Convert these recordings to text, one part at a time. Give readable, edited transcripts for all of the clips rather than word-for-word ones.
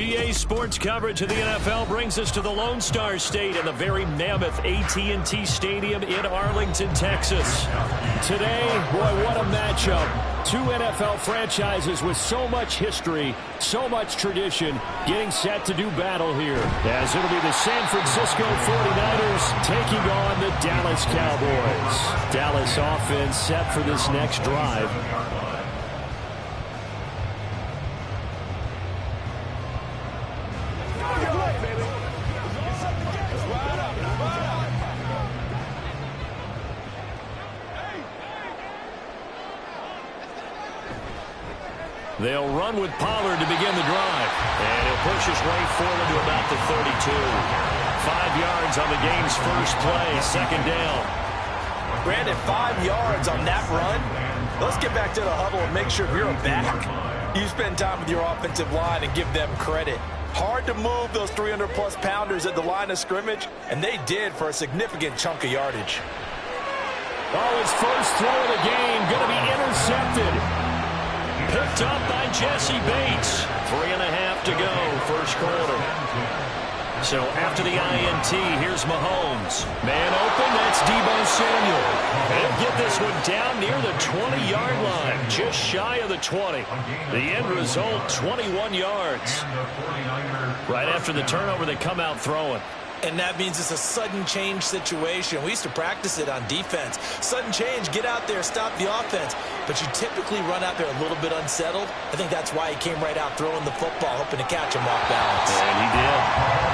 EA Sports coverage of the NFL brings us to the Lone Star State and the very mammoth AT&T Stadium in Arlington, Texas. Today, boy, what a matchup. Two NFL franchises with so much history, so much tradition, getting set to do battle here. As it'll be the San Francisco 49ers taking on the Dallas Cowboys. Dallas offense set for this next drive. They'll run with Pollard to begin the drive. And he'll push his way forward to about the 32. 5 yards on the game's first play, second down. Brandon, 5 yards on that run. Let's get back to the huddle and make sure if you're a back, you spend time with your offensive line and give them credit. Hard to move those 300-plus pounders at the line of scrimmage, and they did for a significant chunk of yardage. Oh, his first throw of the game going to be intercepted. Picked up by Jesse Bates. 3.5 to go, first quarter. So after the INT, here's Mahomes. Man open, that's Deebo Samuel. They'll get this one down near the 20-yard line, just shy of the 20. The end result, 21 yards. Right after the turnover, they come out throwing. And that means it's a sudden change situation. We used to practice it on defense. Sudden change, get out there, stop the offense. But you typically run out there a little bit unsettled. I think that's why he came right out throwing the football, hoping to catch him off balance. And he did.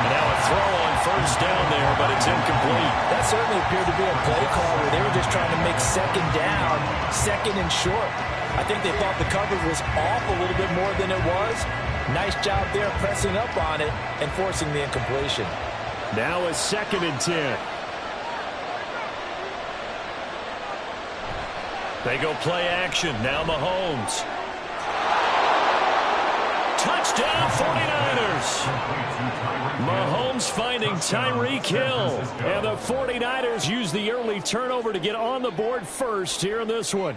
And now a throw on first down there, but it's incomplete. That certainly appeared to be a play call where they were just trying to make second down, second and short. I think they thought the coverage was off a little bit more than it was. Nice job there pressing up on it and forcing the incompletion. Now a 2nd and 10. They go play action. Now Mahomes. Touchdown 49ers. Mahomes finding Tyreek Hill. And the 49ers use the early turnover to get on the board first here in this one.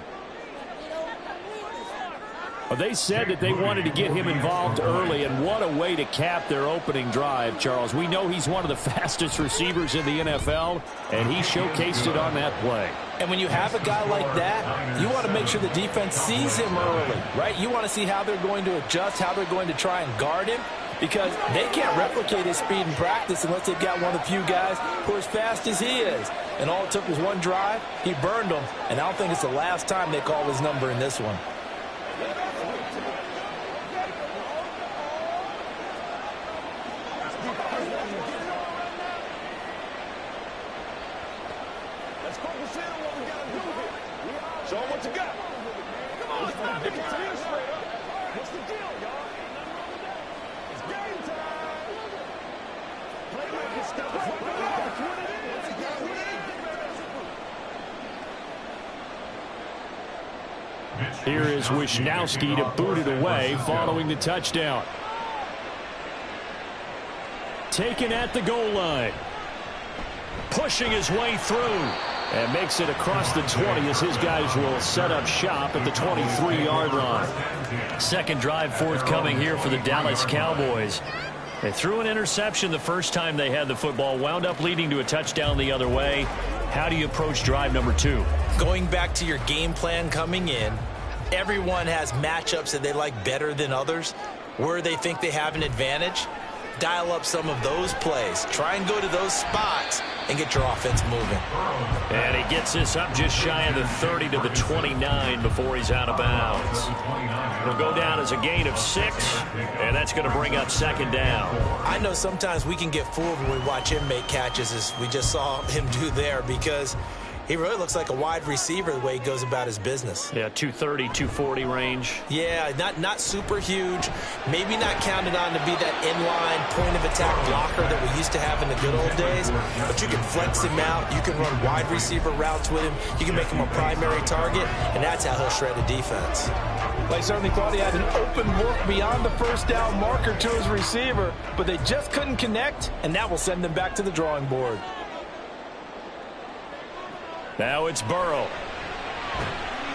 They said that they wanted to get him involved early, and what a way to cap their opening drive, Charles. We know he's one of the fastest receivers in the NFL, and he showcased it on that play. And when you have a guy like that, you want to make sure the defense sees him early, right? You want to see how they're going to adjust, how they're going to try and guard him. because they can't replicate his speed in practice unless they've got one of the few guys who are as fast as he is. And all it took was one drive. He burned them, and I don't think it's the last time they call his number in this one. Show them what you got. Come on, it's not straight up. What's the deal, y'all? It's game time. Playmaking stuff. That's what it is. That's what it is. Here is Wisnowski to boot it away following the touchdown. Taken at the goal line. Pushing his way through. And makes it across the 20 as his guys will set up shop at the 23-yard line. Second drive forthcoming here for the Dallas Cowboys. They threw an interception the first time they had the football, wound up leading to a touchdown the other way. How do you approach drive number 2? Going back to your game plan coming in, everyone has matchups that they like better than others, where they think they have an advantage. Dial up some of those plays. Try and go to those spots and get your offense moving. And he gets this up just shy of the 30 to the 29 before he's out of bounds. It'll go down as a gain of 6, and that's going to bring up second down. I know sometimes we can get fooled when we watch him make catches, as we just saw him do there, because he really looks like a wide receiver the way he goes about his business. Yeah, 230, 240 range. Yeah, not super huge. Maybe not counted on to be that inline point-of-attack blocker that we used to have in the good old days. But you can flex him out. You can run wide receiver routes with him. You can make him a primary target, and that's how he'll shred a defense. They certainly thought he had an open look beyond the first down marker to his receiver, but they just couldn't connect, and that will send them back to the drawing board. Now it's Burrow.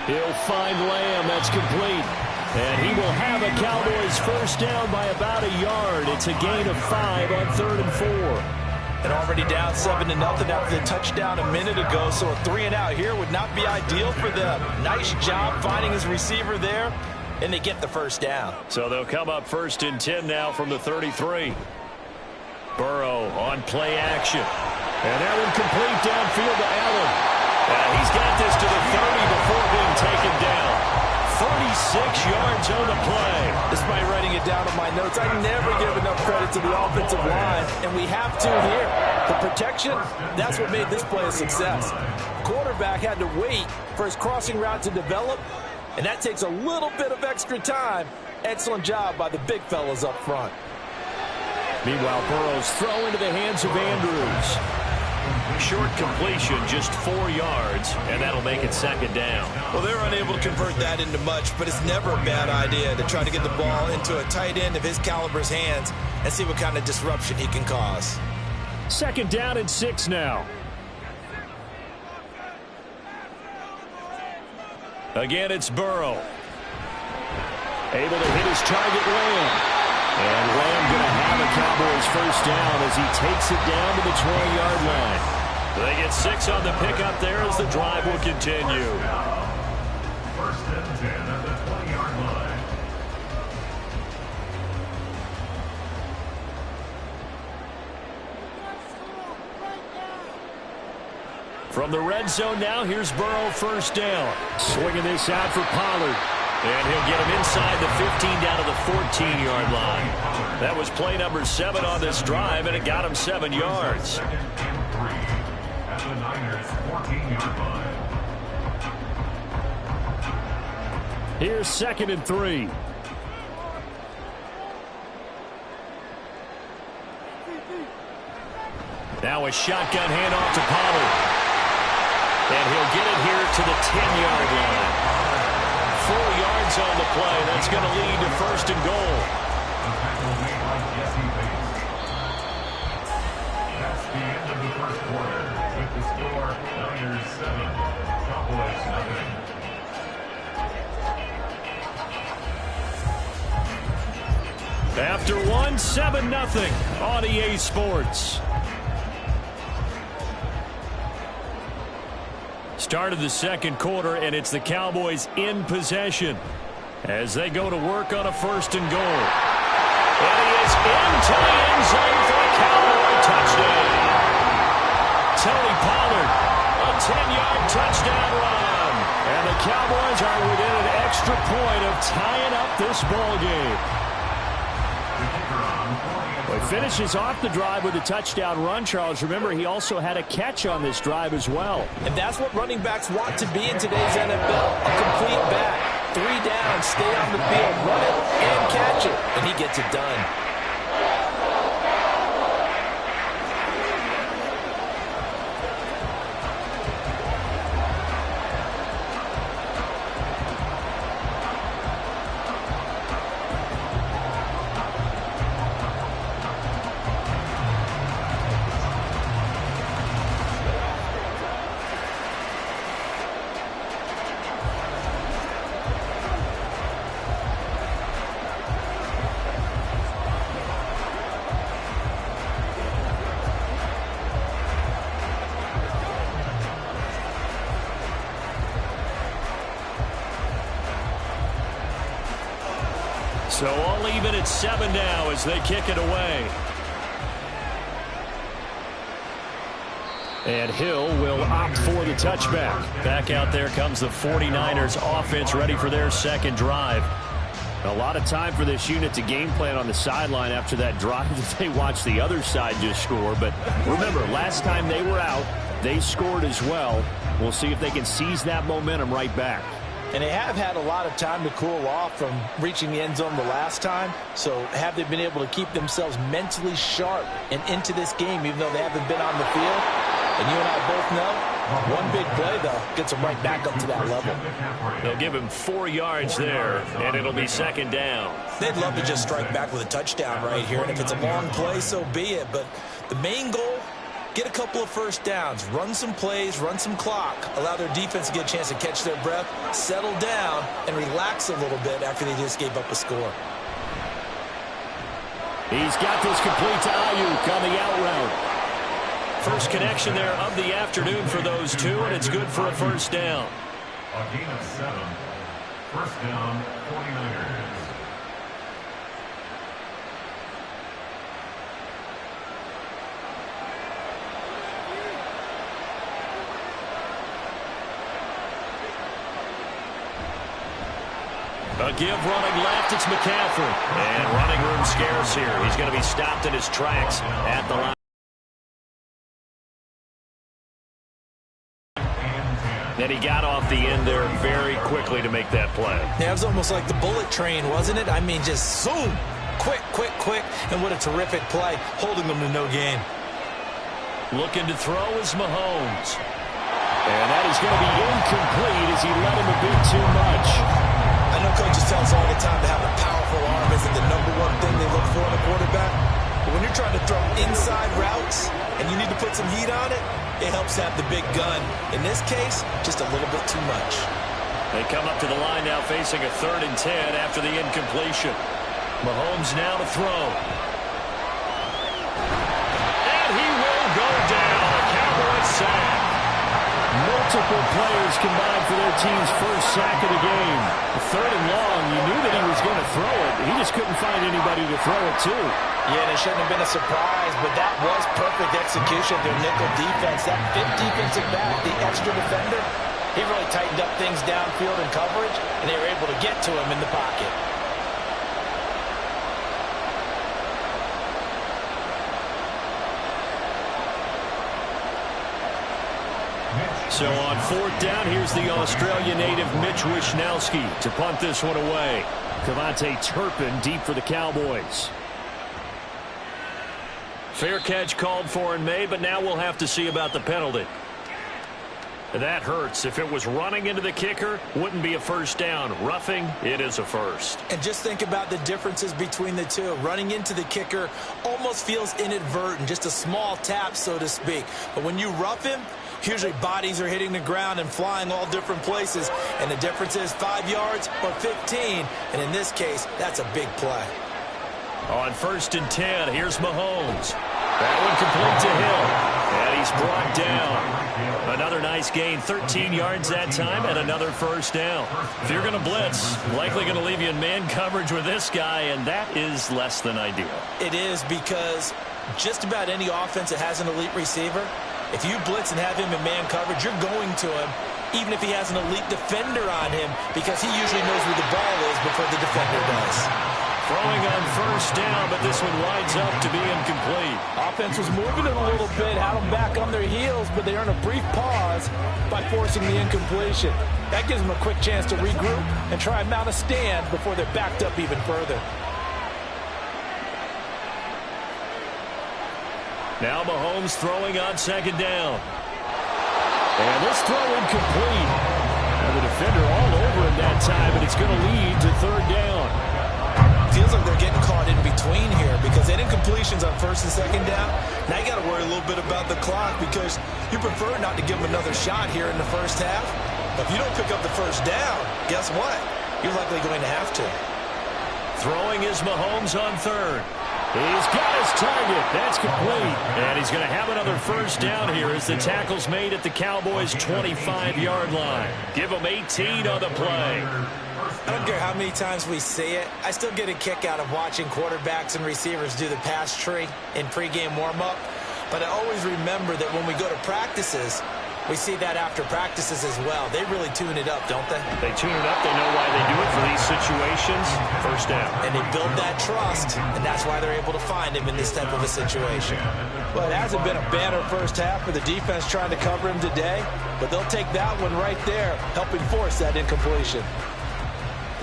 He'll find Lamb. That's complete. And he will have a Cowboys first down by about a yard. It's a gain of 5 on 3rd and 4. And already down 7-0 after the touchdown a minute ago, so a 3-and-out here would not be ideal for them. Nice job finding his receiver there, and they get the first down. So they'll come up 1st and 10 now from the 33. Burrow on play action. And that one complete downfield to Allen. He's got this to the 30 before being taken down. 36 yards on the play. Despite writing it down on my notes, I never give enough credit to the offensive line, and we have to here. The protection, that's what made this play a success. Quarterback had to wait for his crossing route to develop, and that takes a little bit of extra time. Excellent job by the big fellas up front. Meanwhile, Burrow's throw into the hands of Andrews. Short completion, just 4 yards, and that'll make it second down. Well, they're unable to convert that into much, but it's never a bad idea to try to get the ball into a tight end of his caliber's hands and see what kind of disruption he can cause. Second down and 6 now. Again, it's Burrow. Able to hit his target, Lamb. And Lamb going to have a Cowboys first down as he takes it down to the 20-yard line. They get 6 on the pickup there as the drive will continue. First and 10 at the 20-yard line. From the red zone now, here's Burrow first down. Swinging this out for Pollard. And he'll get him inside the 15 down to the 14-yard line. That was play number 7 on this drive, and it got him 7 yards. At the Niners' 14-yard line. Here's 2nd and 3. Now a shotgun handoff to Pollard. And he'll get it here to the 10-yard line. 4 yards on the play. That's going to lead to 1st and goal. That's the end of the first quarter. With the score, Niners 7, Cowboys 0. After 1, 7-0 on EA Sports. Start of the second quarter, and it's the Cowboys in possession as they go to work on a 1st and goal. And he is into the end zone for a Cowboy touchdown. Tony Pollard, a 10-yard touchdown run. And the Cowboys are within an extra point of tying up this ball game. Well, he finishes off the drive with a touchdown run, Charles. Remember, he also had a catch on this drive as well. And that's what running backs want to be in today's NFL, a complete back. 3 down, stay on the field, run it, and catch it. And he gets it done. So all even at 7 now as they kick it away. And Hill will opt for the touchback. Back out there comes the 49ers offense ready for their second drive. A lot of time for this unit to game plan on the sideline after that drive that they watched the other side just score. But remember, last time they were out, they scored as well. We'll see if they can seize that momentum right back. And they have had a lot of time to cool off from reaching the end zone the last time. So have they been able to keep themselves mentally sharp and into this game even though they haven't been on the field? And you and I both know, one big play, though, gets them right back up to that level. They'll give him 4 yards there, and it'll be second down. They'd love to just strike back with a touchdown right here. And if it's a long play, so be it. But the main goal, get a couple of first downs, run some plays, run some clock, allow their defense to get a chance to catch their breath, settle down, and relax a little bit after they just gave up a score. He's got this complete to Ayuk on the out route. First connection there of the afternoon for those two, and it's good for a first down. A gain of 7. First down, 49ers. A give running left, it's McCaffrey. And running room scarce here. He's going to be stopped in his tracks at the line. And he got off the end there very quickly to make that play. Yeah, it was almost like the bullet train, wasn't it? I mean, just zoom. Quick, quick, quick. And what a terrific play, holding them to no gain. Looking to throw is Mahomes. And that is going to be incomplete as he let him a bit too much. I know coaches tell us all the time to have a powerful arm isn't the #1 thing they look for in a quarterback. But when you're trying to throw inside routes and you need to put some heat on it, it helps have the big gun. In this case, just a little bit too much. They come up to the line now facing a 3rd and 10 after the incompletion. Mahomes now to throw. And he will go down. A Cowboys sack. Multiple players combined for their team's first sack of the game. 3rd and long, you knew that he was going to throw it. He just couldn't find anybody to throw it to. Yeah, and it shouldn't have been a surprise, but that was perfect execution of their nickel defense. That 5th defensive back, the extra defender, he really tightened up things downfield in coverage, and they were able to get to him in the pocket. So on 4th down, here's the Australia native Mitch Wishnowsky to punt this one away. Cavante Turpin deep for the Cowboys. Fair catch called for in May, but now we'll have to see about the penalty. That hurts. If it was running into the kicker, wouldn't be a first down. Roughing, it is a first. And just think about the differences between the two. Running into the kicker almost feels inadvertent, just a small tap, so to speak. But when you rough him, usually bodies are hitting the ground and flying all different places. And the difference is 5 yards or 15. And in this case, that's a big play. On 1st and 10, here's Mahomes. That one complete to Hill. And he's brought down. Another nice gain, 13 yards that time, and another first down. If you're going to blitz, likely going to leave you in man coverage with this guy, and that is less than ideal. It is, because just about any offense that has an elite receiver, if you blitz and have him in man coverage, you're going to him, even if he has an elite defender on him, because he usually knows where the ball is before the defender does. Throwing on first down, but this one winds up to be incomplete. Offense was moving it a little bit, had them back on their heels, but they earned a brief pause by forcing the incompletion. That gives them a quick chance to regroup and try and mount a stand before they're backed up even further. Now Mahomes throwing on second down. And this throw incomplete. And the defender all over him that time, and it's going to lead to third down. Feels like they're getting caught in between here, because they had incompletions on first and second down. Now you got to worry a little bit about the clock, because you prefer not to give them another shot here in the first half. But if you don't pick up the first down, guess what? You're likely going to have to. Throwing is Mahomes on third. He's got his target. That's complete. And he's going to have another first down here as the tackle's made at the Cowboys' 25-yard line. Give them 18 on the play. I don't care how many times we see it. I still get a kick out of watching quarterbacks and receivers do the pass tree in pregame warm-up. But I always remember that when we go to practices, we see that after practices as well. They really tune it up, don't they? They tune it up. They know why they do it for these situations. First down. And they build that trust, and that's why they're able to find him in this type of a situation. Well, it hasn't been a banner first half for the defense trying to cover him today, but they'll take that one right there, helping force that incompletion.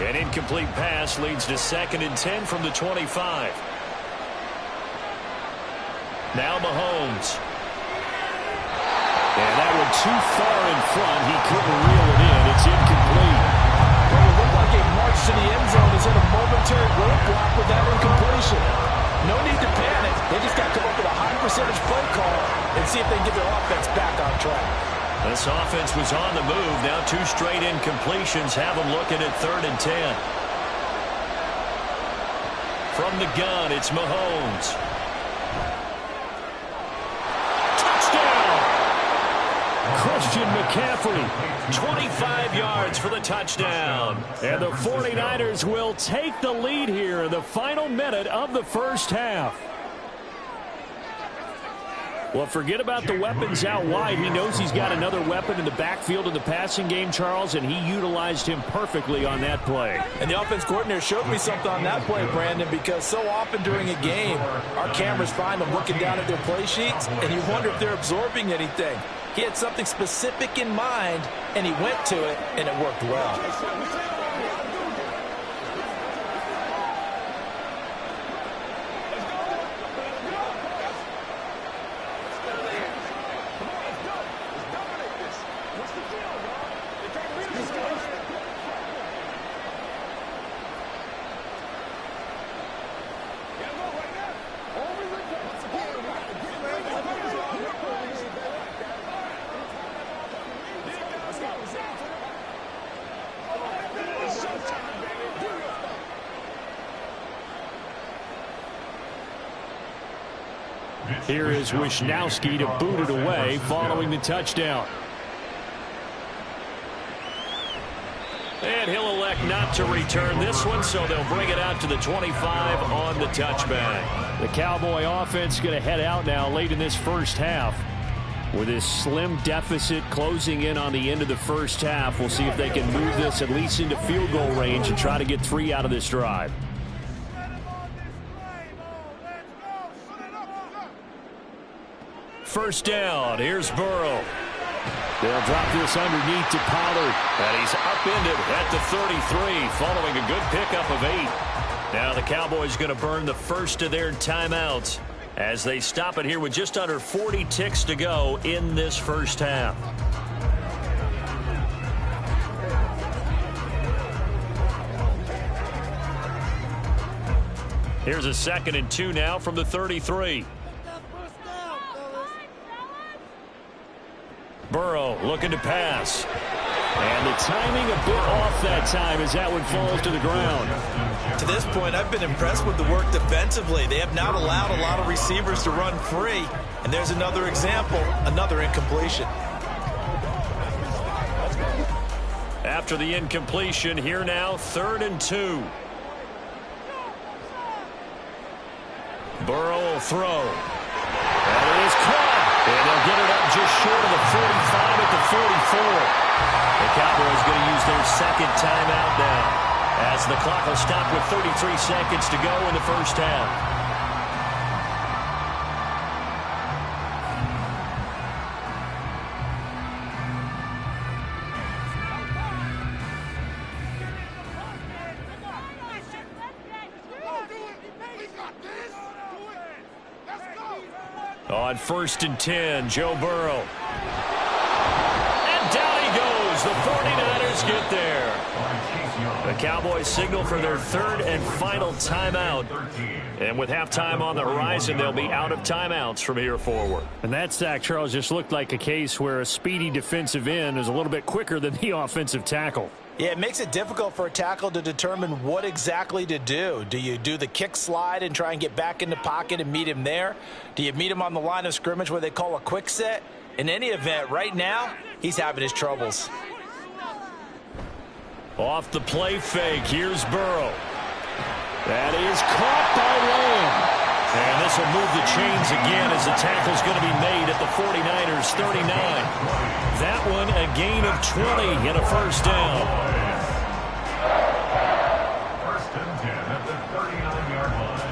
An incomplete pass leads to 2nd and 10 from the 25. Now Mahomes. And that one too far in front. He couldn't reel it in. It's incomplete. Well, it looked like a march to the end zone is in a momentary roadblock with that incompletion. No need to panic. They just got to come up with a high percentage play call and see if they can get their offense back on track. This offense was on the move. Now 2 straight incompletions have them looking at 3rd and 10. From the gun, it's Mahomes. Touchdown! Christian McCaffrey, 25 yards for the touchdown. And the 49ers will take the lead here in the final minute of the first half. Well, forget about the weapons out wide. He knows he's got another weapon in the backfield in the passing game, Charles, and he utilized him perfectly on that play. And the offense coordinator showed me something on that play, Brandon, because so often during a game, our cameras find them looking down at their play sheets, and you wonder if they're absorbing anything. He had something specific in mind, and he went to it, and it worked well. Here is Wisnowski to boot it away following the touchdown. And he'll elect not to return this one, so they'll bring it out to the 25 on the touchback. The Cowboy offense going to head out now late in this first half. With this slim deficit closing in on the end of the first half, we'll see if they can move this at least into field goal range and try to get 3 out of this drive. First down, here's Burrow. They'll drop this underneath to Pollard. And he's upended at the 33 following a good pickup of 8. Now the Cowboys going to burn the first of their timeouts as they stop it here with just under 40 ticks to go in this first half. Here's a 2nd and 2 now from the 33. Burrow looking to pass. And the The timing a bit off that time as that one falls to the ground. To this point, I've been impressed with the work defensively. They have not allowed a lot of receivers to run free. And there's another example, another incompletion. After the incompletion, here now, 3rd and 2. Burrow will throw. And it is caught. And they'll get it up just short of the 45 at the 44. The Cowboys going to use their second timeout now, as the clock will stop with 33 seconds to go in the first half. On 1st and 10, Joe Burrow. And down he goes. The 49ers get there. The Cowboys signal for their 3rd and final timeout. And with halftime on the horizon, they'll be out of timeouts from here forward. And that sack, Charles, just looked like a case where a speedy defensive end is a little bit quicker than the offensive tackle. Yeah, it makes it difficult for a tackle to determine what exactly to do. Do you do the kick slide and try and get back in the pocket and meet him there? Do you meet him on the line of scrimmage where they call a quick set? In any event, right now, he's having his troubles. Off the play fake, here's Burrow. That is caught by Lamb. And this will move the chains again as the tackle's going to be made at the 49ers 39. That one a gain of 20 and a first down. 1st and 10 at the 39-yard line.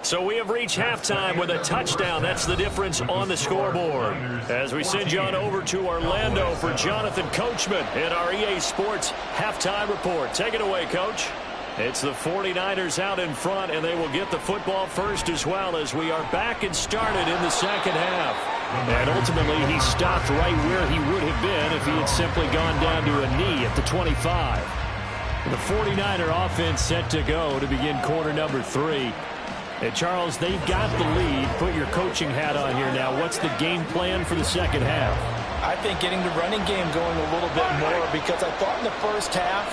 So we have reached halftime with a touchdown. That's the difference on the scoreboard. As we send you on over to Orlando for Jonathan Coachman in our EA Sports Halftime Report. Take it away, Coach. It's the 49ers out in front, and they will get the football first as well, as we are back and started in the second half. And ultimately, he stopped right where he would have been if he had simply gone down to a knee at the 25. The 49er offense set to go to begin quarter number 3. And Charles, they've got the lead. Put your coaching hat on here now. What's the game plan for the second half? I think getting the running game going a little bit more, because I thought in the first half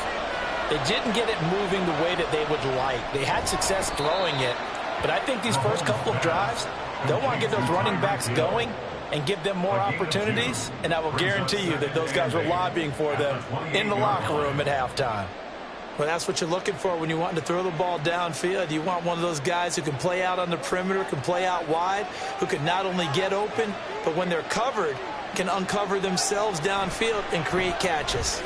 they didn't get it moving the way that they would like. They had success throwing it, but I think these first couple of drives, they'll want to get those running backs going and give them more opportunities, and I will guarantee you that those guys were lobbying for them in the locker room at halftime. Well, that's what you're looking for when you want to throw the ball downfield. You want one of those guys who can play out on the perimeter, can play out wide, who can not only get open, but when they're covered, can uncover themselves downfield and create catches.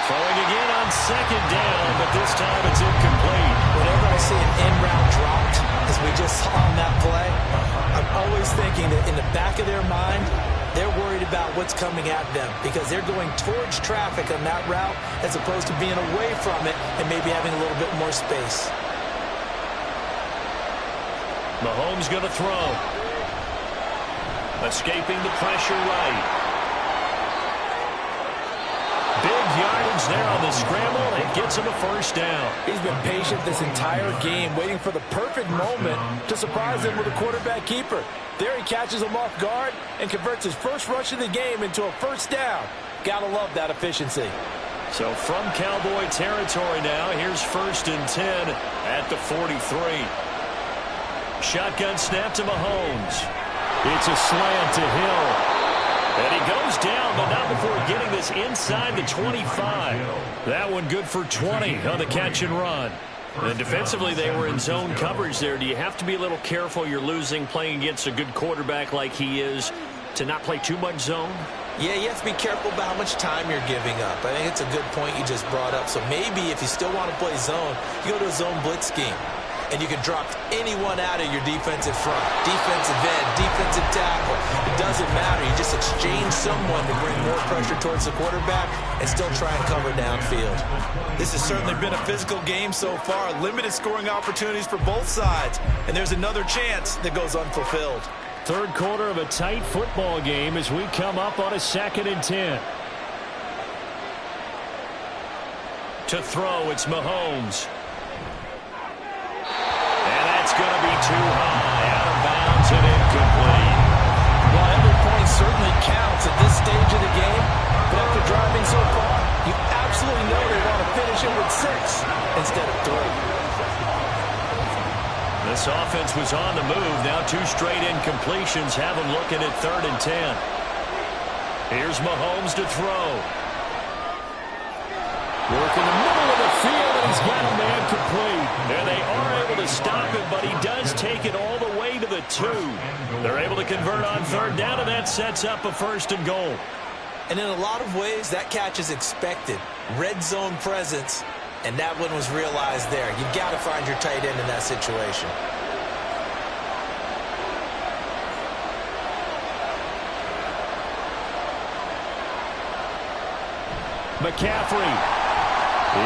Throwing again on 2nd down, but this time it's incomplete. Whenever I see an in-route dropped, as we just saw on that play, I'm always thinking that in the back of their mind, they're worried about what's coming at them because they're going towards traffic on that route as opposed to being away from it and maybe having a little bit more space. Mahomes going to throw. Escaping the pressure right. Big yardage there on the scramble. It gets him a first down. He's been patient this entire game, waiting for the perfect moment to surprise them with a quarterback keeper. There he catches him off guard and converts his first rush of the game into a first down. Gotta love that efficiency. So from Cowboy territory now, here's 1st and 10 at the 43. Shotgun snap to Mahomes. It's a slant to Hill. And he goes down, but not before getting this inside the 25. That one good for 20 on the catch and run. And defensively, they were in zone coverage there. Do you have to be a little careful? You're losing, playing against a good quarterback like he is, to not play too much zone? Yeah, you have to be careful about how much time you're giving up. I think it's a good point you just brought up. So maybe if you still want to play zone, you go to a zone blitz scheme. And you can drop anyone out of your defensive front, defensive end, defensive tackle. It doesn't matter. You just exchange someone to bring more pressure towards the quarterback and still try and cover downfield. This has certainly been a physical game so far. Limited scoring opportunities for both sides. And there's another chance that goes unfulfilled. Third quarter of a tight football game as we come up on a 2nd and 10. To throw, it's Mahomes. It's going to be too high, out of bounds and incomplete. instead of 3. This offense was on the move. Now 2 straight incompletions have them looking at 3rd and 10. Here's Mahomes to throw. Work in the middle of the field, and he's got a man complete. And they are able to stop him, but he does take it all the way to the 2. They're able to convert on 3rd down, and that sets up a 1st and goal. And in a lot of ways, that catch is expected. Red zone presence, and that one was realized there. You've got to find your tight end in that situation. McCaffrey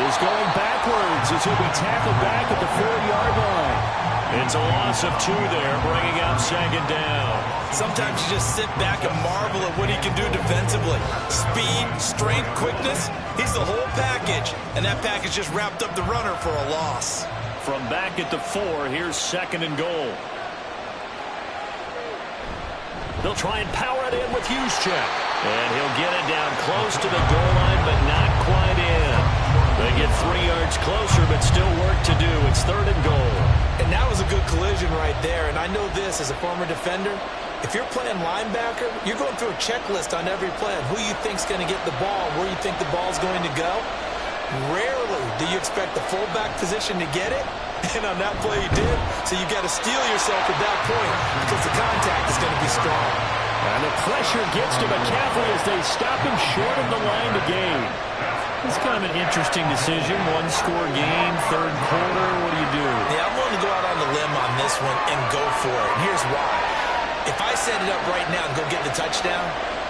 is going backwards as he'll be tackled back at the 4-yard line. It's a loss of 2 there, bringing up 2nd down. Sometimes you just sit back and marvel at what he can do defensively. Speed, strength, quickness, he's the whole package. And that package just wrapped up the runner for a loss. From back at the 4, here's 2nd and goal. They'll try and power it in with Juszczyk. And he'll get it down close to the goal line, but not quite in. They get 3 yards closer, but still work to do. It's 3rd and goal. And that was a good collision right there. And I know this as a former defender. If you're playing linebacker, you're going through a checklist on every play on who you think's going to get the ball, where you think the ball's going to go. Rarely do you expect the fullback position to get it. And on that play, he did. So you got to steel yourself at that point because the contact is going to be strong. And the pressure gets to McCaffrey as they stop him short of the line to gain. It's kind of an interesting decision. 1-score game, 3rd quarter. What do you do? Yeah, I'm willing to go out on the limb on this one and go for it. And here's why. If I set it up right now and go get the touchdown,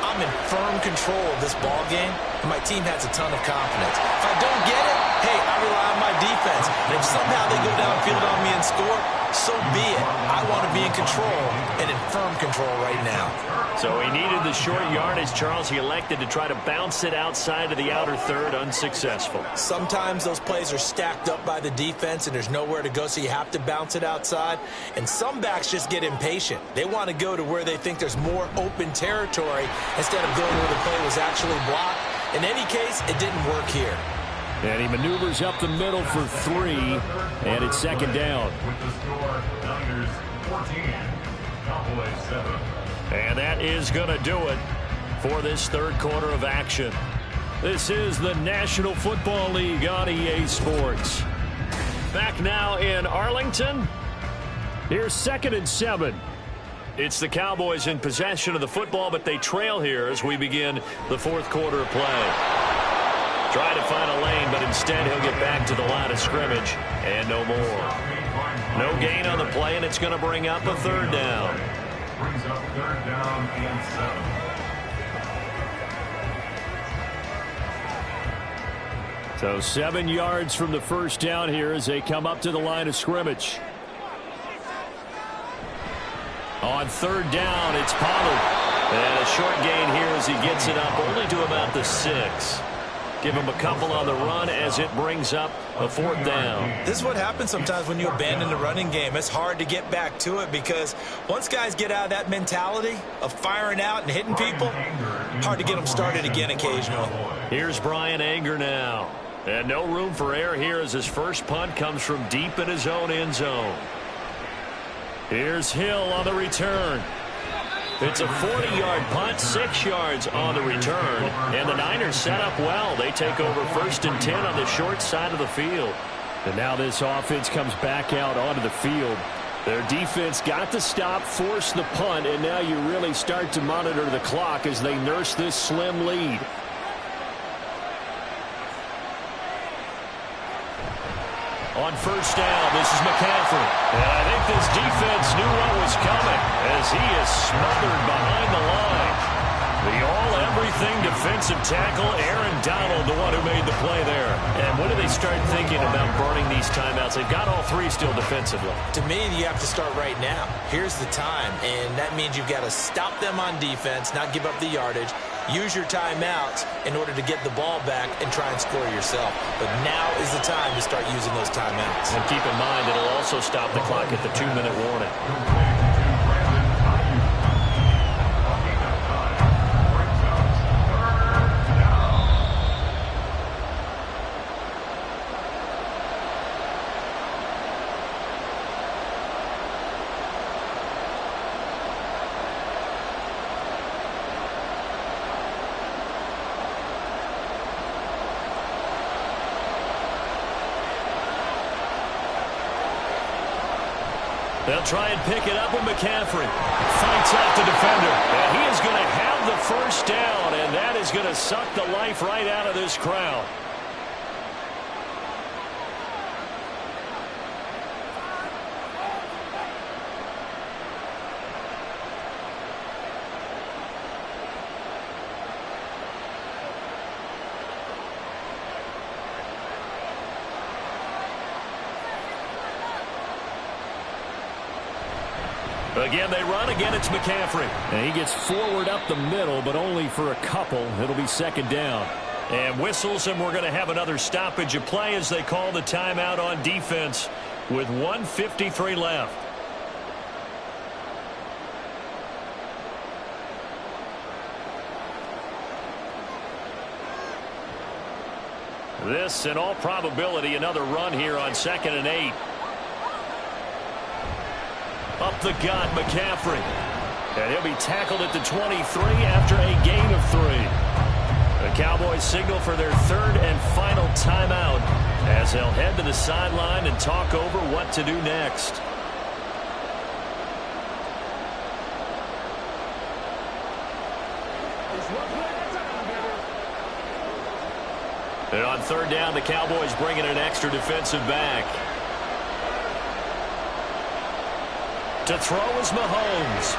I'm in firm control of this ball game, and my team has a ton of confidence. If I don't get it, hey, I rely on my defense. And if somehow they go downfield on me and score, so be it. I want to be in control and in firm control right now. So he needed the short yardage, Charles. He elected to try to bounce it outside of the outer 3rd, unsuccessful. Sometimes those plays are stacked up by the defense and there's nowhere to go, so you have to bounce it outside. And some backs just get impatient. They want to go to where they think there's more open territory instead of going where the play was actually blocked. In any case, it didn't work here. And he maneuvers up the middle for 3, and it's 2nd down. With the score, Niners 14, Cowboys 7. And that is going to do it for this 3rd quarter of action. This is the National Football League on EA Sports. Back now in Arlington. Here's 2nd and 7. It's the Cowboys in possession of the football, but they trail here as we begin the 4th quarter of play. Try to find a lane, but instead he'll get back to the line of scrimmage and no more. No gain on the play, and it's going to bring up a 3rd down. Brings up 3rd down and 7. So 7 yards from the 1st down here as they come up to the line of scrimmage. On 3rd down, it's Pollard. And a short gain here as he gets it up only to about the 6. Give him a couple on the run as it brings up a 4th down. This is what happens sometimes when you abandon the running game. It's hard to get back to it because once guys get out of that mentality of firing out and hitting people, hard to get them started again occasionally. Here's Bryan Anger now. And no room for error here as his first punt comes from deep in his own end zone. Here's Hill on the return. It's a 40-yard punt, 6 yards on the return. And the Niners set up well. They take over 1st and 10 on the short side of the field. And now this offense comes back out onto the field. Their defense got the stop, forced the punt, and now you really start to monitor the clock as they nurse this slim lead. On 1st down, this is McCaffrey. And I think this defense knew what was coming as he is smothered behind the line. The all-everything defensive tackle, Aaron Donald, the one who made the play there. And when do they start thinking about burning these timeouts? They've got all 3 still defensively. To me, you have to start right now. Here's the time, and that means you've got to stop them on defense, not give up the yardage. Use your timeouts in order to get the ball back and try and score yourself. But now is the time to start using those timeouts. And keep in mind, it'll also stop the clock at the 2-minute warning. They'll try and pick it up with McCaffrey. Fights off the defender. And he is going to have the first down, and that is going to suck the life right out of this crowd. Again, they run. Again, it's McCaffrey. And he gets forward up the middle, but only for a couple. It'll be second down. And whistles, and we're going to have another stoppage of play as they call the timeout on defense with 1:53 left. This, in all probability, another run here on 2nd and 8. Up the gut, McCaffrey. And he'll be tackled at the 23 after a gain of 3. The Cowboys signal for their 3rd and final timeout as they'll head to the sideline and talk over what to do next. And on 3rd down, the Cowboys bringing an extra defensive back. To throw is Mahomes.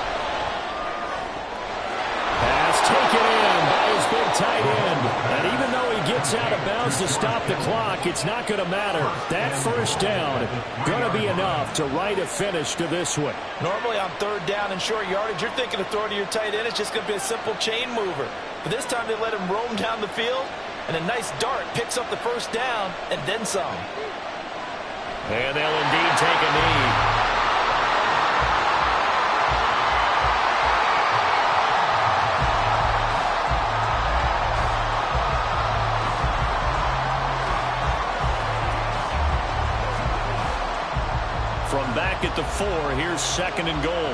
Pass taken in by his big tight end. And even though he gets out of bounds to stop the clock, it's not going to matter. That first down going to be enough to write a finish to this one. Normally on 3rd down and short yardage, you're thinking of throwing to your tight end. It's just going to be a simple chain mover. But this time they let him roam down the field, and a nice dart picks up the first down and then some. And they'll indeed take a knee. From back at the 4, here's 2nd and goal.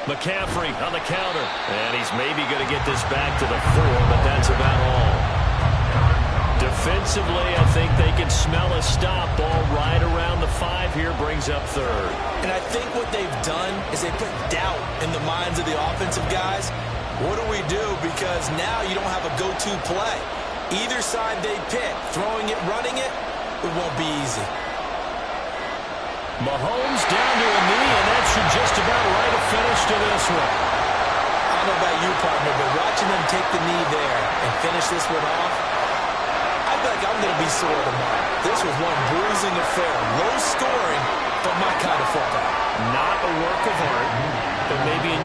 McCaffrey on the counter. And he's maybe going to get this back to the 4, but that's about all. Defensively, I think they can smell a stop. Ball right around the 5 here, brings up 3rd. And I think what they've done is they put doubt in the minds of the offensive guys. What do we do? Because now you don't have a go-to play. Either side they pick, throwing it, running it, it won't be easy. Mahomes down to a knee, and that should just about write a finish to this one. I don't know about you, partner, but watching them take the knee there and finish this one off, I feel like I'm going to be sore tomorrow. This was one bruising affair. Low scoring, but my kind of football. Not a work of art, but maybe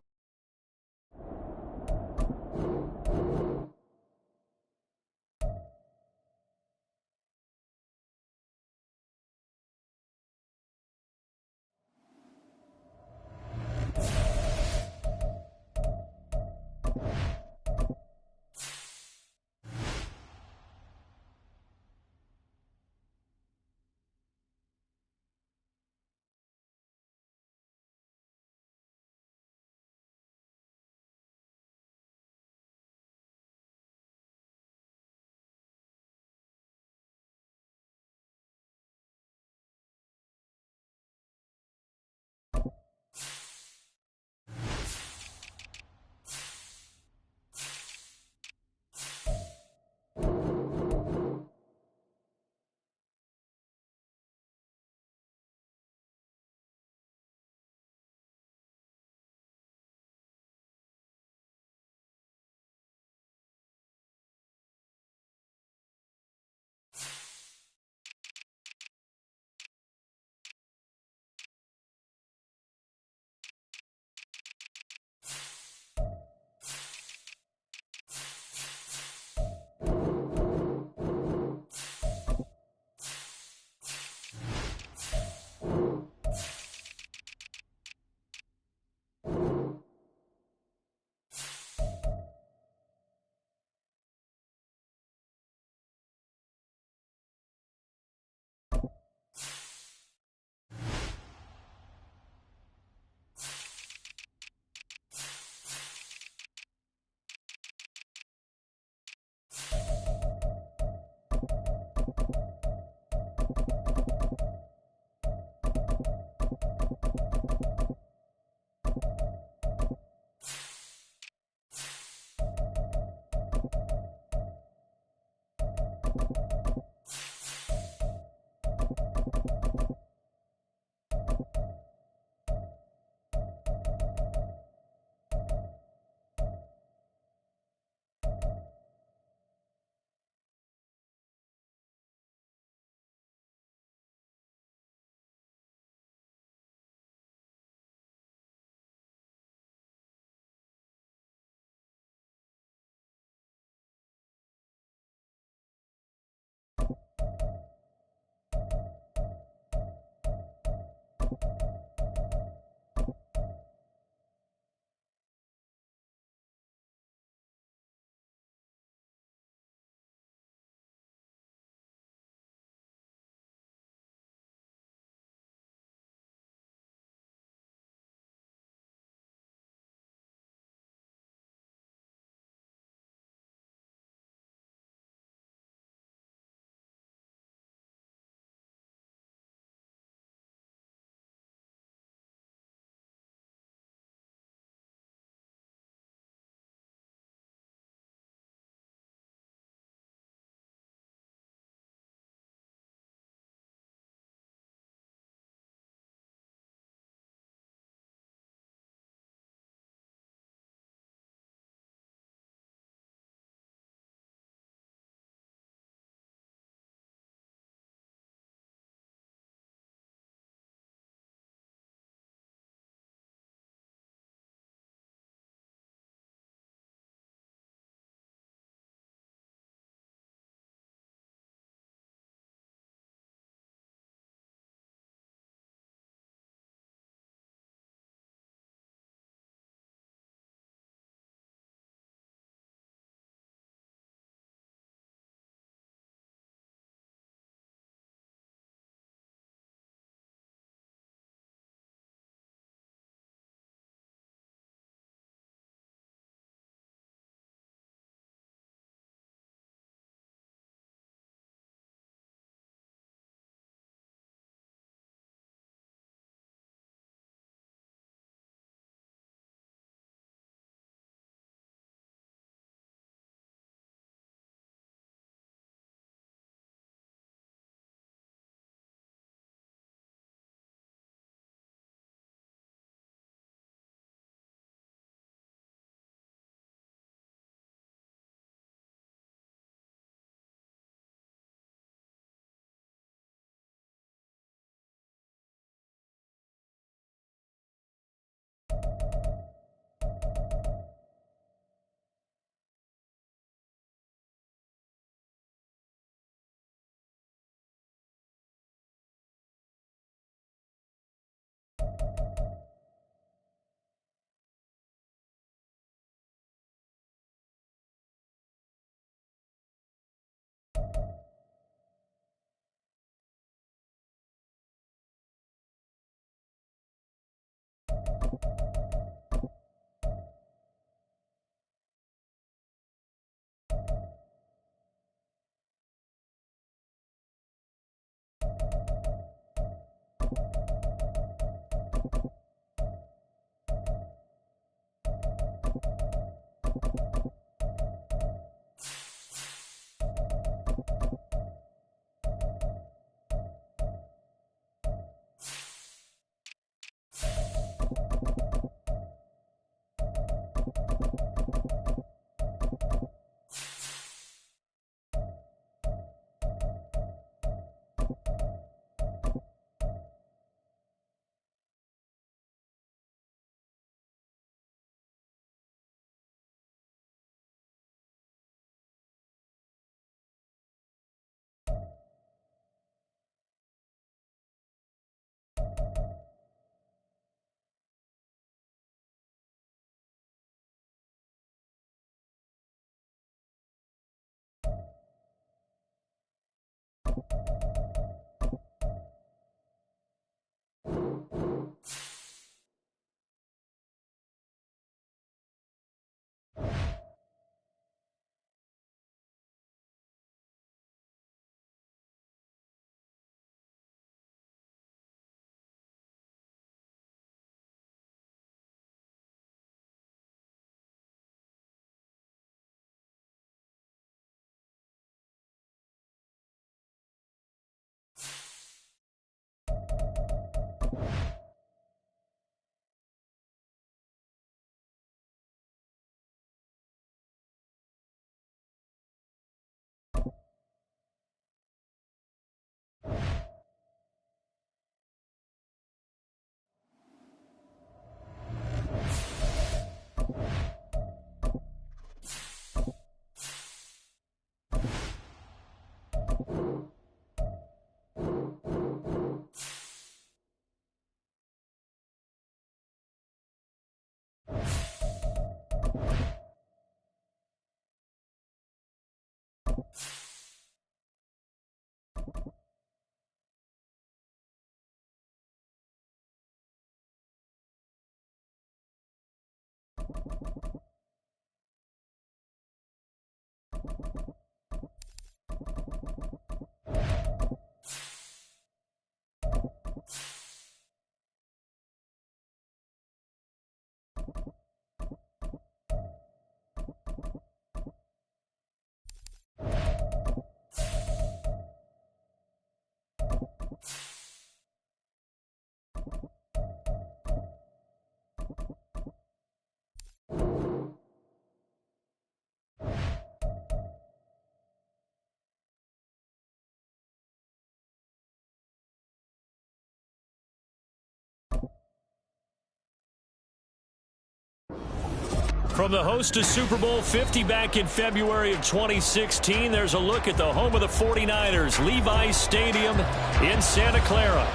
From the host to Super Bowl 50 back in February of 2016, there's a look at the home of the 49ers, Levi's Stadium in Santa Clara.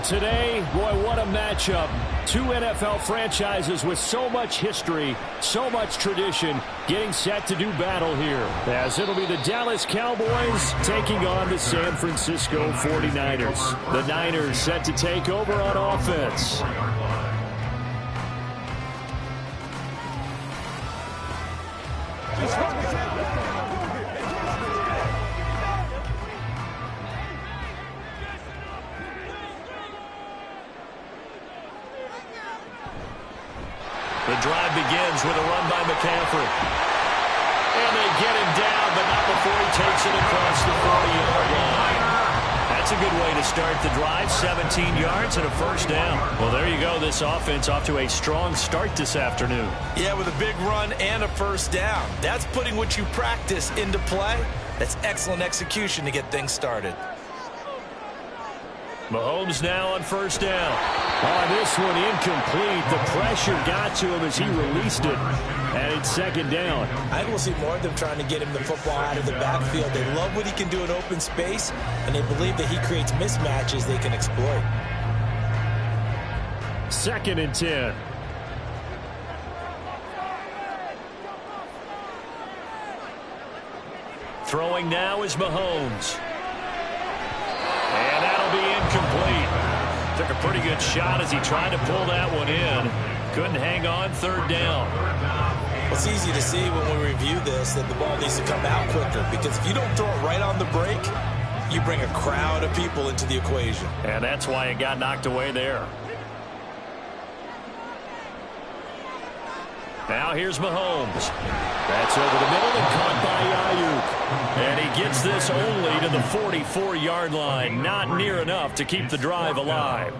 Today, boy, what a matchup. Two NFL franchises with so much history, so much tradition, getting set to do battle here. As it'll be the Dallas Cowboys taking on the San Francisco 49ers. The Niners set to take over on offense. The drive begins with a run by McCaffrey. And they get him down, but not before he takes it across the 40-yard line. That's a good way to start the drive. 17 yards and a first down. Well, there you go. This offense off to a strong start this afternoon. Yeah, with a big run and a first down. That's putting what you practice into play. That's excellent execution to get things started. Mahomes now on first down. On this one, incomplete. The pressure got to him as he released it. And it's second down. I think we'll see more of them trying to get him the football out of the backfield. They love what he can do in open space, and they believe that he creates mismatches they can exploit. 2nd and 10. Throwing now is Mahomes. And that'll be incomplete. Took a pretty good shot as he tried to pull that one in. Couldn't hang on. 3rd down. Well, it's easy to see when we review this that the ball needs to come out quicker, because if you don't throw it right on the break, you bring a crowd of people into the equation. And that's why it got knocked away there. Now here's Mahomes. That's over the middle and caught by Ayuk. And he gets this only to the 44-yard line. Not near enough to keep the drive alive.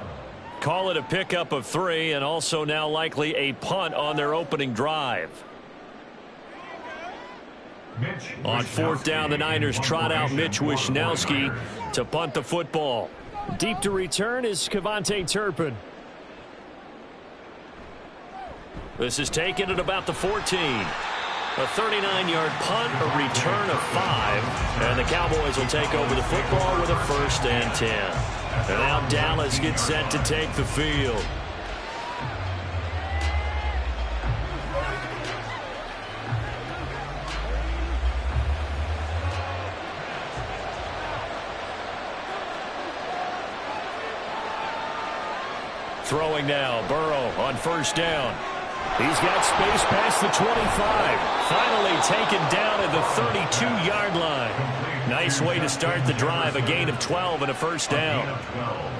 Call it a pickup of 3, and also now likely a punt on their opening drive. On 4th down, the Niners trot out Mitch Wishnowsky to punt the football. Deep to return is Kevontae Turpin. This is taken at about the 14. A 39-yard punt, a return of 5. And the Cowboys will take over the football with a 1st and 10. And now Dallas gets set to take the field. Throwing now, Burrow on 1st down. He's got space past the 25. Finally taken down at the 32-yard line. Nice way to start the drive. A gain of 12 and a 1st down.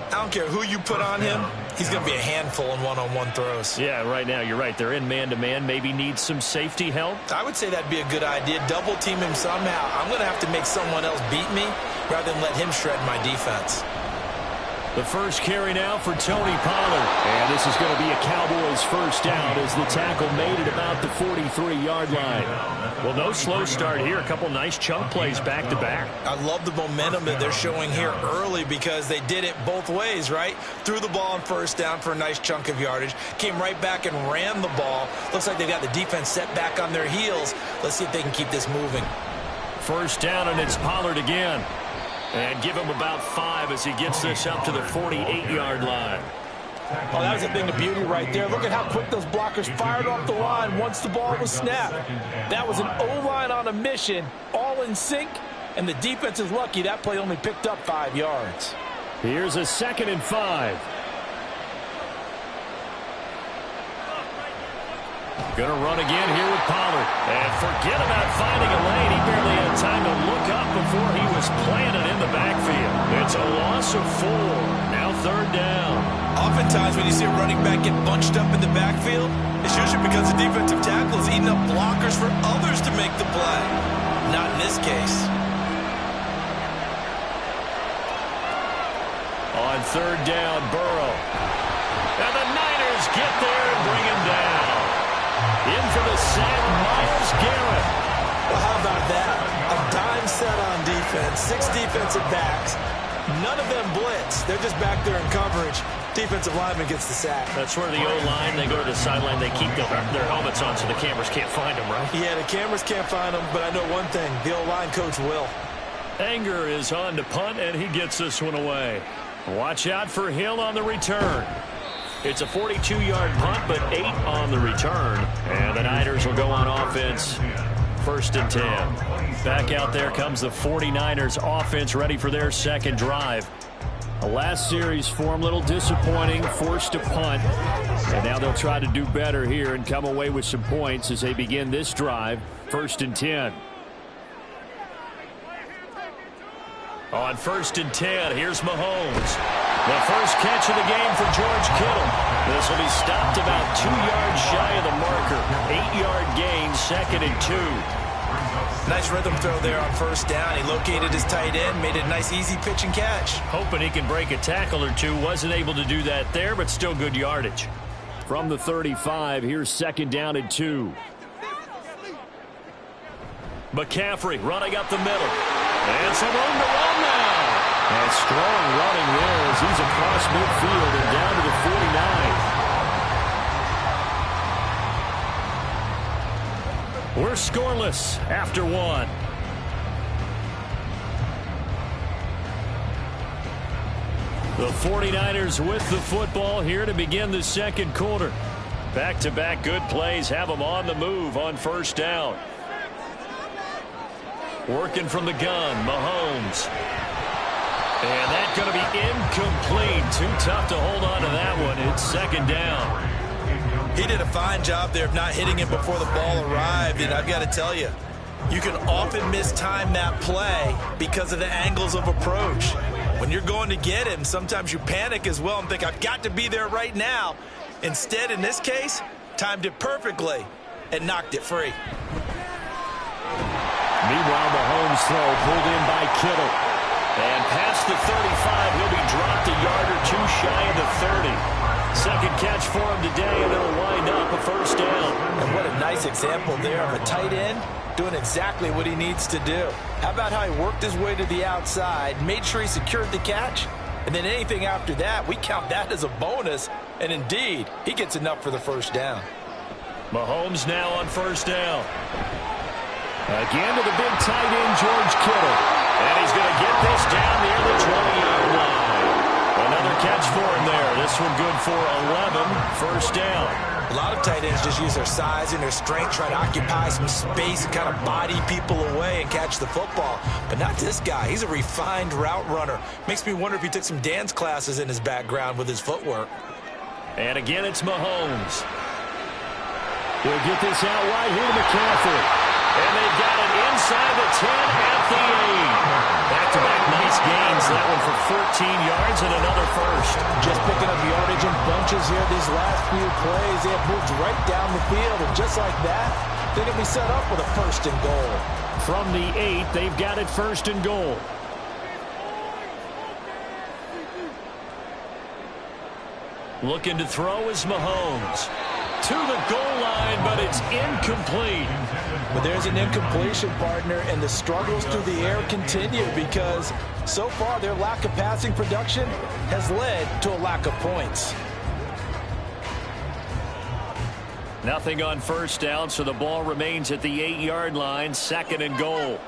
I don't care who you put on him. He's going to be a handful in one-on-one throws. Yeah, right now, you're right. They're in man-to-man. Maybe need some safety help. I would say that'd be a good idea. Double team him somehow. I'm going to have to make someone else beat me rather than let him shred my defense. The first carry now for Tony Pollard. And this is going to be a Cowboys 1st down as the tackle made it about the 43-yard line. Well, no slow start here. A couple nice chunk plays back-to-back. I love the momentum that they're showing here early because they did it both ways, right? Threw the ball on 1st down for a nice chunk of yardage. Came right back and ran the ball. Looks like they've got the defense set back on their heels. Let's see if they can keep this moving. 1st down, and it's Pollard again. And give him about 5 as he gets this up to the 48-yard line. Oh, that was a thing of beauty right there. Look at how quick those blockers fired off the line once the ball was snapped. That was an O-line on a mission, all in sync, and the defense is lucky that play only picked up 5 yards. Here's a 2nd and 5. Going to run again here with Pollard. And forget about finding a lane. He barely had time to look up before he was planted in the backfield. It's a loss of 4. Now 3rd down. Oftentimes when you see a running back get bunched up in the backfield, it's usually because the defensive tackle is eating up blockers for others to make the play. Not in this case. On 3rd down, Burrow. And the Niners get there and bring him down. In for the sack, Myles Garrett. Well, how about that? A dime set on defense. 6 defensive backs. None of them blitz. They're just back there in coverage. Defensive lineman gets the sack. That's where the O-line, they go to the sideline, they keep their helmets on so the cameras can't find them, right? Yeah, the cameras can't find them, but I know one thing. The O-line coach will. Anger is on to punt, and he gets this one away. Watch out for Hill on the return. It's a 42-yard punt, but 8 on the return. And the Niners will go on offense. 1st and 10. Back out there comes the 49ers offense ready for their second drive. The last series for them, a little disappointing, forced to punt. And now they'll try to do better here and come away with some points as they begin this drive. 1st and 10. On 1st and 10, here's Mahomes. The first catch of the game for George Kittle. This will be stopped about 2 yards shy of the marker. 8-yard gain, 2nd and 2. Nice rhythm throw there on 1st down. He located his tight end, made it a nice easy pitch and catch. Hoping he can break a tackle or two. Wasn't able to do that there, but still good yardage. From the 35, here's 2nd down and 2. McCaffrey running up the middle. And some room to run now. And strong running there as he's across midfield and down to the 49. We're scoreless after 1. The 49ers with the football here to begin the second quarter. Back-to-back good plays have them on the move on 1st down. Working from the gun, Mahomes. And that's going to be incomplete. Too tough to hold on to that one. It's 2nd down. He did a fine job there of not hitting him before the ball arrived. And I've got to tell you, you can often mistime that play because of the angles of approach. When you're going to get him, sometimes you panic as well and think, I've got to be there right now. Instead, in this case, timed it perfectly and knocked it free. Meanwhile, Mahomes' throw pulled in by Kittle. And past the 35, he'll be dropped a yard or two shy of the 30. Second catch for him today, and it'll wind up a 1st down. And what a nice example there of a tight end doing exactly what he needs to do. How about how he worked his way to the outside, made sure he secured the catch, and then anything after that, we count that as a bonus. And indeed, he gets enough for the 1st down. Mahomes now on 1st down. Again to the big tight end, George Kittle. And he's going to get this down near the 20-yard line. Another catch for him there. This one good for 11, 1st down. A lot of tight ends just use their size and their strength, try to occupy some space and kind of body people away and catch the football. But not this guy. He's a refined route runner. Makes me wonder if he took some dance classes in his background with his footwork. And again, it's Mahomes. He'll get this out wide here to McCaffrey. And they've got it inside the 10 at the 8. Back-to-back nice gains. That one for 14 yards and another 1st. Just picking up yardage in bunches here these last few plays. They have moved right down the field. And just like that, they're going to be set up with a 1st and goal. From the 8, they've got it 1st and goal. Looking to throw is Mahomes. To the goal line, but it's incomplete. But there's an incompletion, partner, and the struggles through the air continue because so far their lack of passing production has led to a lack of points. Nothing on 1st down, so the ball remains at the 8-yard line, 2nd and goal.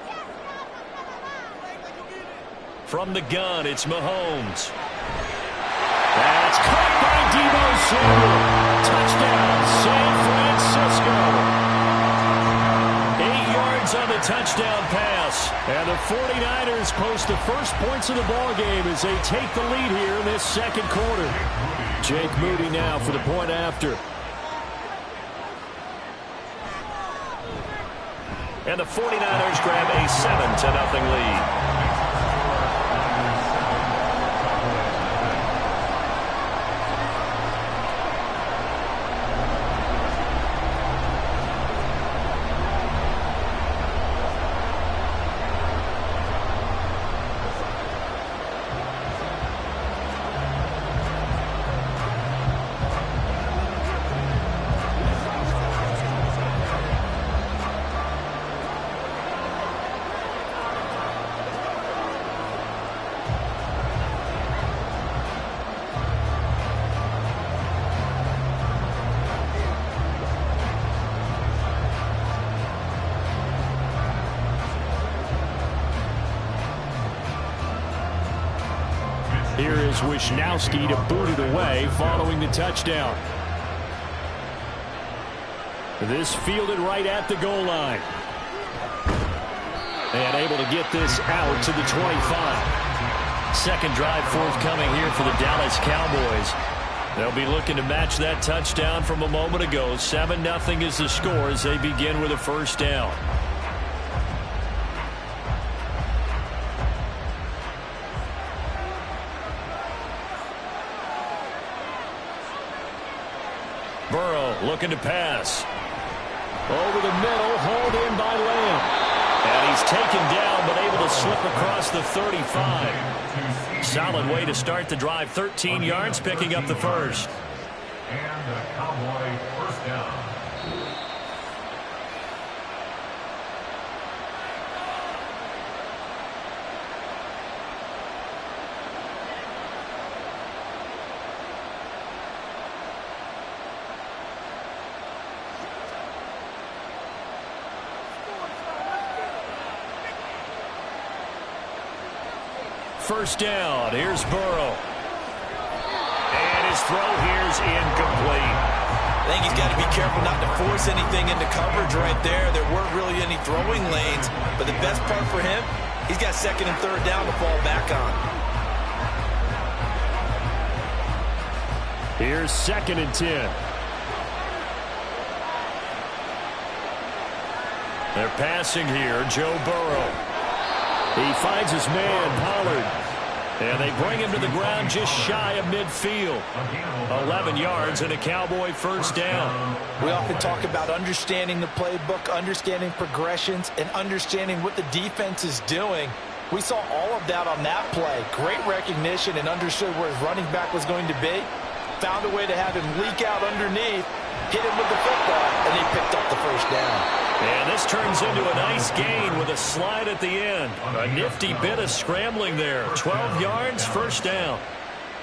From the gun, it's Mahomes. That's caught by Deebo Samuel. Touchdown, San Francisco. 8 yards on the touchdown pass. And the 49ers post the first points of the ball game as they take the lead here in this second quarter. Jake Moody now for the point after. And the 49ers grab a 7-0 lead. here is Wisnowski to boot it away following the touchdown. This fielded right at the goal line. And able to get this out to the 25. Second drive forthcoming here for the Dallas Cowboys. They'll be looking to match that touchdown from a moment ago. 7-0 is the score as they begin with a first down. Burrow looking to pass. Over the middle, hauled in by Lamb. And he's taken down, but able to slip across the 35. Solid way to start the drive. 13 yards, picking up the first. And the Cowboy first down. First down. Here's Burrow. And his throw here's incomplete. I think he's got to be careful not to force anything into coverage right there. There weren't really any throwing lanes. But the best part for him, he's got second and third down to fall back on. Here's second and 10. They're passing here. Joe Burrow. He finds his man, Pollard. And they bring him to the ground just shy of midfield. 11 yards and a Cowboy first down. We often talk about understanding the playbook, understanding progressions, and understanding what the defense is doing. We saw all of that on that play. Great recognition and understood where his running back was going to be. Found a way to have him leak out underneath, hit him with the football, and he picked up the first down. And this turns into a nice gain with a slide at the end. A nifty bit of scrambling there. 12 yards, first down.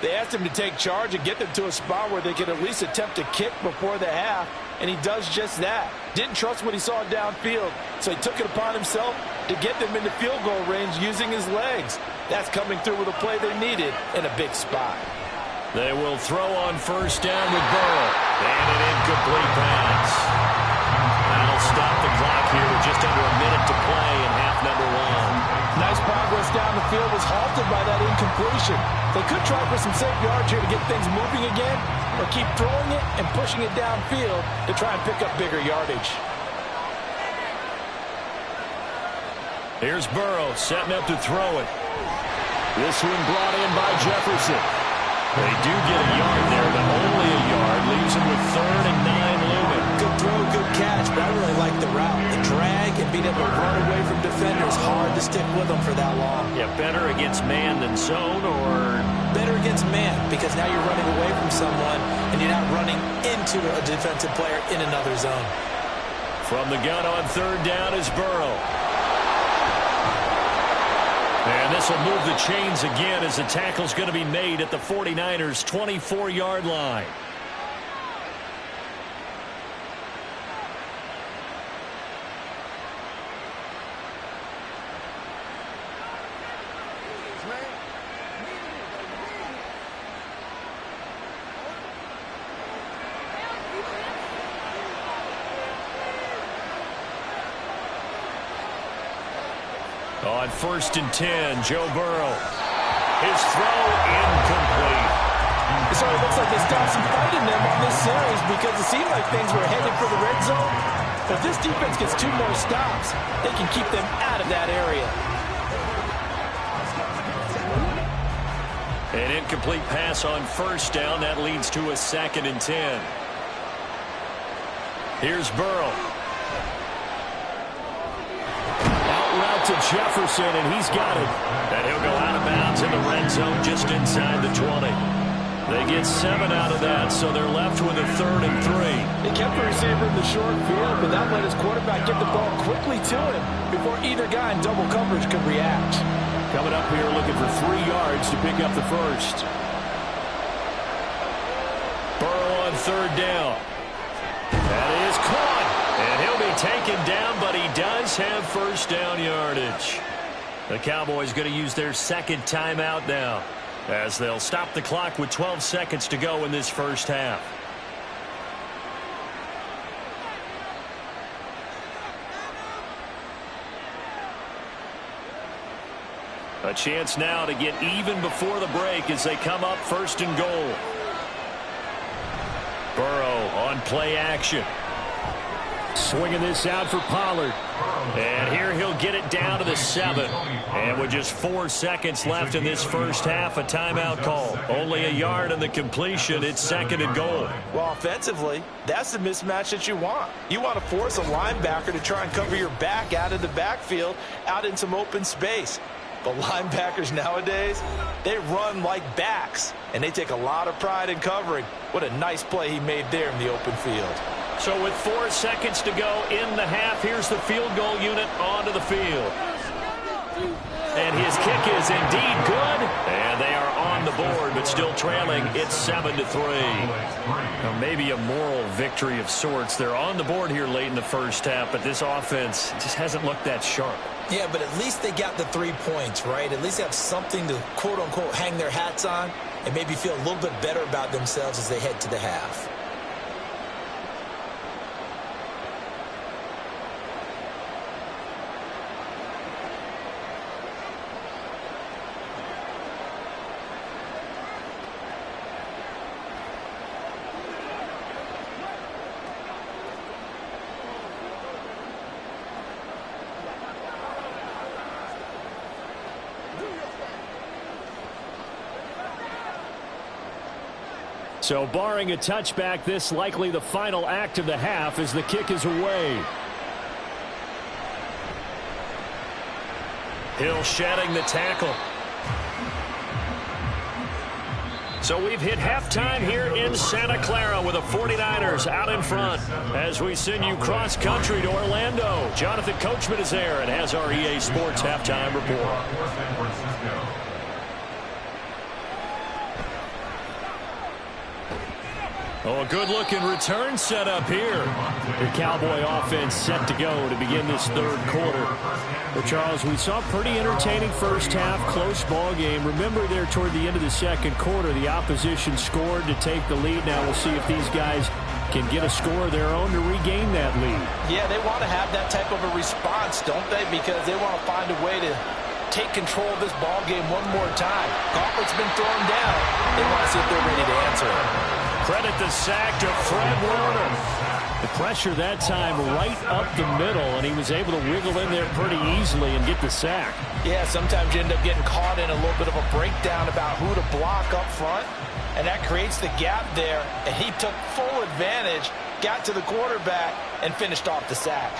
They asked him to take charge and get them to a spot where they could at least attempt to kick before the half, and he does just that. Didn't trust what he saw downfield, so he took it upon himself to get them into field goal range using his legs. That's coming through with a play they needed in a big spot. They will throw on first down with Burrow. And an incomplete pass. That'll stop the clock here with just under a minute to play in half number one. Nice progress down the field was halted by that incompletion. They could try for some safe yards here to get things moving again, or keep throwing it and pushing it downfield to try and pick up bigger yardage. Here's Burrow setting up to throw it. This one brought in by Jefferson. They do get a yard there, but only a yard. Leaves him with 3rd and 9 looming. Good throw, good catch, but I really like the route. The drag and being able to run away from defenders, hard to stick with them for that long. Yeah, better against man than zone, or? Better against man, because now you're running away from someone and you're not running into a defensive player in another zone. From the gun on 3rd down is Burrow. And this will move the chains again as the tackle's going to be made at the 49ers' 24-yard line. On 1st and 10, Joe Burrow. His throw incomplete. So it looks like they stopped some fighting them on this series because it seemed like things were headed for the red zone. If this defense gets 2 more stops, they can keep them out of that area. An incomplete pass on 1st down. That leads to a 2nd and 10. Here's Burrow. To Jefferson, and he's got it. And he'll go out of bounds in the red zone just inside the 20. They get 7 out of that, so they're left with a 3rd and 3. They kept the receiver in the short field, but that let his quarterback get the ball quickly to him before either guy in double coverage could react. Coming up here looking for 3 yards to pick up the first. Burrow on 3rd down. That is caught. And he'll be taken down, but he does have first down yardage. The Cowboys going to use their 2nd timeout now. as they'll stop the clock with 12 seconds to go in this first half. A chance now to get even before the break as they come up first and goal. Burrow on play action. Swinging this out for Pollard. And here he'll get it down to the 7. And with just 4 seconds left in this first half, a timeout call. Only a yard in the completion. It's 2nd and goal. Well, offensively, that's the mismatch that you want. You want to force a linebacker to try and cover your back out of the backfield, out in some open space. But linebackers nowadays, they run like backs, and they take a lot of pride in covering. What a nice play he made there in the open field. So with 4 seconds to go in the half, here's the field goal unit onto the field. And his kick is indeed good. And they are on the board, but still trailing. It's 7-3. Now, maybe a moral victory of sorts. They're on the board here late in the first half, but this offense just hasn't looked that sharp. Yeah, but at least they got the 3 points, right? At least they have something to, quote-unquote, hang their hats on and maybe feel a little bit better about themselves as they head to the half. So barring a touchback, this likely the final act of the half as the kick is away. Hill shedding the tackle. So we've hit halftime here in Santa Clara with the 49ers out in front. As we send you cross-country to Orlando, Jonathan Coachman is there and has our EA Sports halftime report. Oh, a good-looking return set up here. The Cowboy offense set to go to begin this third quarter. But, Charles, we saw a pretty entertaining first half, close ball game. Remember there toward the end of the second quarter, the opposition scored to take the lead. Now we'll see if these guys can get a score of their own to regain that lead. Yeah, they want to have that type of a response, don't they? Because they want to find a way to take control of this ball game one more time. Gauntlet's been thrown down. They want to see if they're ready to answer it. Credit the sack to Fred Warner. The pressure that time right up the middle, and he was able to wiggle in there pretty easily and get the sack. Yeah, sometimes you end up getting caught in a little bit of a breakdown about who to block up front, and that creates the gap there, and he took full advantage, got to the quarterback, and finished off the sack.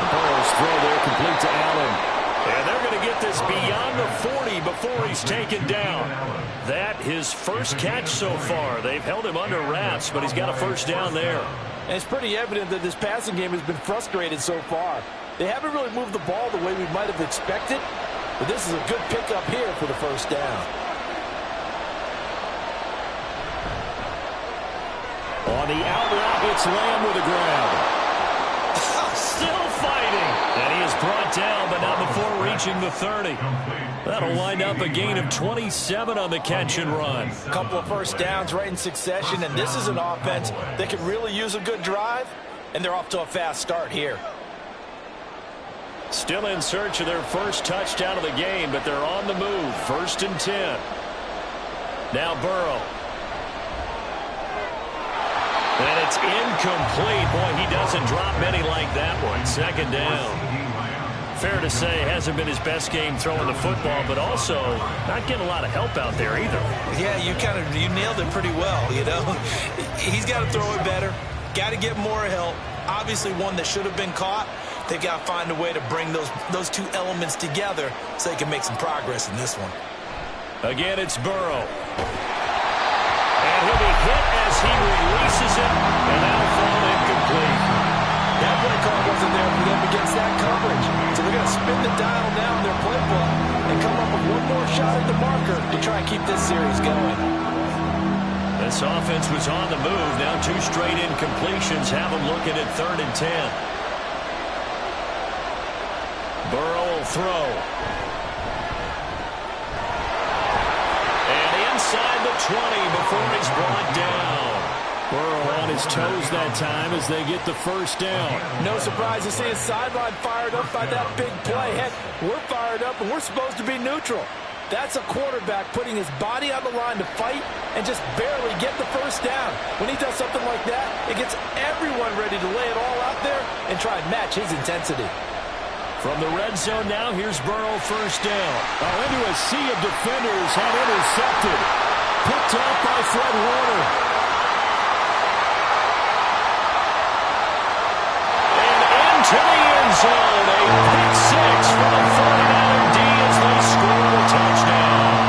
Burrow's throw there complete to Allen. And they're going to get this beyond the 40 before he's taken down. That his first catch so far. They've held him under wraps, but he's got a first down there. And it's pretty evident that this passing game has been frustrated so far. They haven't really moved the ball the way we might have expected, but this is a good pickup here for the first down. On the out route, it's Lamb with a grab. Still fighting. And he is brought down, but not before reaching the 30. That'll wind up a gain of 27 on the catch and run. A couple of first downs right in succession, and this is an offense that could really use a good drive, and they're off to a fast start here. Still in search of their first touchdown of the game, but they're on the move. 1st and 10. Now Burrow. And it's incomplete. Boy, he doesn't drop many like that one. 2nd down. Fair to say, hasn't been his best game throwing the football, but also not getting a lot of help out there either. Yeah, you nailed it pretty well, you know. He's got to throw it better. Got to get more help. Obviously one that should have been caught. They've got to find a way to bring those two elements together so they can make some progress in this one. Again, it's Burrow. And he'll be hit as he releases it, and that'll fall incomplete. That play call wasn't there for them against that coverage. So they're going to spin the dial now in their playbook and come up with one more shot at the marker to try and keep this series going. This offense was on the move. Now 2 straight incompletions have them looking at 3rd and 10. Burrow will throw. 20 before he's brought down. Burrow on his toes that time as they get the first down. No surprise to see his sideline fired up by that big play. Heck, we're fired up and we're supposed to be neutral. That's a quarterback putting his body on the line to fight and just barely get the first down. When he does something like that, it gets everyone ready to lay it all out there and try and match his intensity. From the red zone now, here's Burrow first down. Into a sea of defenders and intercepted. Picked up by Fred Warner. And into the end zone. A pick six for the 49er D as they score the touchdown.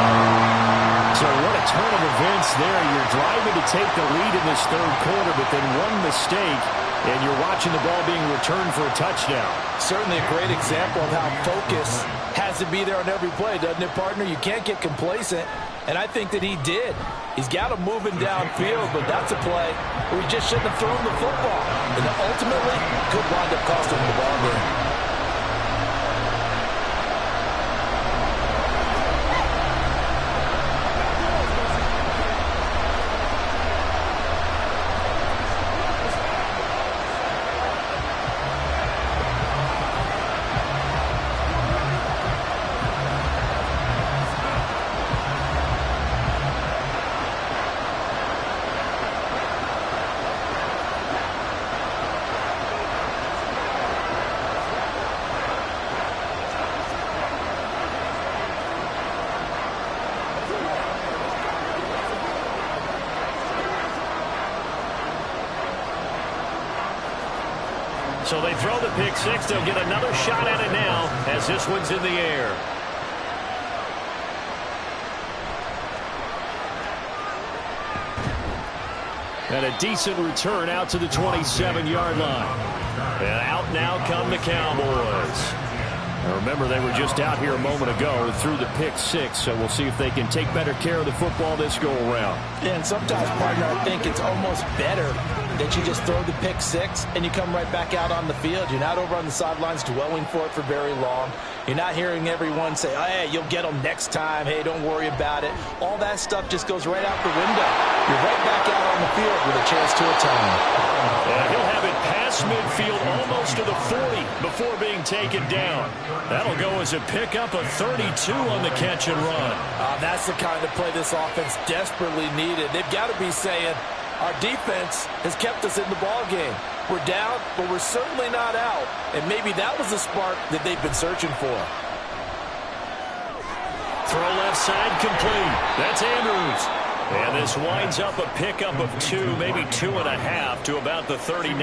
So what a turn of events there. You're driving to take the lead in this third quarter, but then one mistake, and you're watching the ball being returned for a touchdown. Certainly a great example of how focus has to be there on every play, doesn't it, partner? You can't get complacent, and I think that he did. He's got him moving downfield, but that's a play where he just shouldn't have thrown the football. And ultimately, could wind up costing him the ball game. So they throw the pick six. They'll get another shot at it now as this one's in the air. And a decent return out to the 27-yard line. And out now come the Cowboys. Now remember, they were just out here a moment ago through the pick six, so we'll see if they can take better care of the football this go-around. Yeah, and sometimes, partner, I think it's almost better that you just throw the pick six and you come right back out on the field. You're not over on the sidelines dwelling for it for very long. You're not hearing everyone say, oh, hey, you'll get them next time. Hey, don't worry about it. All that stuff just goes right out the window. You're right back out on the field with a chance to atone. And he'll have it past midfield almost to the 40 before being taken down. That'll go as a pickup of 32 on the catch and run. That's the kind of play this offense desperately needed. They've got to be saying, our defense has kept us in the ball game. We're down, but we're certainly not out. And maybe that was the spark that they've been searching for. Throw left side complete. That's Andrews. And this winds up a pickup of 2, maybe 2.5 to about the 39.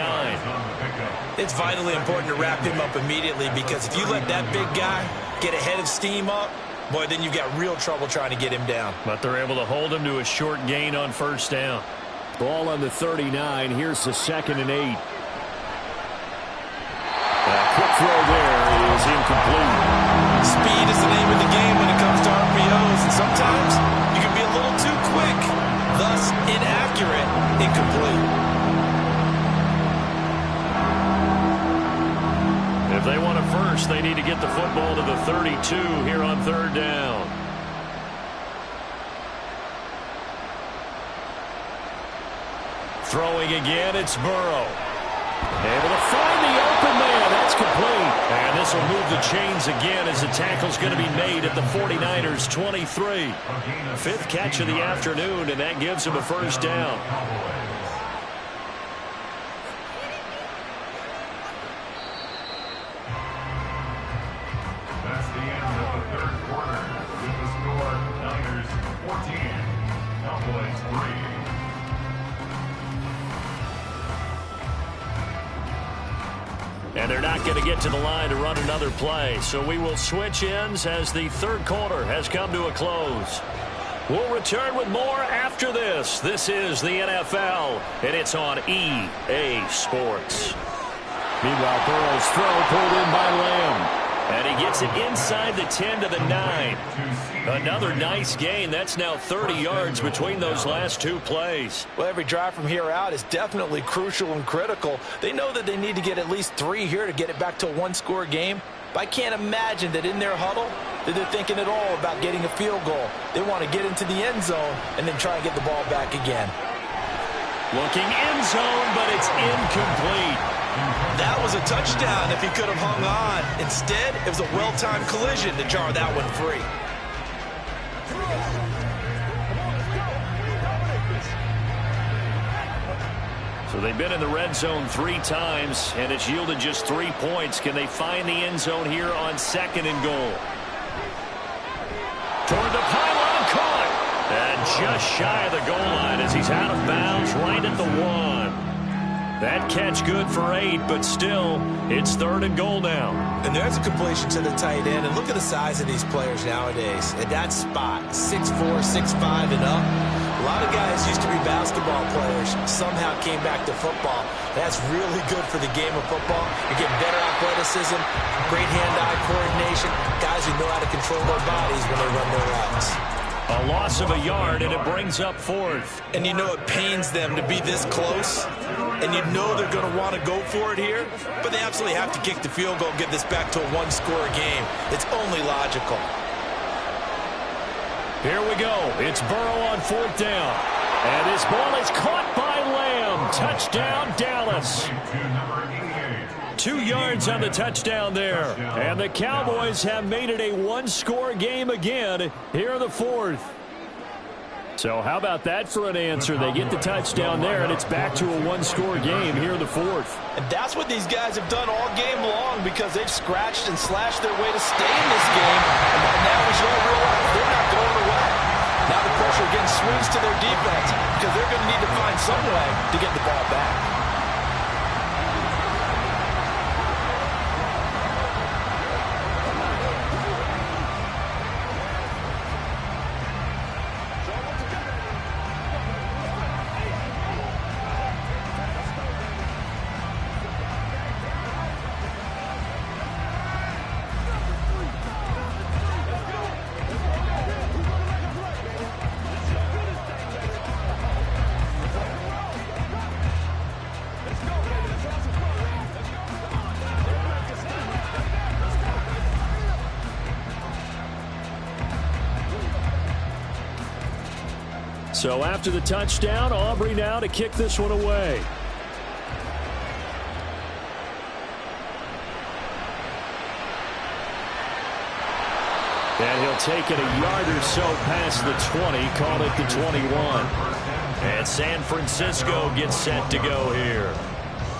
It's vitally important to wrap him up immediately, because if you let that big guy get a head of steam up, boy, then you've got real trouble trying to get him down. But they're able to hold him to a short gain on first down. Ball on the 39. Here's the 2nd and 8. A quick throw there is incomplete. Speed is the name of the game when it comes to RPOs, and sometimes you can be a little too quick, thus inaccurate, incomplete. If they want a first, they need to get the football to the 32 here on third down. Throwing again, it's Burrow. Able to find the open man. That's complete. And this will move the chains again as the tackle's going to be made at the 49ers 23. 5th catch of the afternoon, and that gives him a first down. That's the end of the third quarter. With the score, Niners 14, Cowboys 3. And they're not going to get to the line to run another play. So we will switch ends as the third quarter has come to a close. We'll return with more after this. This is the NFL, and it's on EA Sports. Meanwhile, Burrow's throw pulled in by Lamb. And he gets it inside the 10 to the 9. Another nice gain. That's now 30 yards between those last 2 plays. Well, every drive from here out is definitely crucial and critical. They know that they need to get at least 3 here to get it back to a one-score game. But I can't imagine that in their huddle, that they're thinking at all about getting a field goal. They want to get into the end zone and then try and get the ball back again. Looking end zone, but it's incomplete. That was a touchdown if he could have hung on. Instead, it was a well-timed collision to jar that one free. So they've been in the red zone 3 times, and it's yielded just 3 points. Can they find the end zone here on 2nd and goal? Toward the pylon, caught. And just shy of the goal line as he's out of bounds right at the 1. That catch good for 8, but still, it's 3rd and goal now. And there's a completion to the tight end. And look at the size of these players nowadays. At that spot, 6'4", 6'5", and up. A lot of guys used to be basketball players, somehow came back to football. That's really good for the game of football. You're getting better athleticism, great hand-eye coordination, guys who know how to control their bodies when they run their routes. A loss of a yard, and it brings up 4th. And you know it pains them to be this close, and you know they're going to want to go for it here, but they absolutely have to kick the field goal and get this back to a 1-score game. It's only logical. Here we go. It's Burrow on 4th down. And this ball is caught by Lamb. Touchdown, Dallas. 2 yards on the touchdown there. And the Cowboys have made it a 1-score game again here in the 4th. So how about that for an answer? They get the touchdown there, and it's back to a 1-score game here in the 4th. And that's what these guys have done all game long because they've scratched and slashed their way to stay in this game. And by now we should all realize they're not going away. Now the pressure again swings to their defense because they're going to need to find some way to get the ball back. So after the touchdown, Aubrey now to kick this one away. And he'll take it a yard or so past the 20, call it the 21. And San Francisco gets set to go here.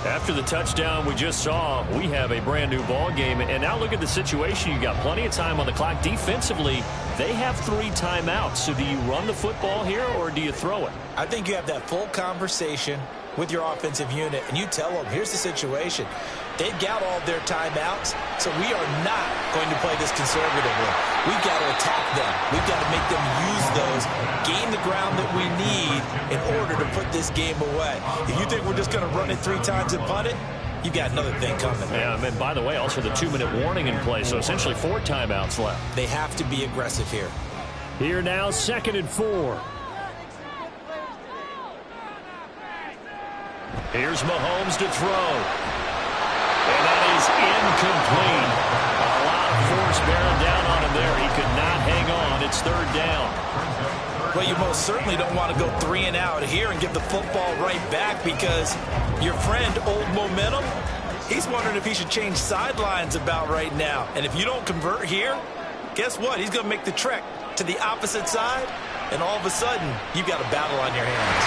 After the touchdown we just saw, we have a brand new ball game. And now look at the situation. You got plenty of time on the clock. Defensively, they have 3 timeouts. So do you run the football here or do you throw it? I think you have that full conversation with your offensive unit, and you tell them, here's the situation. They've got all their timeouts, so we are not going to play this conservatively. We've got to attack them. We've got to make them use those, gain the ground that we need in order to put this game away. If you think we're just going to run it 3 times and punt it, you got another thing coming. Yeah, and by the way, also the 2-minute warning in play, so essentially 4 timeouts left. They have to be aggressive here. Here now, 2nd and 4. Here's Mahomes to throw. And that is incomplete. A lot of force bearing down on him there. He could not hang on. It's 3rd down. Well, you most certainly don't want to go 3 and out here and give the football right back because your friend, Old Momentum, he's wondering if he should change sidelines about right now. And if you don't convert here, guess what? He's going to make the trek to the opposite side, and all of a sudden, you've got a battle on your hands.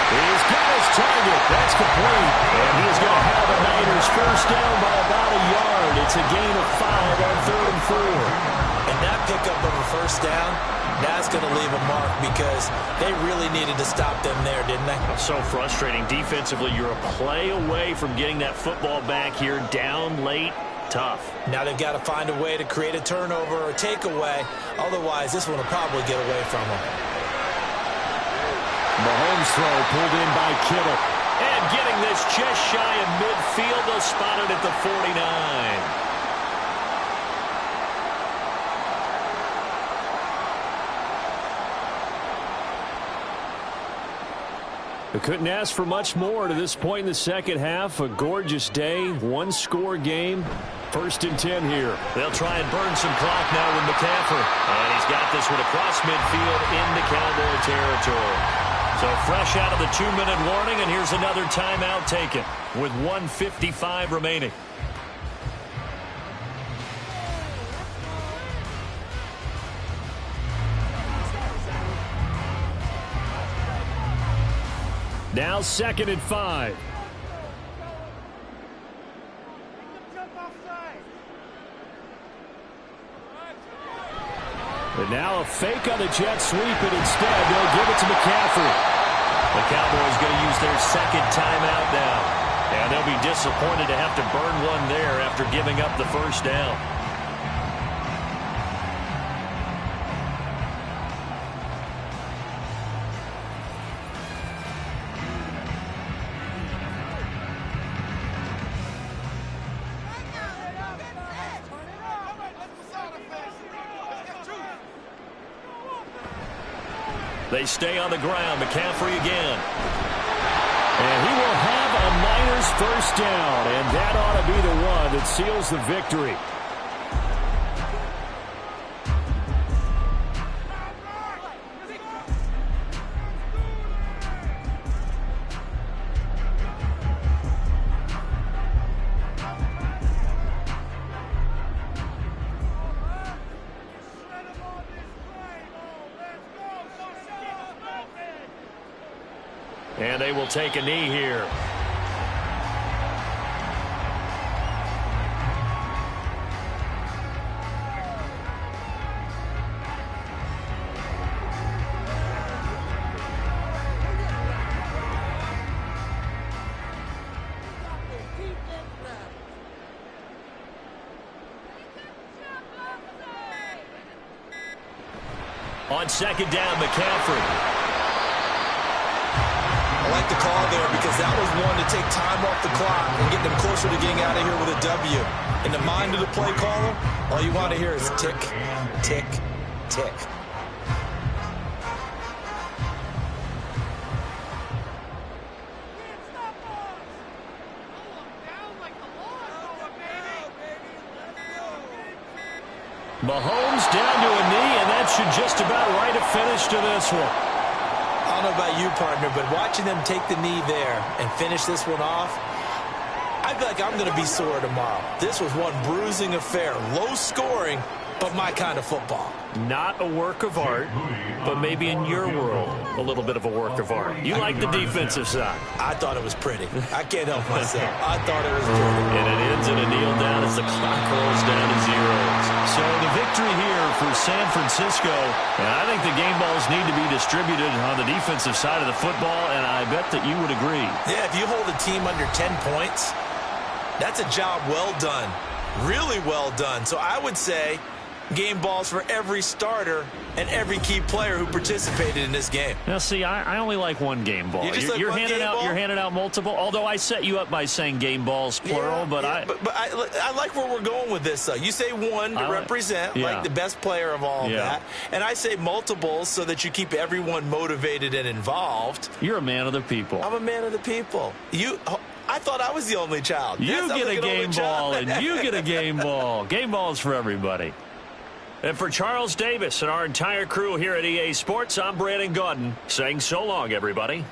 He's got his target. That's complete. And he's going to have the Niners first down by about a yard. It's a gain of 5 on 3rd and 4. And that pickup of a first down, that's going to leave a mark because they really needed to stop them there, didn't they? So frustrating. Defensively, you're a play away from getting that football back here down late. Tough. Now they've got to find a way to create a turnover or takeaway. Otherwise, this one will probably get away from them. Mahomes throw pulled in by Kittle. And getting this just shy of midfield. They'll spot it at the 49. We couldn't ask for much more to this point in the second half. A gorgeous day, 1-score game. First and 10 here. They'll try and burn some clock now with McCaffrey. And he's got this one across midfield into Cowboy territory. So fresh out of the 2-minute warning, and here's another timeout taken with 1:55 remaining. Now 2nd and 5. And now a fake on the jet sweep, and instead they'll give it to McCaffrey. The Cowboys going to use their 2nd timeout now. And they'll be disappointed to have to burn one there after giving up the first down. They stay on the ground. McCaffrey again. And he will have a Niners first down, and that ought to be the one that seals the victory. And they will take a knee here. On 2nd down, McCaffrey. I like the call there because that was one to take time off the clock and get them closer to getting out of here with a W. In the mind of the play caller, all you want to hear is tick, tick, tick. Mahomes down to a knee, and that should just about write a finish to this one. I don't know about you, partner, but watching them take the knee there and finish this one off, I feel like I'm going to be sore tomorrow. This was one bruising affair. Low scoring, but my kind of football. Not a work of art, but maybe in your world, a little bit of a work of art. You like the defensive side. I thought it was pretty. I can't help myself. I thought it was pretty. And it ends in a kneel down as the clock rolls down to zeros. So the victory here for San Francisco, and I think the game balls need to be distributed on the defensive side of the football, and I bet that you would agree. Yeah, if you hold a team under 10 points, that's a job well done. Really well done. So I would say game balls for every starter and every key player who participated in this game. Now, see, I only like one game ball. You're handing out multiple. Although I set you up by saying game balls plural, but I like where we're going with this. Though you say one to represent like the best player of all of that, and I say multiples so that you keep everyone motivated and involved. You're a man of the people. I'm a man of the people. I thought I was the only child. You get a game ball, and you get a game ball. Game balls for everybody. And for Charles Davis and our entire crew here at EA Sports, I'm Brandon Gaudin saying so long, everybody.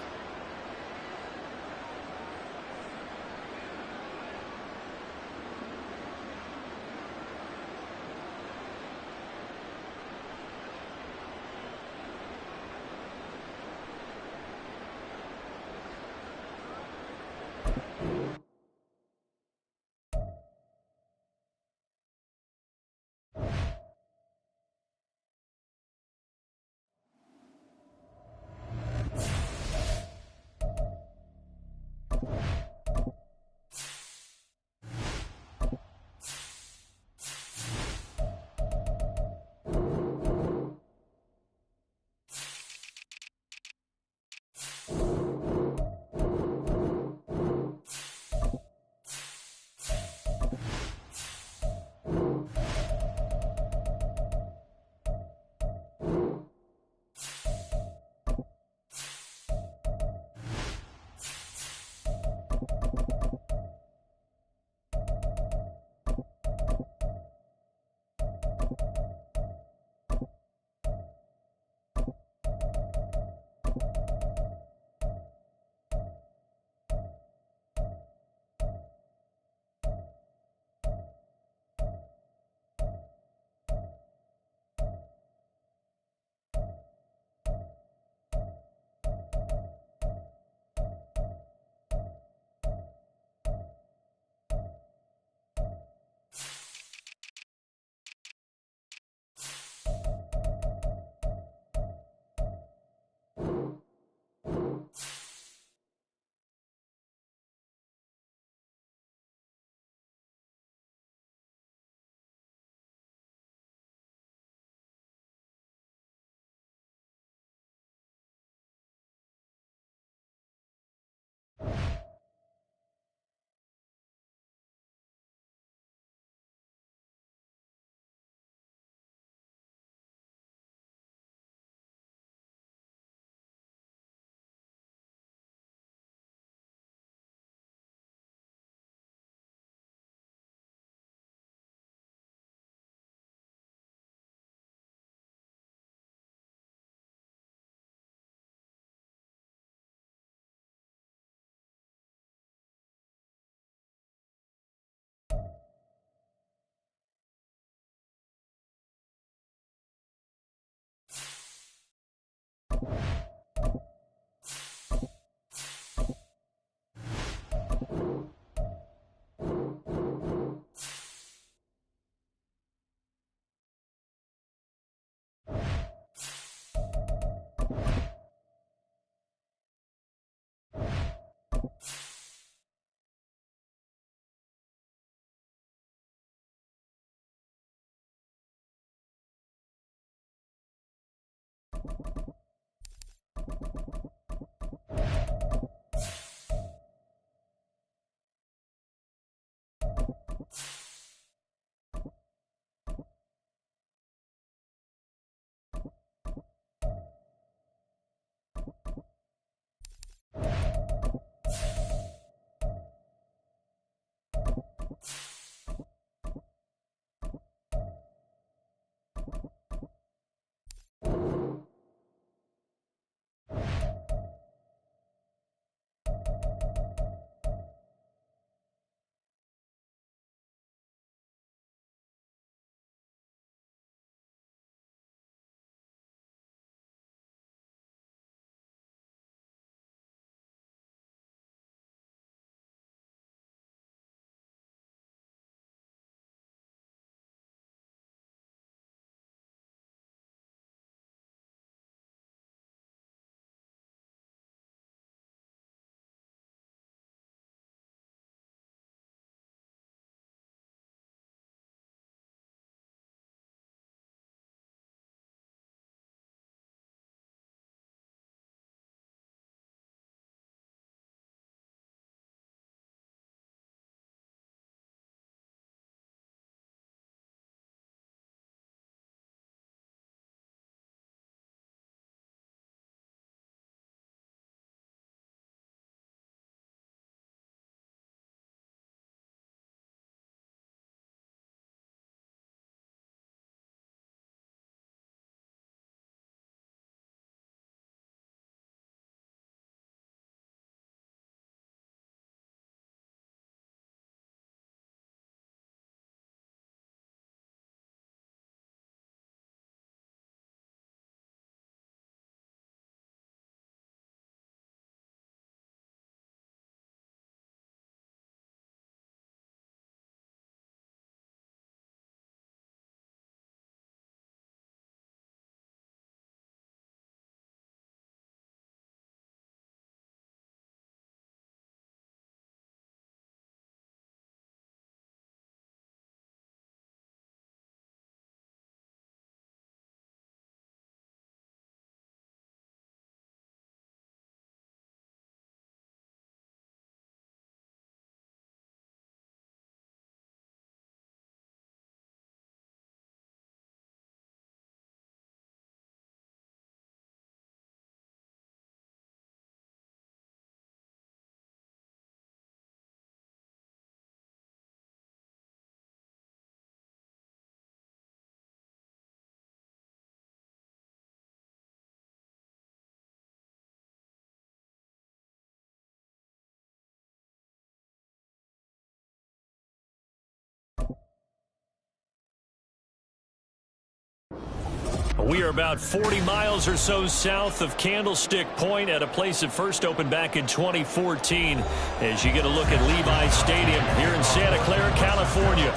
We are about 40 miles or so south of Candlestick Point at a place that first opened back in 2014 as you get a look at Levi Stadium here in Santa Clara, California.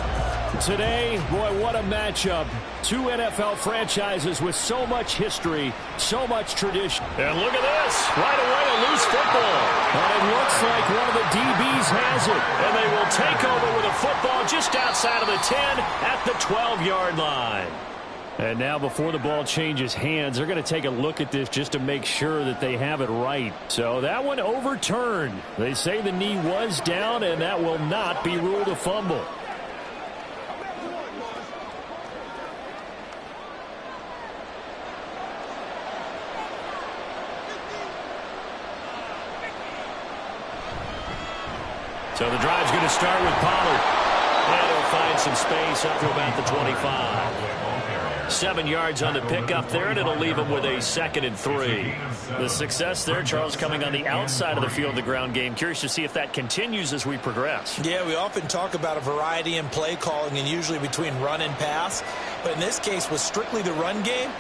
Today, boy, what a matchup. Two NFL franchises with so much history, so much tradition. And look at this. Right away, a loose football. And it looks like one of the DBs has it. And they will take over with a football just outside of the 10 at the 12-yard line. And now before the ball changes hands, they're going to take a look at this just to make sure that they have it right. So that one overturned. They say the knee was down, and that will not be ruled a fumble. So the drive's going to start with Pollard. And he'll find some space up to about the 25. 7 yards on the pickup there, and it'll leave him with a 2nd and 3. The success there, Charles, coming on the outside of the field, the ground game. Curious to see if that continues as we progress. Yeah, we often talk about a variety in play calling and usually between run and pass. But in this case, with strictly the run game,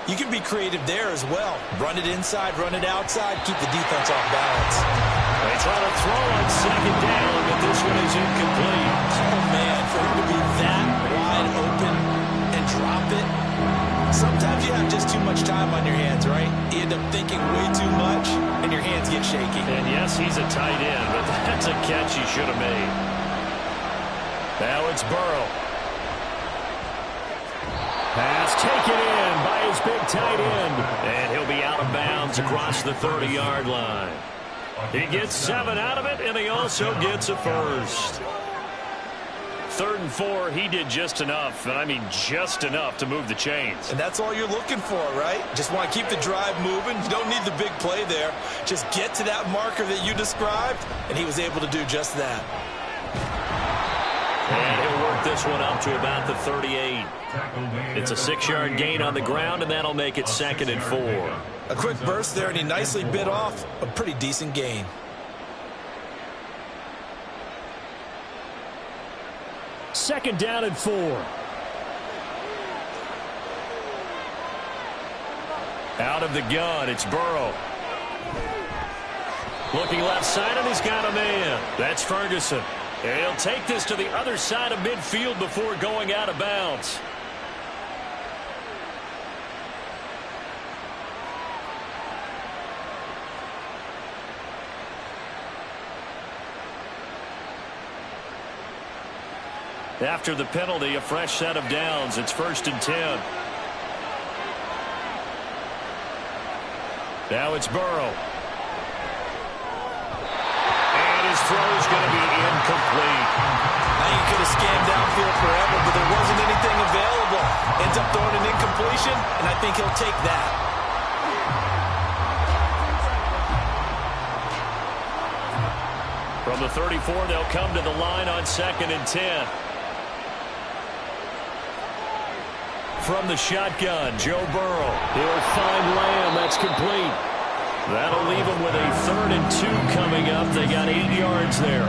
You can be creative there as well. Run it inside, run it outside, keep the defense off balance. They try to throw on second down, but this one is incomplete. Oh, man, for him to be that wide open and drop it. Sometimes you have just too much time on your hands, right? You end up thinking way too much, and your hands get shaky. And yes, he's a tight end, but that's a catch he should have made. Now it's Burrow. Pass taken in by his big tight end. And he'll be out of bounds across the 30-yard line. He gets 7 out of it, and he also gets a first. 3rd and 4, he did just enough, and I mean just enough to move the chains. And that's all you're looking for, right? Just want to keep the drive moving. You don't need the big play there. Just get to that marker that you described, and he was able to do just that. And he'll work this one up to about the 38. It's a 6-yard gain on the ground, and that'll make it 2nd and 4. A quick burst there, and he nicely bit off a pretty decent gain. Second down and 4. Out of the gun, it's Burrow. Looking left side, and he's got a man. That's Ferguson. And he'll take this to the other side of midfield before going out of bounds. After the penalty, a fresh set of downs. It's 1st and 10. Now it's Burrow. And his throw is going to be incomplete. Now you could have scanned downfield forever, but there wasn't anything available. Ends up throwing an incompletion, and I think he'll take that. From the 34, they'll come to the line on 2nd and 10. From the shotgun, Joe Burrow. He'll find Lamb. That's complete. That'll leave him with a 3rd and 2 coming up. They got 8 yards there.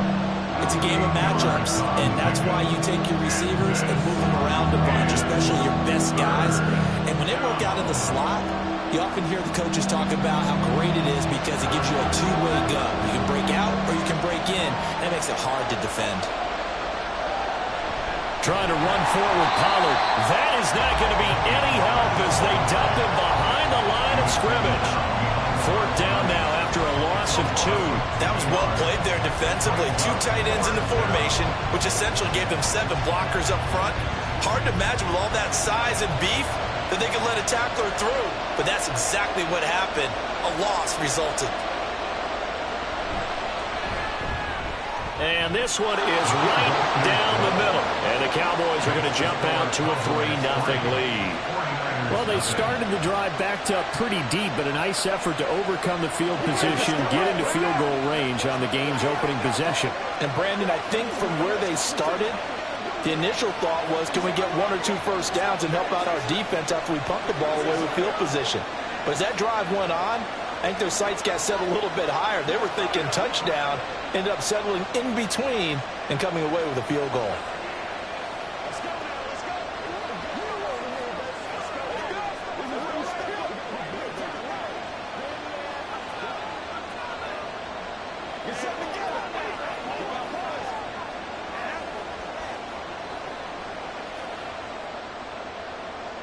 It's a game of matchups, and that's why you take your receivers and move them around a bunch, especially your best guys. And when they work out of the slot, you often hear the coaches talk about how great it is because it gives you a two-way go. You can break out or you can break in. That makes it hard to defend. Trying to run forward, Pollard. That is not going to be any help as they dump him behind the line of scrimmage. 4th down now after a loss of 2. That was well played there defensively. 2 tight ends in the formation, which essentially gave them 7 blockers up front. Hard to imagine with all that size and beef that they could let a tackler through. But that's exactly what happened. A loss resulted. And this one is right down the middle. And the Cowboys are going to jump out to a 3-0 lead. Well, they started the drive backed up pretty deep, but a nice effort to overcome the field position, get into field goal range on the game's opening possession. And, Brandon, I think from where they started, the initial thought was, can we get 1 or 2 first downs and help out our defense after we pump the ball away with field position? But as that drive went on, I think their sights got set a little bit higher. They were thinking touchdown, ended up settling in between and coming away with a field goal.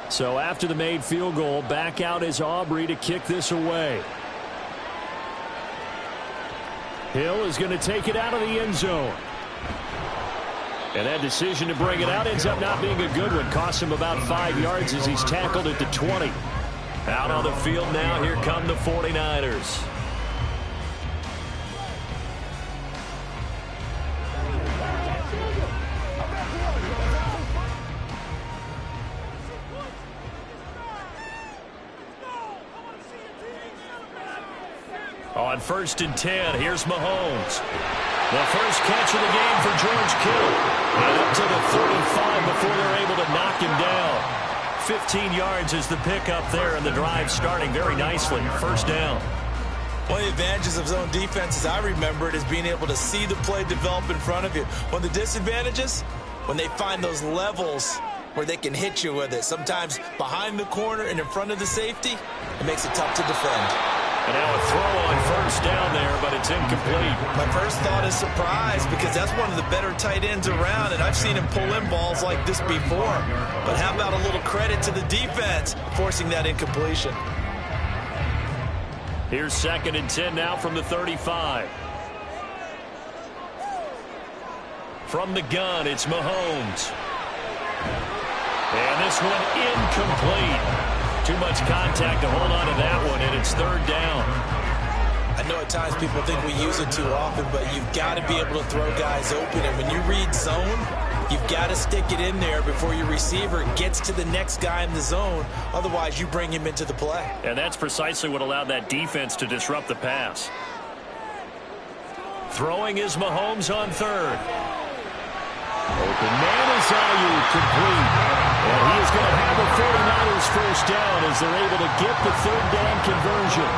So after the made field goal, back out is Aubrey to kick this away. Hill is going to take it out of the end zone. And that decision to bring it out ends up not being a good one. Costs him about 5 yards as he's tackled at the 20. Out on the field now, here come the 49ers. On 1st and 10, here's Mahomes. The first catch of the game for George Kittle. And up to the 35 before they're able to knock him down. 15 yards is the pickup there, and the drive starting very nicely. 1st down. One of the advantages of zone defense, as I remember it, is being able to see the play develop in front of you. One of the disadvantages, when they find those levels where they can hit you with it. Sometimes behind the corner and in front of the safety, it makes it tough to defend. And now a throw on first down there, but it's incomplete. My first thought is surprise, because that's one of the better tight ends around, and I've seen him pull in balls like this before. But how about a little credit to the defense forcing that incompletion? Here's 2nd and 10 now from the 35. From the gun, it's Mahomes. And this one incomplete. Too much contact to hold on to that one, and it's 3rd down. I know at times people think we use it too often, but you've got to be able to throw guys open. And when you read zone, you've got to stick it in there before your receiver gets to the next guy in the zone. Otherwise, you bring him into the play. And that's precisely what allowed that defense to disrupt the pass. Throwing is Mahomes on 3rd. Open man is Ayuk, complete. And he is going to have the 49ers first down as they're able to get the 3rd down conversion.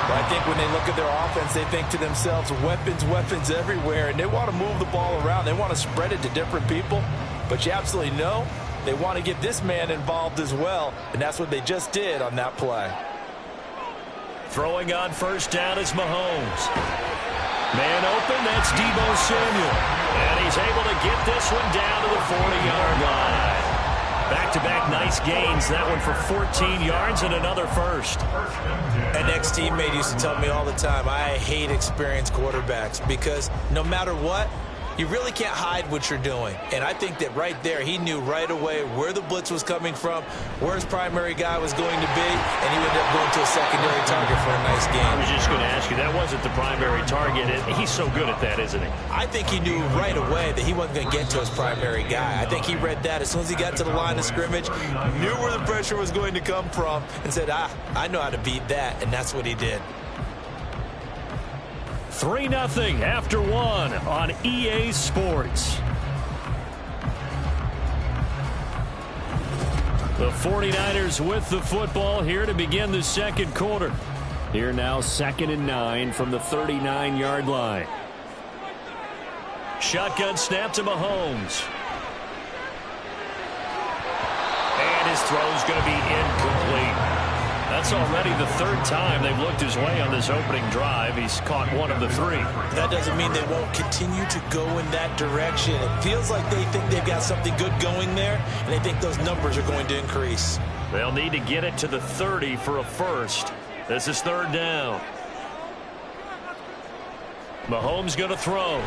Well, I think when they look at their offense, they think to themselves, weapons, weapons everywhere, and they want to move the ball around. They want to spread it to different people. But you absolutely know they want to get this man involved as well, and that's what they just did on that play. Throwing on first down is Mahomes. Man open, that's Deebo Samuel. And he's able to get this one down to the 40-yard line. Back-to-back nice gains. That one for 14 yards and another first. An ex-teammate used to tell me all the time, I hate experienced quarterbacks because no matter what, you really can't hide what you're doing. And I think that right there, he knew right away where the blitz was coming from, where his primary guy was going to be, and he ended up going to a secondary target for a nice game. I was just going to ask you, that wasn't the primary target. He's so good at that, isn't he? I think he knew right away that he wasn't going to get to his primary guy. I think he read that as soon as he got to the line of scrimmage, knew where the pressure was going to come from, and said, I know how to beat that, and that's what he did. 3-0 after 1 on EA Sports. The 49ers with the football here to begin the 2nd quarter. Here now 2nd and 9 from the 39-yard line. Shotgun snap to Mahomes. And his throw's going to be incomplete. That's already the 3rd time they've looked his way on this opening drive. He's caught 1 of the 3. That doesn't mean they won't continue to go in that direction. It feels like they think they've got something good going there, and they think those numbers are going to increase. They'll need to get it to the 30 for a first. This is 3rd down. Mahomes going to throw.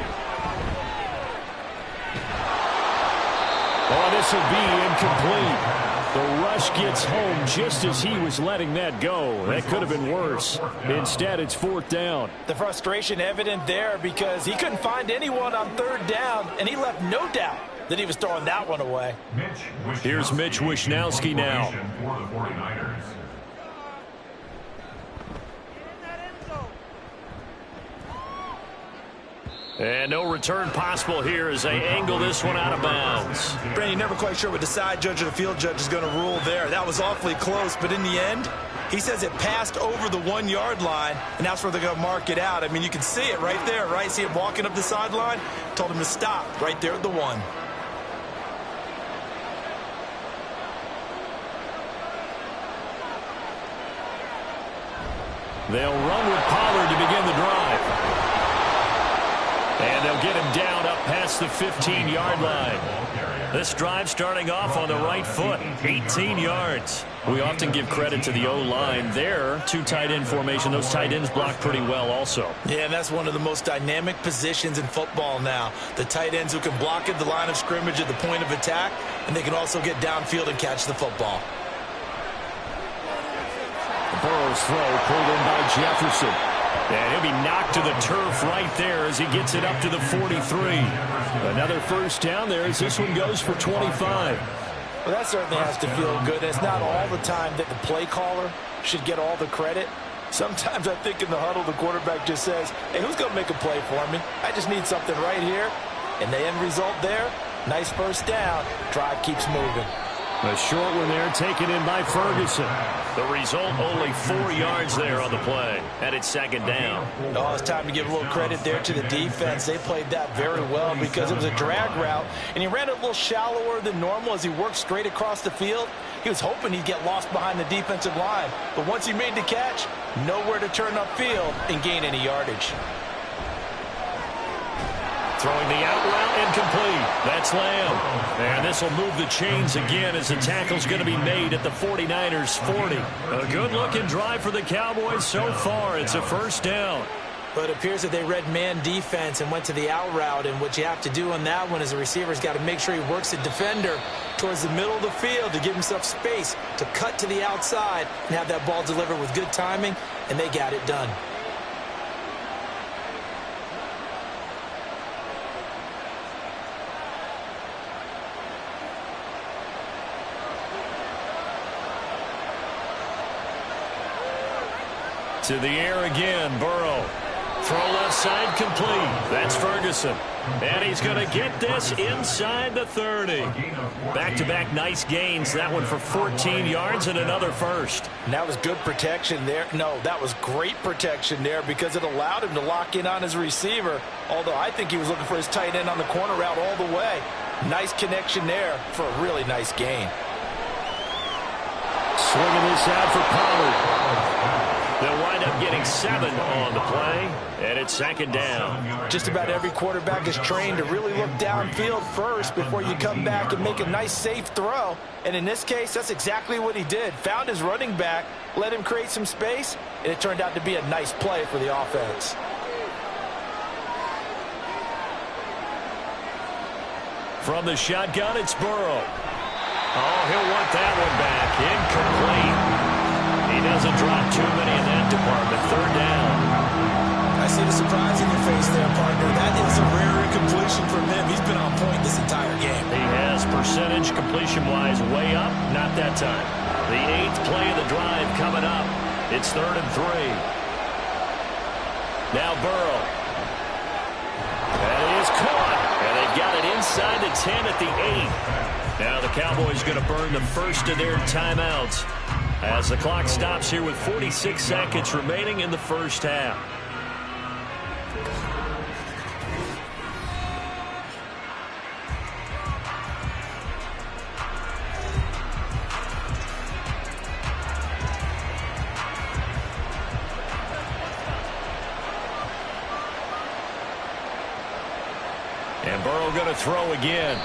Oh, this will be incomplete. The rush gets home just as he was letting that go. That could have been worse. Instead, it's 4th down. The frustration evident there because he couldn't find anyone on 3rd down, and he left no doubt that he was throwing that one away. Here's Mitch Wishnowsky now. For the 49ers. And no return possible here as they angle this one out of bounds. Brandon, never quite sure what the side judge or the field judge is going to rule there. That was awfully close, but in the end, he says it passed over the 1-yard line, and that's where they're going to mark it out. I mean, you can see it right there, right? See him walking up the sideline? Told him to stop right there at the 1. They'll run with Pollard to begin the drive. And they'll get him down up past the 15-yard line. This drive starting off on the right foot, 18 yards. We often give credit to the O-line there. 2 tight end formation. Those tight ends block pretty well also. Yeah, and that's one of the most dynamic positions in football now. The tight ends who can block at the line of scrimmage at the point of attack, and they can also get downfield and catch the football. Burrow's throw pulled in by Jefferson. And he'll be knocked to the turf right there as he gets it up to the 43. Another first down there as this one goes for 25. Well, that certainly has to feel good. It's not all the time that the play caller should get all the credit. Sometimes I think in the huddle, the quarterback just says, hey, who's going to make a play for me? I just need something right here. And the end result there, nice first down. Drive keeps moving. A short one there taken in by Ferguson. The result, only 4 yards there on the play. And it's second down. Oh, it's time to give a little credit there to the defense. They played that very well because it was a drag route, and he ran it a little shallower than normal as he worked straight across the field. He was hoping he'd get lost behind the defensive line, but once he made the catch, nowhere to turn upfield and gain any yardage. Throwing the out route incomplete. That's Lamb. And this will move the chains again as the tackle's going to be made at the 49ers 40. A good-looking drive for the Cowboys so far. It's a first down. But it appears that they read man defense and went to the out route. And what you have to do on that one is the receiver's got to make sure he works the defender towards the middle of the field to give himself space to cut to the outside and have that ball delivered with good timing, and they got it done. To the air again, Burrow. Throw left side complete. That's Ferguson. And he's going to get this inside the 30. Back-to-back nice gains. That one for 14 yards and another first. And that was good protection there. No, that was great protection there because it allowed him to lock in on his receiver. Although I think he was looking for his tight end on the corner route all the way. Nice connection there for a really nice gain. Swinging this out for Pollard. They'll wind up getting 7 on the play, and it's second down. Just about every quarterback is trained to really look downfield first before you come back and make a nice, safe throw. And in this case, that's exactly what he did. Found his running back, let him create some space, and it turned out to be a nice play for the offense. From the shotgun, it's Burrow. Oh, he'll want that one back. Incomplete. He doesn't drop too many in that department. Third down. I see the surprise in your face there, partner. That is a rare incompletion from him. He's been on point this entire game. He has percentage completion-wise way up. Not that time. The 8th play of the drive coming up. It's 3rd and 3. Now Burrow. That is caught. And they've got it inside the 10 at the 8. Now the Cowboys going to burn the first of their timeouts as the clock stops here with 46 seconds remaining in the first half. And Burrow going to throw again.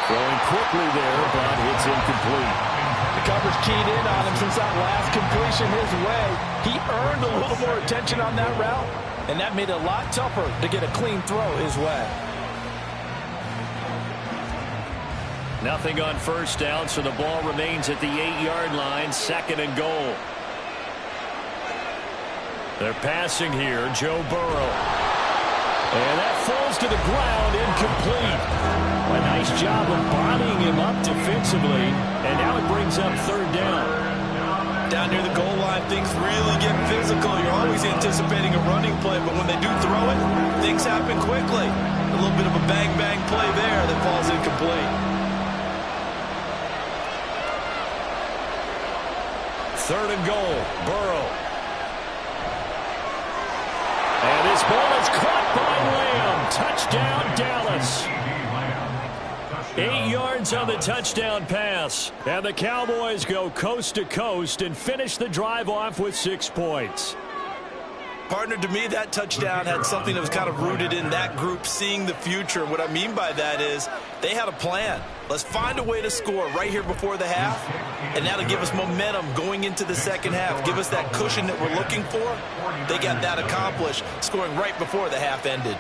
Throwing quickly there, but it's incomplete. The coverage keyed in on him since that last completion his way. He earned a little more attention on that route, and that made it a lot tougher to get a clean throw his way. Nothing on first down, so the ball remains at the 8-yard line, 2nd and goal. They're passing here, Joe Burrow. And that falls to the ground, incomplete. A nice job of bodying him up defensively, and now it brings up 3rd down. Down near the goal line, things really get physical. You're always anticipating a running play, but when they do throw it, things happen quickly. A little bit of a bang-bang play there that falls incomplete. 3rd and goal, Burrow. And this ball is caught by Lamb. Touchdown, Dallas. 8 yards on the touchdown pass. And the Cowboys go coast to coast and finish the drive off with 6 points. Partner, to me, that touchdown had something that was kind of rooted in that group seeing the future. What I mean by that is they had a plan. Let's find a way to score right here before the half, and that'll give us momentum going into the second half, give us that cushion that we're looking for. They got that accomplished, scoring right before the half ended.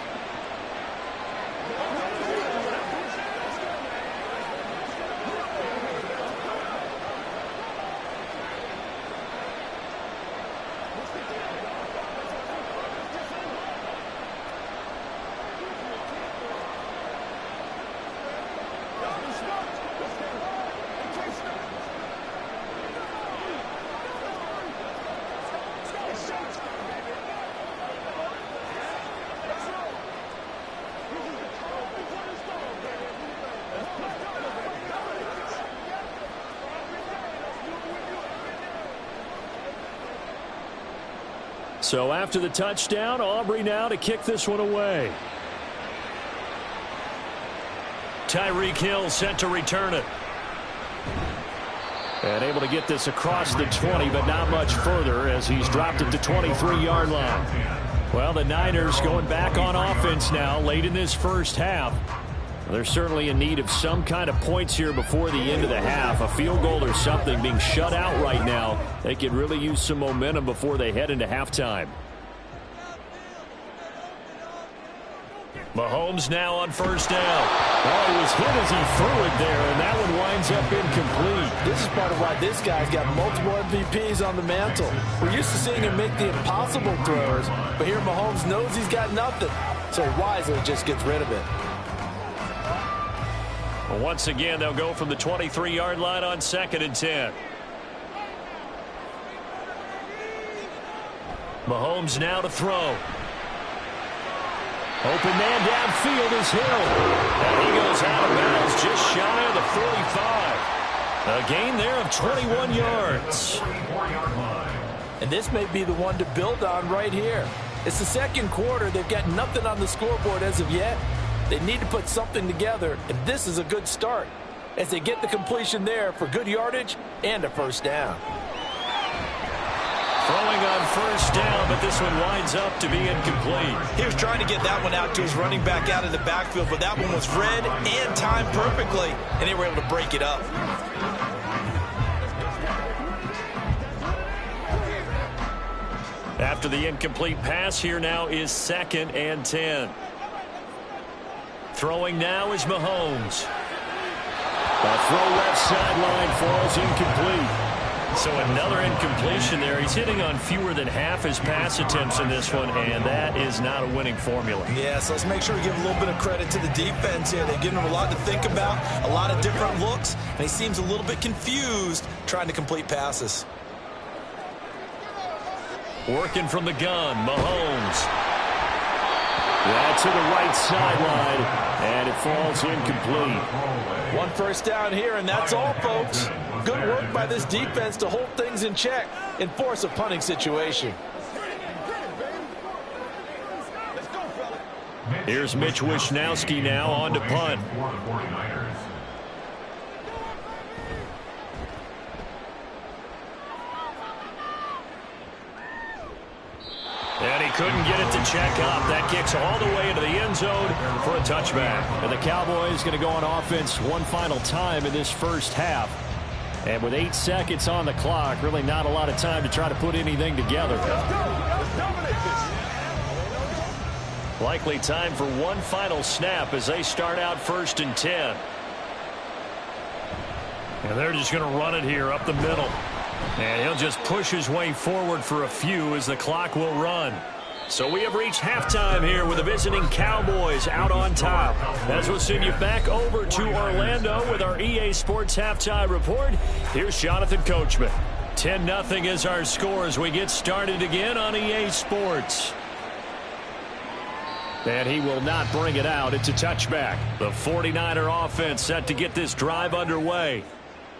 So after the touchdown, Aubrey now to kick this one away. Tyreek Hill set to return it. And able to get this across the 20, but not much further as he's dropped it to 23-yard line. Well, the Niners going back on offense now late in this first half. They're certainly in need of some kind of points here before the end of the half. A field goal or something, being shut out right now. They could really use some momentum before they head into halftime. Mahomes now on first down. Oh, he was hit as he threw it there, and that one winds up incomplete. This is part of why this guy's got multiple MVPs on the mantle. We're used to seeing him make the impossible throws, but here Mahomes knows he's got nothing, so wisely just gets rid of it. Well, once again, they'll go from the 23-yard line on 2nd and 10. Mahomes now to throw. Open man downfield is Hill. And he goes out of bounds just shy of the 45. A gain there of 21 yards. And this may be the one to build on right here. It's the second quarter. They've got nothing on the scoreboard as of yet. They need to put something together, and this is a good start as they get the completion there for good yardage and a first down. Throwing on first down, but this one winds up to be incomplete. He was trying to get that one out to his running back out of the backfield, but that one was read and timed perfectly, and they were able to break it up. After the incomplete pass, here now is 2nd and 10. Throwing now is Mahomes. The throw left sideline falls incomplete. So another incompletion there. He's hitting on fewer than half his pass attempts in this one, and that is not a winning formula. Yeah, so let's make sure we give a little bit of credit to the defense here. They've given him a lot to think about, a lot of different looks, and he seems a little bit confused trying to complete passes. Working from the gun, Mahomes. Yeah, to the right sideline, and it falls incomplete. One first down here, and that's all, folks. Good work by this defense to hold things in check and force a punting situation. Here's Mitch Wishnowski now on to punt. And he couldn't get it to check up. That kicks all the way into the end zone for a touchback. And the Cowboys going to go on offense one final time in this first half. And with 8 seconds on the clock, really not a lot of time to try to put anything together. Likely time for one final snap as they start out 1st and 10. And they're just going to run it here up the middle. And he'll just push his way forward for a few as the clock will run. So we have reached halftime here with the visiting Cowboys out on top. As we'll send you back over to Orlando with our EA Sports Halftime Report. Here's Jonathan Coachman. 10-0 is our score as we get started again on EA Sports. And he will not bring it out. It's a touchback. The 49er offense set to get this drive underway.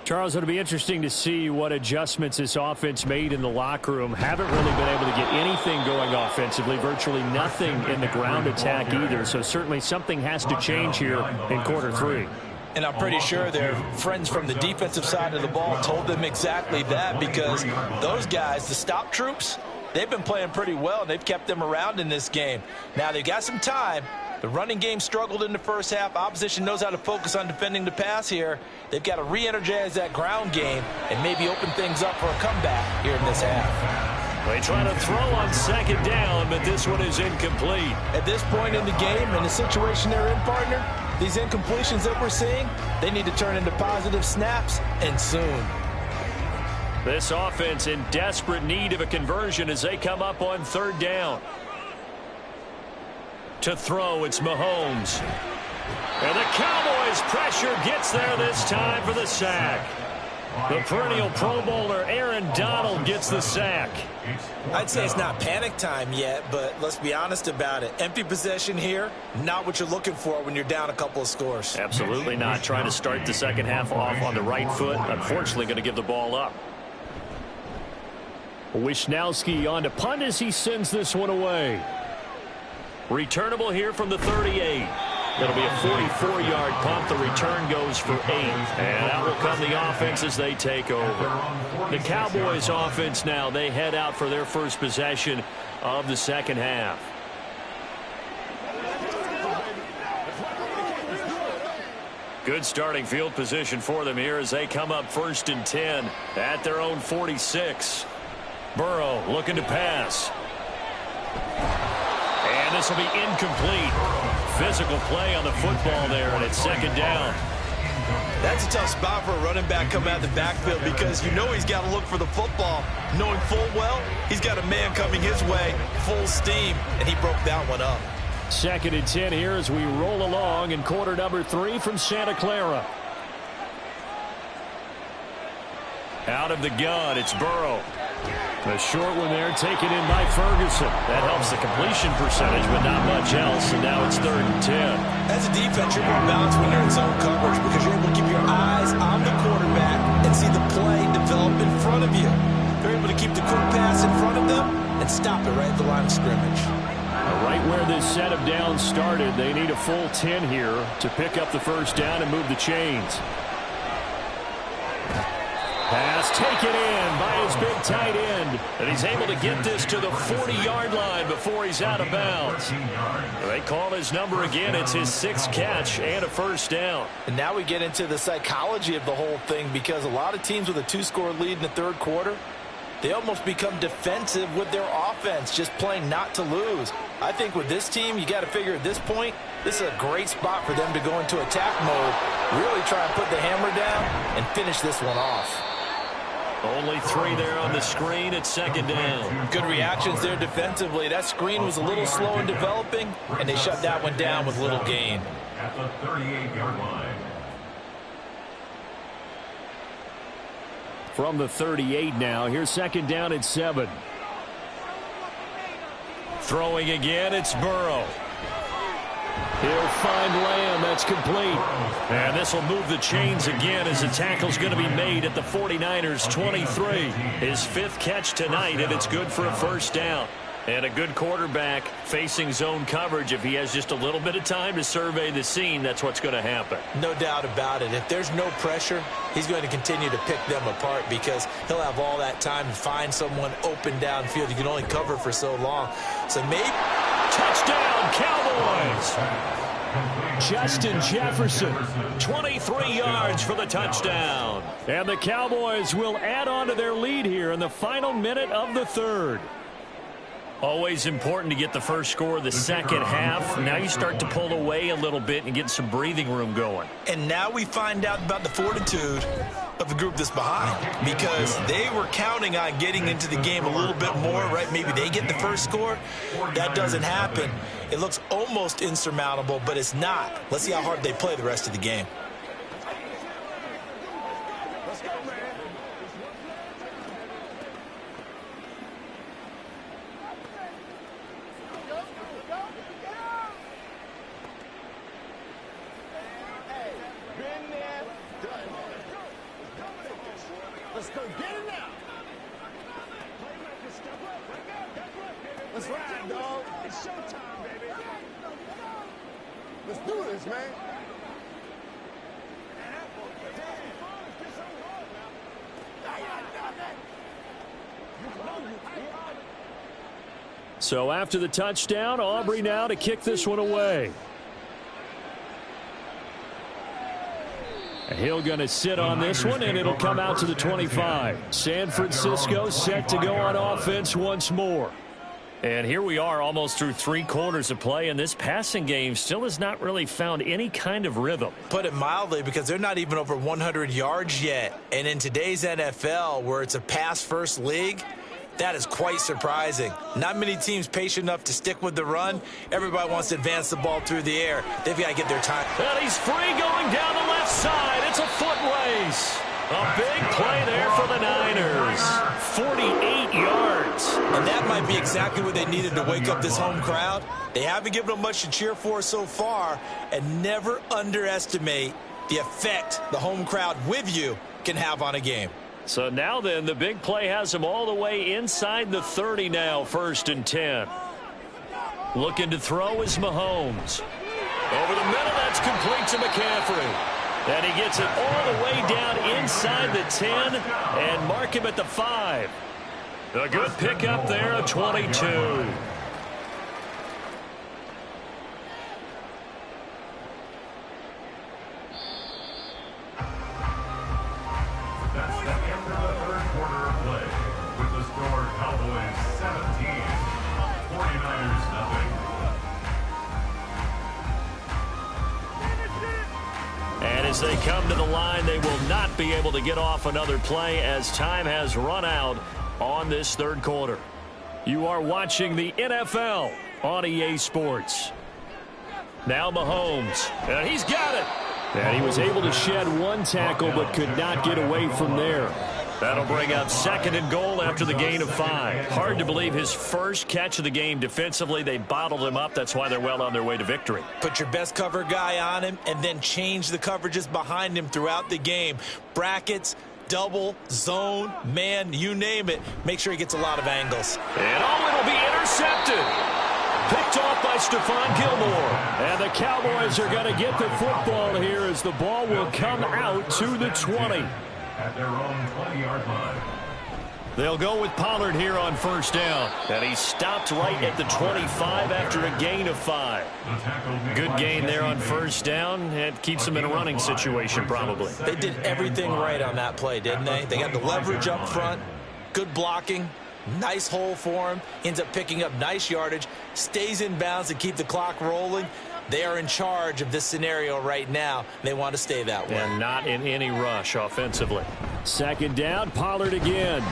Charles, it'll be interesting to see what adjustments this offense made in the locker room. Haven't really been able to get anything going offensively, virtually nothing in the ground attack either. So certainly something has to change here in quarter 3. And I'm pretty sure their friends from the defensive side of the ball told them exactly that, because those guys, the stop troops, they've been playing pretty well, and they've kept them around in this game. Now they've got some time. The running game struggled in the first half. Opposition knows how to focus on defending the pass here. They've got to re-energize that ground game and maybe open things up for a comeback here in this half. They try to throw on 2nd down, but this one is incomplete. At this point in the game, in the situation they're in, partner, these incompletions that we're seeing, they need to turn into positive snaps, and soon. This offense in desperate need of a conversion as they come up on 3rd down. To throw, it's Mahomes. And the Cowboys pressure gets there this time for the sack. The perennial Pro Bowler Aaron Donald gets the sack. I'd say it's not panic time yet, but let's be honest about it. Empty possession here, not what you're looking for when you're down a couple of scores. Absolutely not. Trying to start the second half off on the right foot. Unfortunately, going to give the ball up. Wisnowski on to punt as he sends this one away. Returnable here from the 38. It'll be a 44-yard punt. The return goes for 8. And out will come the offense as they take over. The Cowboys offense now, they head out for their first possession of the second half. Good starting field position for them here as they come up 1st and 10 at their own 46. Burrow looking to pass. And this will be incomplete. Physical play on the football there, and it's 2nd down. That's a tough spot for a running back coming out of the backfield because you know he's got to look for the football, knowing full well he's got a man coming his way, full steam, and he broke that one up. 2nd and 10 here as we roll along in quarter number 3 from Santa Clara. Out of the gun, it's Burrow. The short one there taken in by Ferguson. That helps the completion percentage, but not much else. And now it's 3rd and 10. As a defense, you're more balanced when you're in zone coverage because you're able to keep your eyes on the quarterback and see the play develop in front of you. They're able to keep the quick pass in front of them and stop it right at the line of scrimmage. Right where this set of downs started, they need a full 10 here to pick up the 1st down and move the chains. Pass taken in by his big tight end. And he's able to get this to the 40-yard line before he's out of bounds. They call his number again. It's his 6th catch and a 1st down. And now we get into the psychology of the whole thing because a lot of teams with a 2-score lead in the 3rd quarter, they almost become defensive with their offense, just playing not to lose. I think with this team, you got to figure at this point, this is a great spot for them to go into attack mode, really try and put the hammer down and finish this one off. Only 3 there on the screen at 2nd down. Good reactions there defensively. That screen was a little slow in developing, and they shut that one down with little gain. At the 38-yard line. From the 38 now, here's 2nd down at 7. Throwing again, it's Burrow. He'll find Lamb. That's complete. And this will move the chains again as the tackle's going to be made at the 49ers 23. His 5th catch tonight, and it's good for a 1st down. And a good quarterback facing zone coverage. If he has just a little bit of time to survey the scene, that's what's going to happen. No doubt about it. If there's no pressure, he's going to continue to pick them apart because he'll have all that time to find someone open downfield. You can only cover for so long. So maybe... Touchdown, Cowboys! Justin Jefferson, 23 yards for the touchdown. And the Cowboys will add on to their lead here in the final minute of the 3rd. Always important to get the first score of the second half. Now you start to pull away a little bit and get some breathing room going. And now we find out about the fortitude of the group that's behind because they were counting on getting into the game a little bit more, right? Maybe they get the first score. That doesn't happen. It looks almost insurmountable, but it's not. Let's see how hard they play the rest of the game. Let's go get it now. Let's ride, dog. It's showtime, baby. Let's do this, man. So after the touchdown, Aubrey now to kick this one away. Hill going to sit on this one, and it'll come out to the 25. San Francisco set to go on offense once more. And here we are almost through 3 quarters of play, and this passing game still has not really found any kind of rhythm. Put it mildly, because they're not even over 100 yards yet. And in today's NFL, where it's a pass-first league, that is quite surprising. Not many teams patient enough to stick with the run. Everybody wants to advance the ball through the air. They've got to get their time. And he's free going down the left side. It's a foot race. A big play there for the Niners. 48 yards. And that might be exactly what they needed to wake up this home crowd. They haven't given them much to cheer for so far. And never underestimate the effect the home crowd with you can have on a game. So now then, the big play has him all the way inside the 30 now, 1st and 10. Looking to throw is Mahomes. Over the middle, that's complete to McCaffrey. And he gets it all the way down inside the 10 and mark him at the 5. A good pickup there, a 22. As they come to the line, they will not be able to get off another play as time has run out on this 3rd quarter. You are watching the NFL on EA Sports. Now Mahomes, and he's got it. And he was able to shed one tackle but could not get away from there. That'll bring up 2nd and goal after the gain of 5. Hard to believe his first catch of the game defensively. They bottled him up. That's why they're well on their way to victory. Put your best cover guy on him and then change the coverages behind him throughout the game. Brackets, double, zone, man, you name it. Make sure he gets a lot of angles. And it'll be intercepted. Picked off by Stephon Gilmore. And the Cowboys are going to get the football here as the ball will come out to the 20. At their own 20-yard line. They'll go with Pollard here on 1st down. And he stopped right at the 25 after a gain of 5. Good gain there on 1st down. It keeps them in a running situation probably. They did everything right on that play, didn't they? They got the leverage up front, good blocking, nice hole for him, ends up picking up nice yardage, stays in bounds to keep the clock rolling. They are in charge of this scenario right now. They want to stay that way. And not in any rush offensively. 2nd down, Pollard again.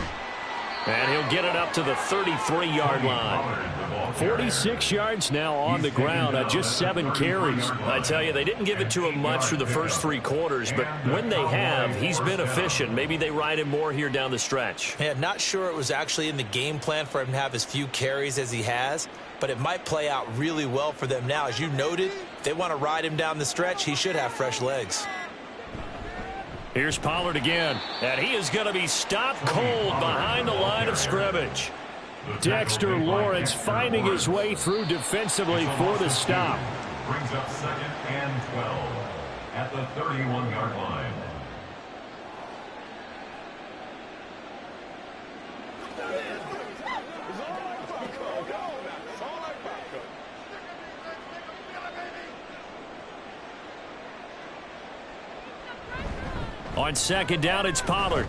And he'll get it up to the 33-yard line. 46 yards now on the ground on just 7 carries. I tell you, they didn't give it to him much through the first 3 quarters, but when they have, he's been efficient. Maybe they ride him more here down the stretch. Yeah, not sure it was actually in the game plan for him to have as few carries as he has, but it might play out really well for them now. As you noted, if they want to ride him down the stretch, he should have fresh legs. Here's Pollard again, and he is going to be stopped cold behind the line of scrimmage. Dexter Lawrence finding his way through defensively for the stop. Brings up 2nd and 12 at the 31-yard line. On 2nd down, it's Pollard.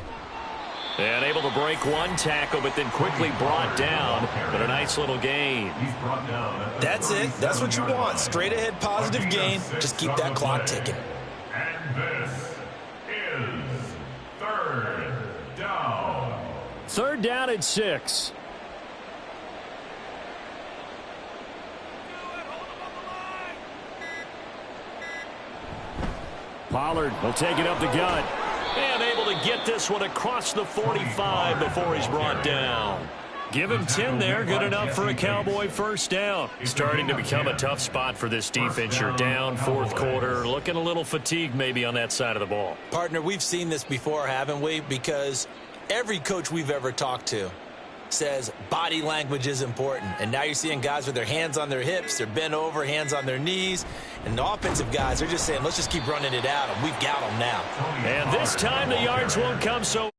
And able to break one tackle, but then quickly brought down. But a nice little gain. That's it. That's what you want. Straight ahead positive gain. Just keep that clock ticking. And this is 3rd down. 3rd down and 6. Pollard will take it up the gut. And able to get this one across the 45 before he's brought down. Give him 10 there. Good enough for a Cowboy 1st down. Starting to become a tough spot for this defense. You're down 4th quarter. Looking a little fatigued maybe on that side of the ball. Partner, we've seen this before, haven't we? Because every coach we've ever talked to says body language is important. And now you're seeing guys with their hands on their hips, they're bent over, hands on their knees. And the offensive guys are just saying, let's just keep running it out. And we've got them now. And this time the yards won't come so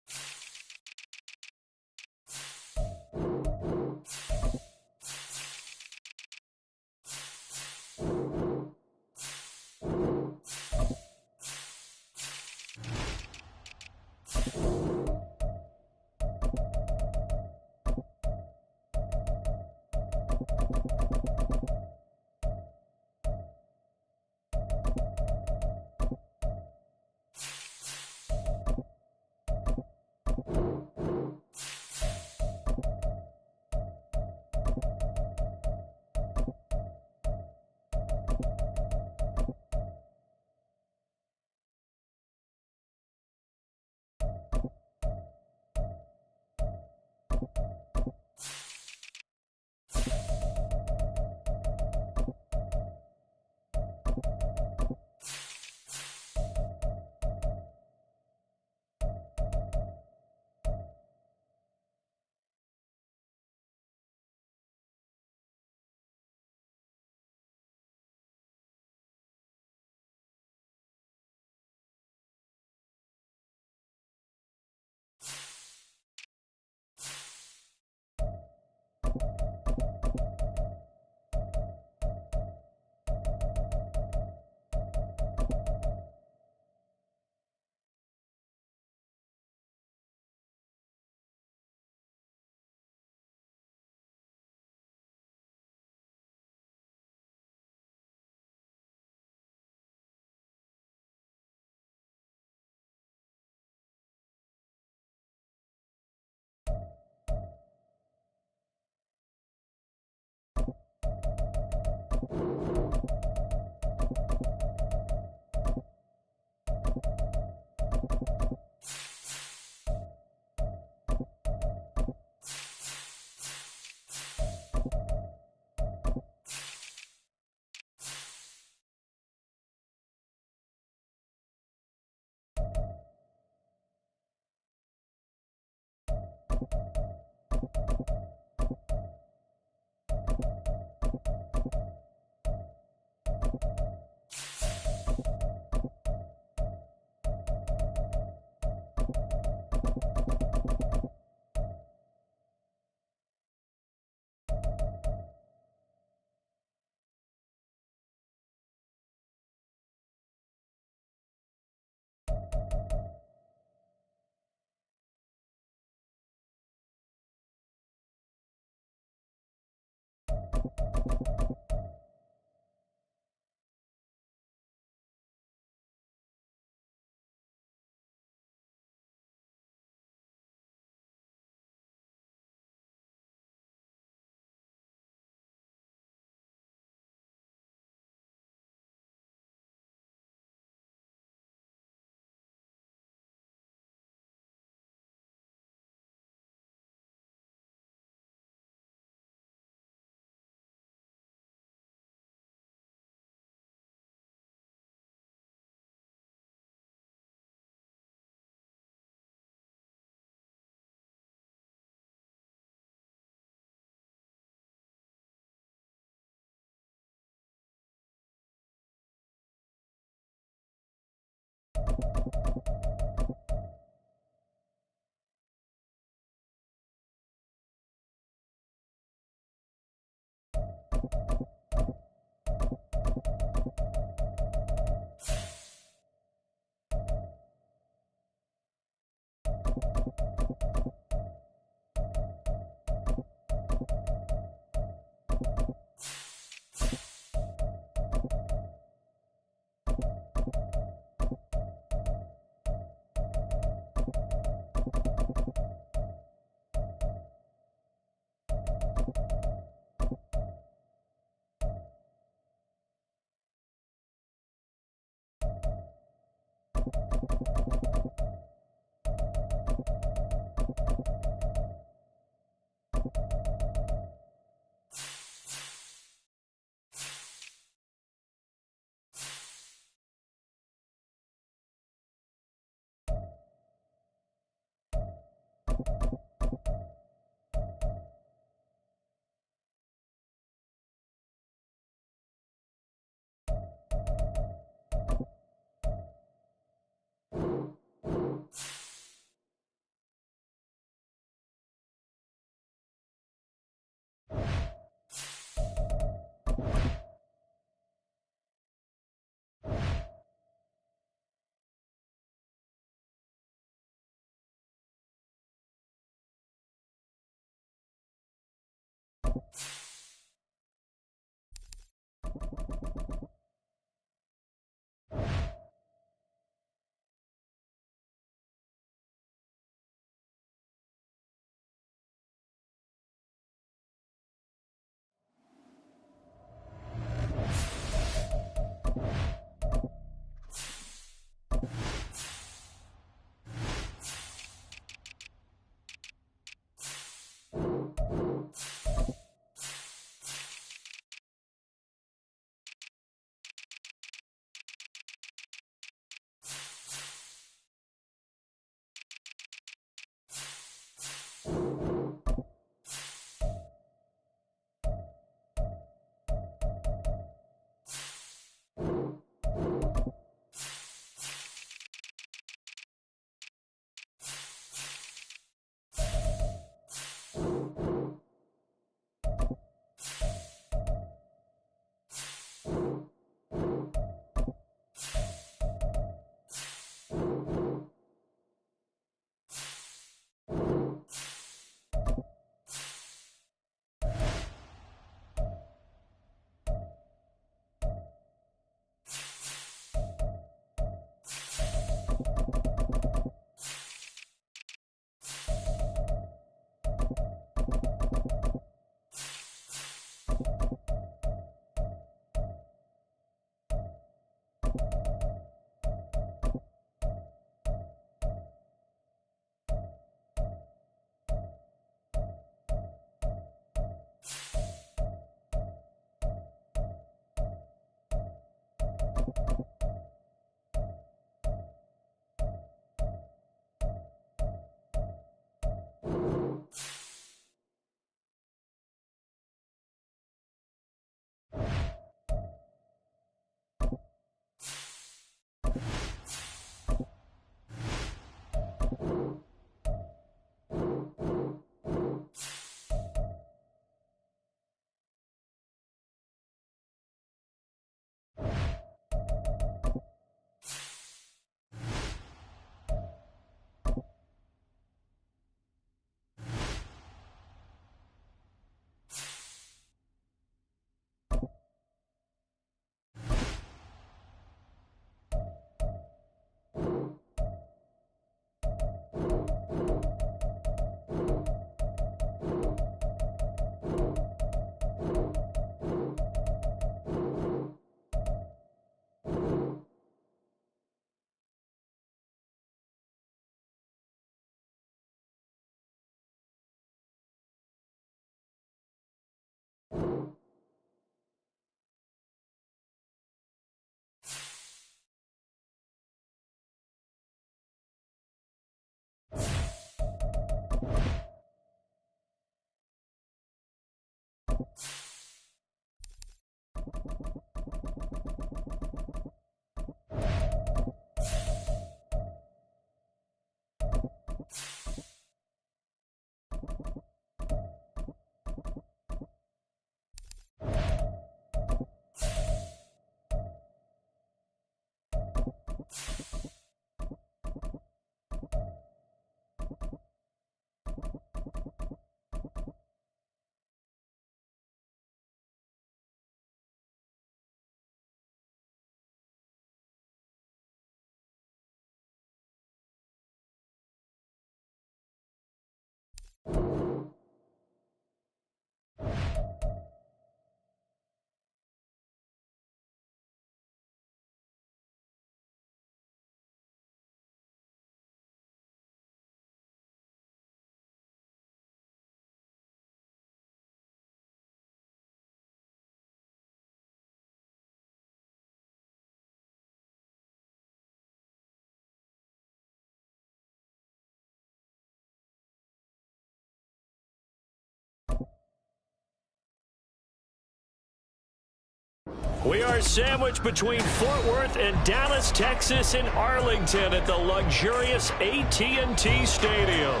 We are sandwiched between Fort Worth and Dallas, Texas in Arlington at the luxurious AT&T Stadium.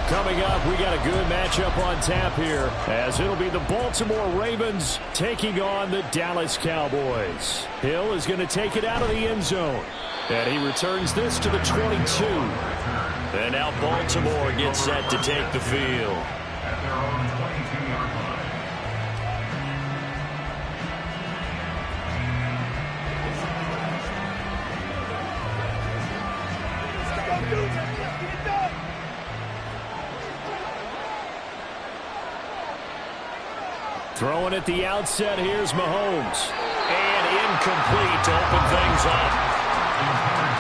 Coming up, we got a good matchup on tap here, as it'll be the Baltimore Ravens taking on the Dallas Cowboys. Hill is going to take it out of the end zone, and he returns this to the 22. And now Baltimore gets set to take the field. At their own 22-yard line. Throwing at the outset, here's Mahomes. And incomplete to open things up.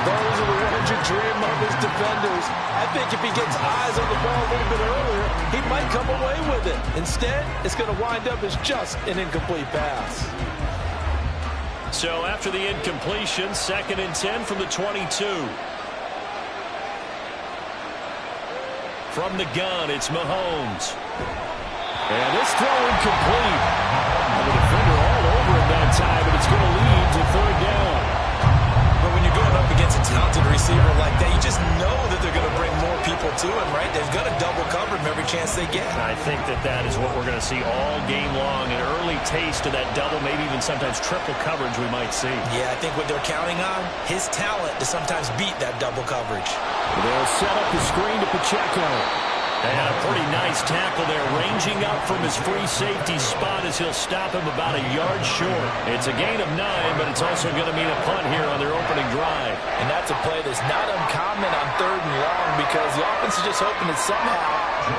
Those are the ones you dream of as defenders. I think if he gets eyes on the ball a little bit earlier, he might come away with it. Instead, it's going to wind up as just an incomplete pass. So after the incompletion, 2nd and 10 from the 22. From the gun, it's Mahomes. And this throw incomplete. And the defender all over him that time, but it's going to lead to 3rd down. But when you're going up against a talented receiver like that, you just know that they're going to bring more people to him, right? They're going to double cover him every chance they get. I think that is what we're going to see all game long. An early taste of that double, maybe even sometimes triple coverage we might see. Yeah, I think what they're counting on, his talent to sometimes beat that double coverage. They'll set up the screen to Pacheco. And a pretty nice tackle there, ranging up from his free safety spot as he'll stop him about a yard short. It's a gain of 9, but it's also going to mean a punt here on their opening drive. And that's a play that's not uncommon on 3rd and long, because the offense is just hoping that somehow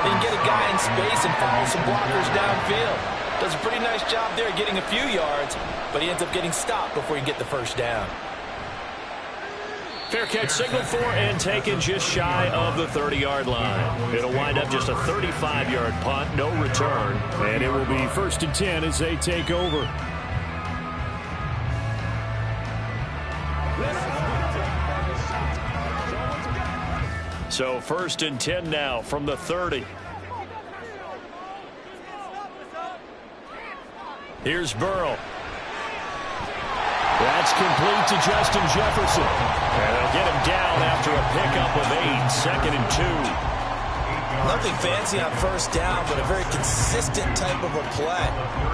they can get a guy in space and follow some blockers downfield. Does a pretty nice job there getting a few yards, but he ends up getting stopped before he get the first down. Fair catch signaled for and taken just shy of the 30-yard line. It'll wind up just a 35-yard punt, no return, and it will be 1st and 10 as they take over. So 1st and 10 now from the 30. Here's Burrow. That's complete to Justin Jefferson. And they'll get him down after a pickup of 8, 2nd and 2. Nothing fancy on 1st down, but a very consistent type of a play.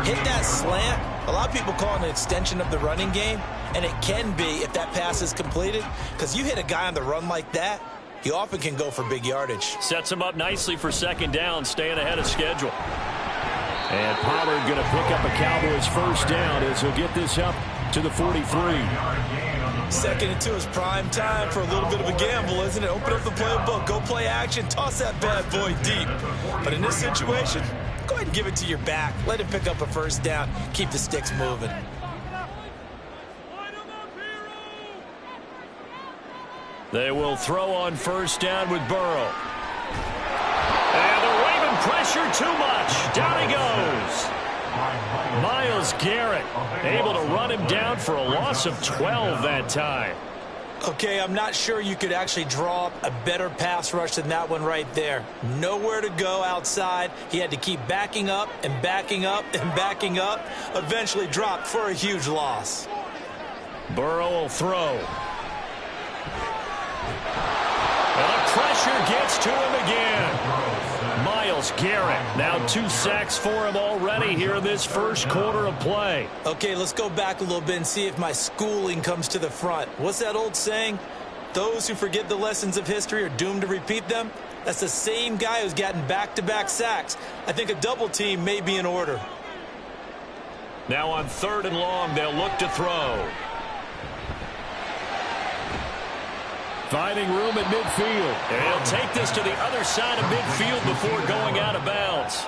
Hit that slant. A lot of people call it an extension of the running game, and it can be if that pass is completed, because you hit a guy on the run like that, he often can go for big yardage. Sets him up nicely for 2nd down, staying ahead of schedule. And Pollard going to pick up a Cowboys 1st down as he'll get this up to the 43. 2nd and 2 is prime time for a little bit of a gamble, isn't it? Open up the playbook, go play action, toss that bad boy deep. But in this situation, go ahead and give it to your back. Let him pick up a 1st down. Keep the sticks moving. They will throw on 1st down with Burrow. And the Raven pressure too much. Down he goes. Myles Garrett able to run him down for a loss of 12 that time. Okay, I'm not sure you could actually draw up a better pass rush than that one right there. Nowhere to go outside. He had to keep backing up and backing up and backing up. Eventually dropped for a huge loss. Burrow will throw. And the pressure gets to him again. Myles Garrett, now 2 sacks for him already here in this first quarter of play. Okay, let's go back a little bit and see if my schooling comes to the front. What's that old saying? Those who forget the lessons of history are doomed to repeat them. That's the same guy who's gotten back-to-back sacks. I think a double team may be in order. Now on 3rd and long, they'll look to throw. Finding room at midfield. And he'll take this to the other side of midfield before going out of bounds.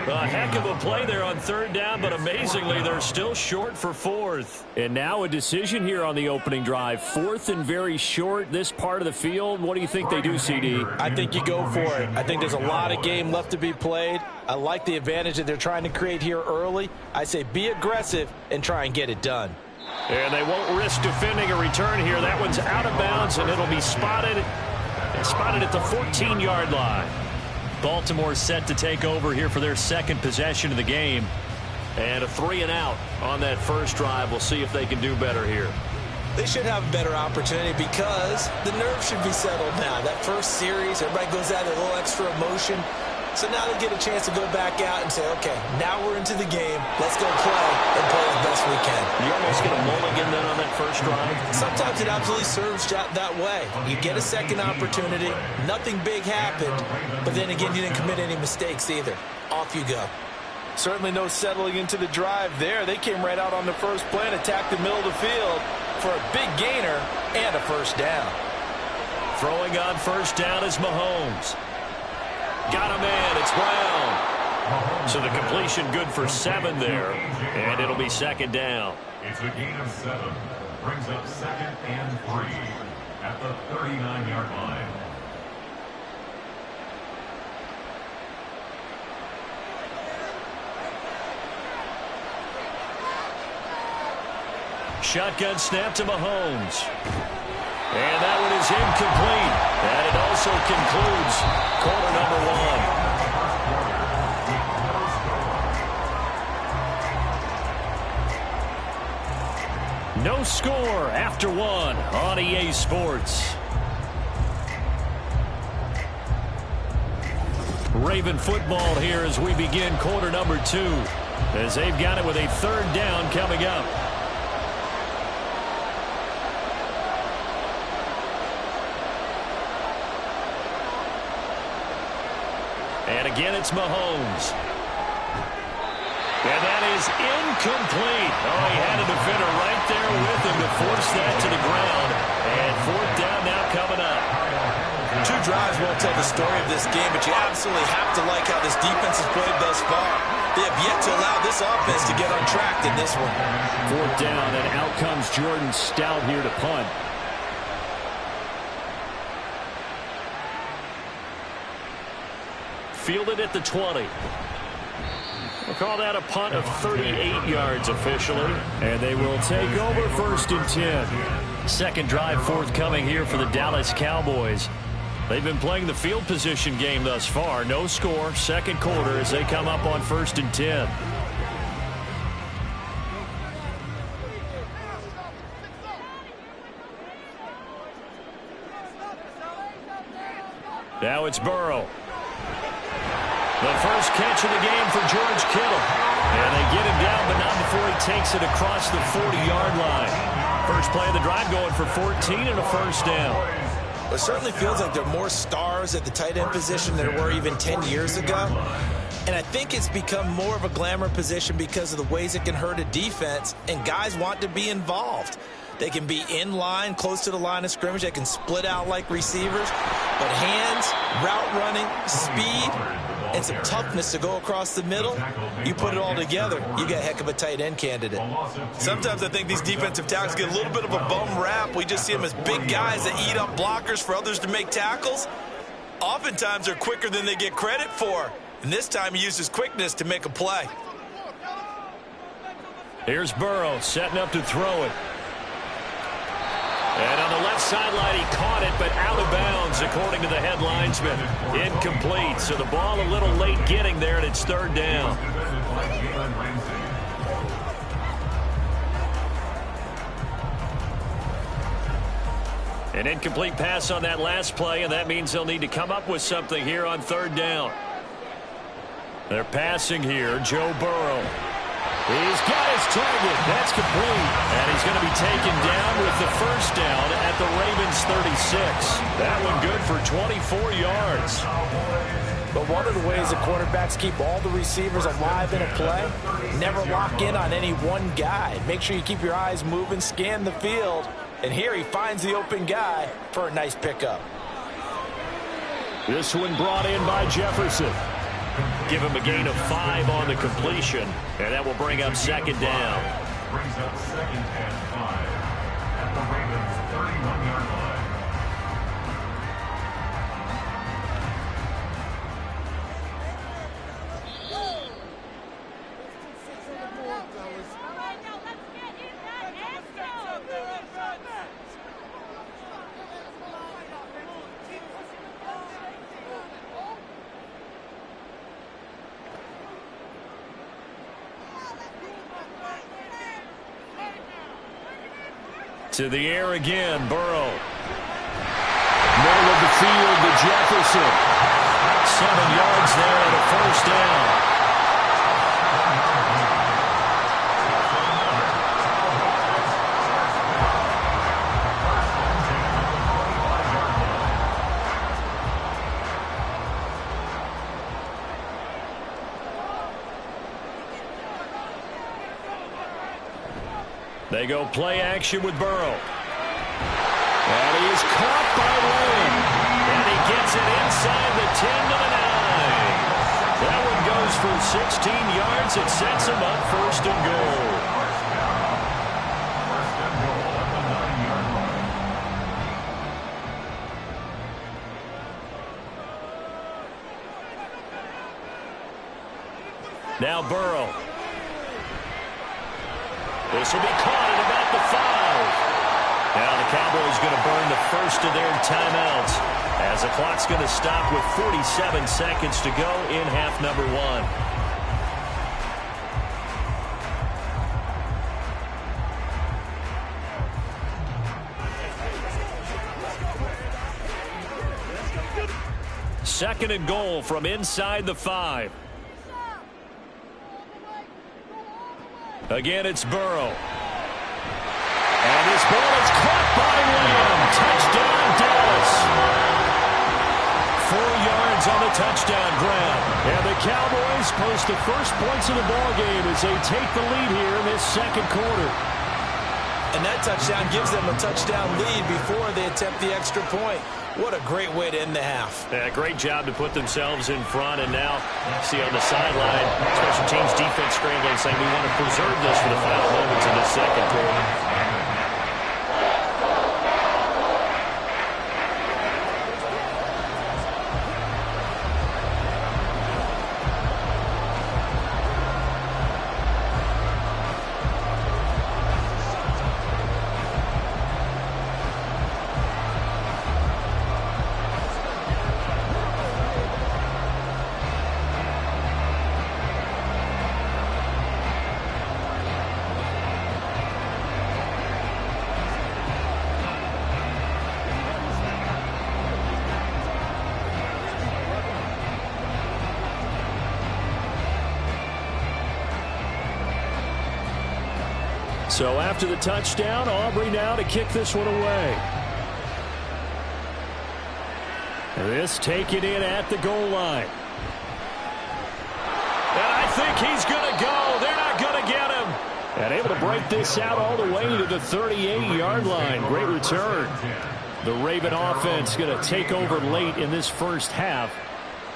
A heck of a play there on 3rd down, but amazingly, they're still short for 4th. And now a decision here on the opening drive. 4th and very short, this part of the field. What do you think they do, CD? I think you go for it. I think there's a lot of game left to be played. I like the advantage that they're trying to create here early. I say be aggressive and try and get it done. And they won't risk defending a return here. That one's out of bounds, and it'll be spotted at the 14-yard line. Baltimore set to take over here for their second possession of the game. And a 3-and-out on that first drive. We'll see if they can do better here. They should have a better opportunity because the nerves should be settled now. That first series, everybody goes out with a little extra emotion. So now they get a chance to go back out and say, okay, now we're into the game. Let's go play and play as best we can. You almost get a mulligan then on that first drive. Sometimes it absolutely serves that way. You get a second opportunity. Nothing big happened. But then again, you didn't commit any mistakes either. Off you go. Certainly no settling into the drive there. They came right out on the first play and attacked the middle of the field for a big gainer and a first down. Throwing on first down is Mahomes. Got a man. It's Brown. So the completion good for 7 there. And it'll be 2nd down. It's a gain of 7. Brings up 2nd and 3 at the 39-yard line. Shotgun snap to Mahomes. And that one is incomplete. And it also concludes quarter number 1. No score after 1 on EA Sports. Raven football here as we begin quarter number 2. As they've got it with a 3rd down coming up. And again, it's Mahomes. And that is incomplete. Oh, he had a defender right there with him to force that to the ground. And 4th down now coming up. 2 drives won't tell the story of this game, but you absolutely have to like how this defense has played thus far. They have yet to allow this offense to get on track in this one. 4th down, and out comes Jordan Stout here to punt. Fielded at the 20. We'll call that a punt of 38 yards officially. And they will take over 1st and 10. Second drive forthcoming here for the Dallas Cowboys. They've been playing the field position game thus far. No score, second quarter as they come up on 1st and 10. Now it's Burrow. The first catch of the game for George Kittle. And they get him down, but not before he takes it across the 40-yard line. First play of the drive going for 14 and a first down. It certainly feels like there are more stars at the tight end position than there were even 10 years ago. And I think it's become more of a glamour position because of the ways it can hurt a defense, and guys want to be involved. They can be in line, close to the line of scrimmage. They can split out like receivers. But hands, route running, speed, and some toughness to go across the middle, you put it all together, you got a heck of a tight end candidate. Sometimes I think these defensive tackles get a little bit of a bum rap. We just see them as big guys that eat up blockers for others to make tackles. Oftentimes they're quicker than they get credit for. And this time he uses quickness to make a play. Here's Burrow setting up to throw it. And on the left sideline, he caught it, but out of bounds, according to the head linesman. Incomplete, so the ball a little late getting there, and it's third down. An incomplete pass on that last play, and that means they'll need to come up with something here on third down. They're passing here. Joe Burrow. He's got his target. That's complete. And he's going to be taken down with the first down at the Ravens 36. That one good for 24 yards. But one of the ways the quarterbacks keep all the receivers alive in a play, never lock in on any one guy. Make sure you keep your eyes moving, scan the field. And here he finds the open guy for a nice pickup. This one brought in by Jefferson. Give him a gain of 5 on the completion, and that will bring up second down. Brings up second and 5 at the Ravens 31-yard line. To the air again, Burrow. Middle of the field to Jefferson. 7 yards there and a first down. They go play action with Burrow. And he is caught by Lane. And he gets it inside the 10 to the 9. That one goes for 16 yards. It sets him up first and goal. First and goal at the 9-yard line. Now Burrow. This will be caught at about the 5. Now the Cowboys going to burn the first of their timeouts as the clock's going to stop with 47 seconds to go in half number 1. Second and goal from inside the 5. Again, it's Burrow. And this ball is caught by Lamb. Touchdown, Dallas. 4 yards on the touchdown grab. And the Cowboys post the first points of the ballgame as they take the lead here in this second quarter. And that touchdown gives them a touchdown lead before they attempt the extra point. What a great way to end the half. Yeah, great job to put themselves in front. And now, see on the sideline, special teams defense scrambling, saying we want to preserve this for the final moments of this second quarter. So after the touchdown, Aubrey now to kick this one away. This taken in at the goal line. And I think he's going to go. They're not going to get him. And able to break this out all the way to the 38-yard line. Great return. The Raven offense going to take over late in this first half.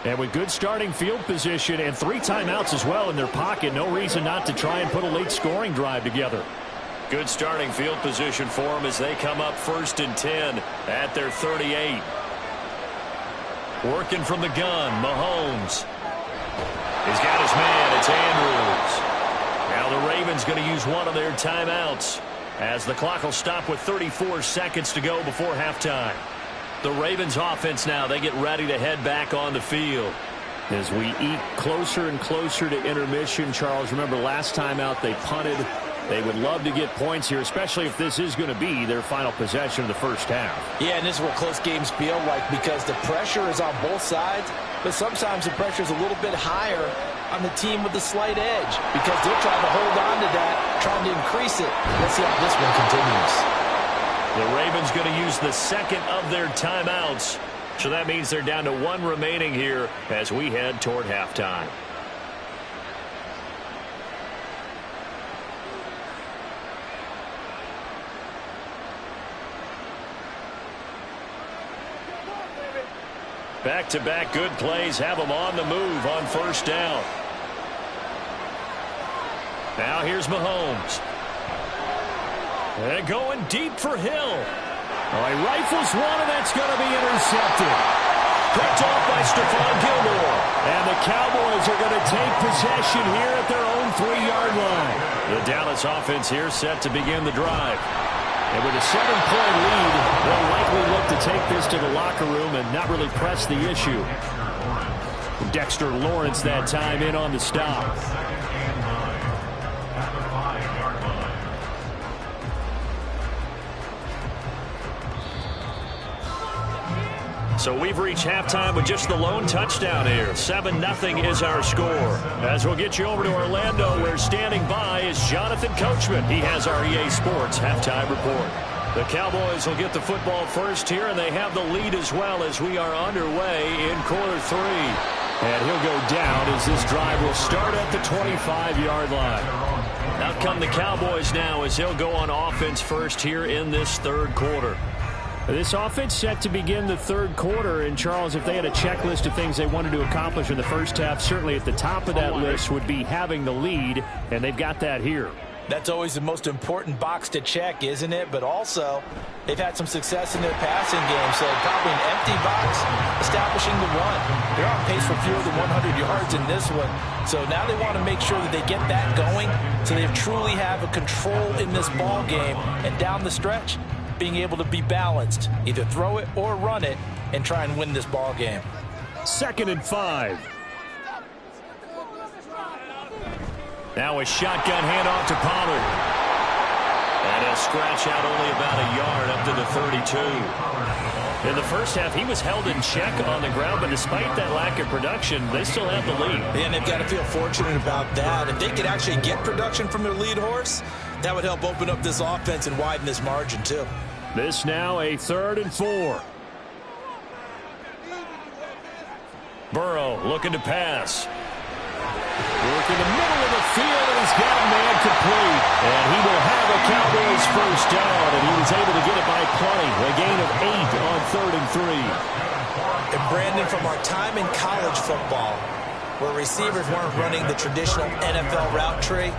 And with good starting field position and 3 timeouts as well in their pocket, no reason not to try and put a late scoring drive together. Good starting field position for them as they come up 1st and 10 at their 38. Working from the gun, Mahomes. He's got his man, it's Andrews. Now the Ravens going to use one of their timeouts. as the clock will stop with 34 seconds to go before halftime. The Ravens offense now, they get ready to head back on the field. As we eat closer and closer to intermission, Charles, remember last time out they punted. They would love to get points here, especially if this is going to be their final possession of the first half. Yeah, and this is what close games feel like because the pressure is on both sides, but sometimes the pressure is a little bit higher on the team with the slight edge because they're trying to hold on to that, trying to increase it. Let's see how this one continues. The Ravens going to use the second of their timeouts, so that means they're down to one remaining here as we head toward halftime. Back-to-back good plays have them on the move on first down. Now here's Mahomes. And going deep for Hill. Oh, he rifles one, and that's going to be intercepted. Picked off by Stephon Gilmore. And the Cowboys are going to take possession here at their own 3-yard line. The Dallas offense here set to begin the drive. And with a 7-point lead, they'll likely look to take this to the locker room and not really press the issue. Dexter Lawrence that time in on the stop. So we've reached halftime with just the lone touchdown here. 7-0 is our score. As we'll get you over to Orlando, where standing by is Jonathan Coachman. He has our EA Sports halftime report. The Cowboys will get the football first here, and they have the lead as well as we are underway in quarter 3. And he'll go down as this drive will start at the 25-yard line. Out come the Cowboys now as he'll go on offense first here in this third quarter. This offense set to begin the third quarter, and Charles, if they had a checklist of things they wanted to accomplish in the first half, certainly at the top of that list would be having the lead, and they've got that here. That's always the most important box to check, isn't it? But also, they've had some success in their passing game, so probably an empty box, establishing the run. They're on pace for fewer than 100 yards in this one, so now they want to make sure that they get that going so they truly have a control in this ball game, and down the stretch, being able to be balanced, either throw it or run it, and try and win this ball game. 2nd and 5. Now a shotgun handoff to Pollard. And he'll scratch out only about a yard up to the 32. In the first half, he was held in check on the ground, but despite that lack of production, they still have the lead. And they've got to feel fortunate about that. If they could actually get production from their lead horse, that would help open up this offense and widen this margin, too. This now a 3rd and 4. Burrow looking to pass. Work in the middle of the field, and he's got a man complete. And he will have a Cowboys first down, and he was able to get it by plenty. A gain of 8 on 3rd and 3. And Brandon, from our time in college football, where receivers weren't running the traditional NFL route tree,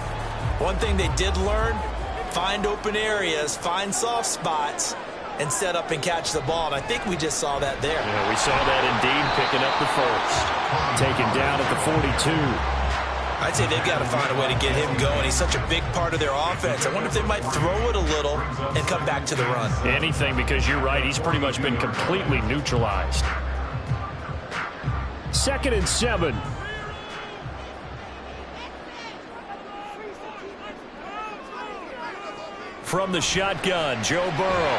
one thing they did learn, find open areas, find soft spots, and set up and catch the ball. And I think we just saw that there. Yeah, we saw that indeed, picking up the first. Taken down at the 42. I'd say they've got to find a way to get him going. He's such a big part of their offense. I wonder if they might throw it a little and come back to the run. Anything, because you're right. He's pretty much been completely neutralized. 2nd and 7. From the shotgun, Joe Burrow.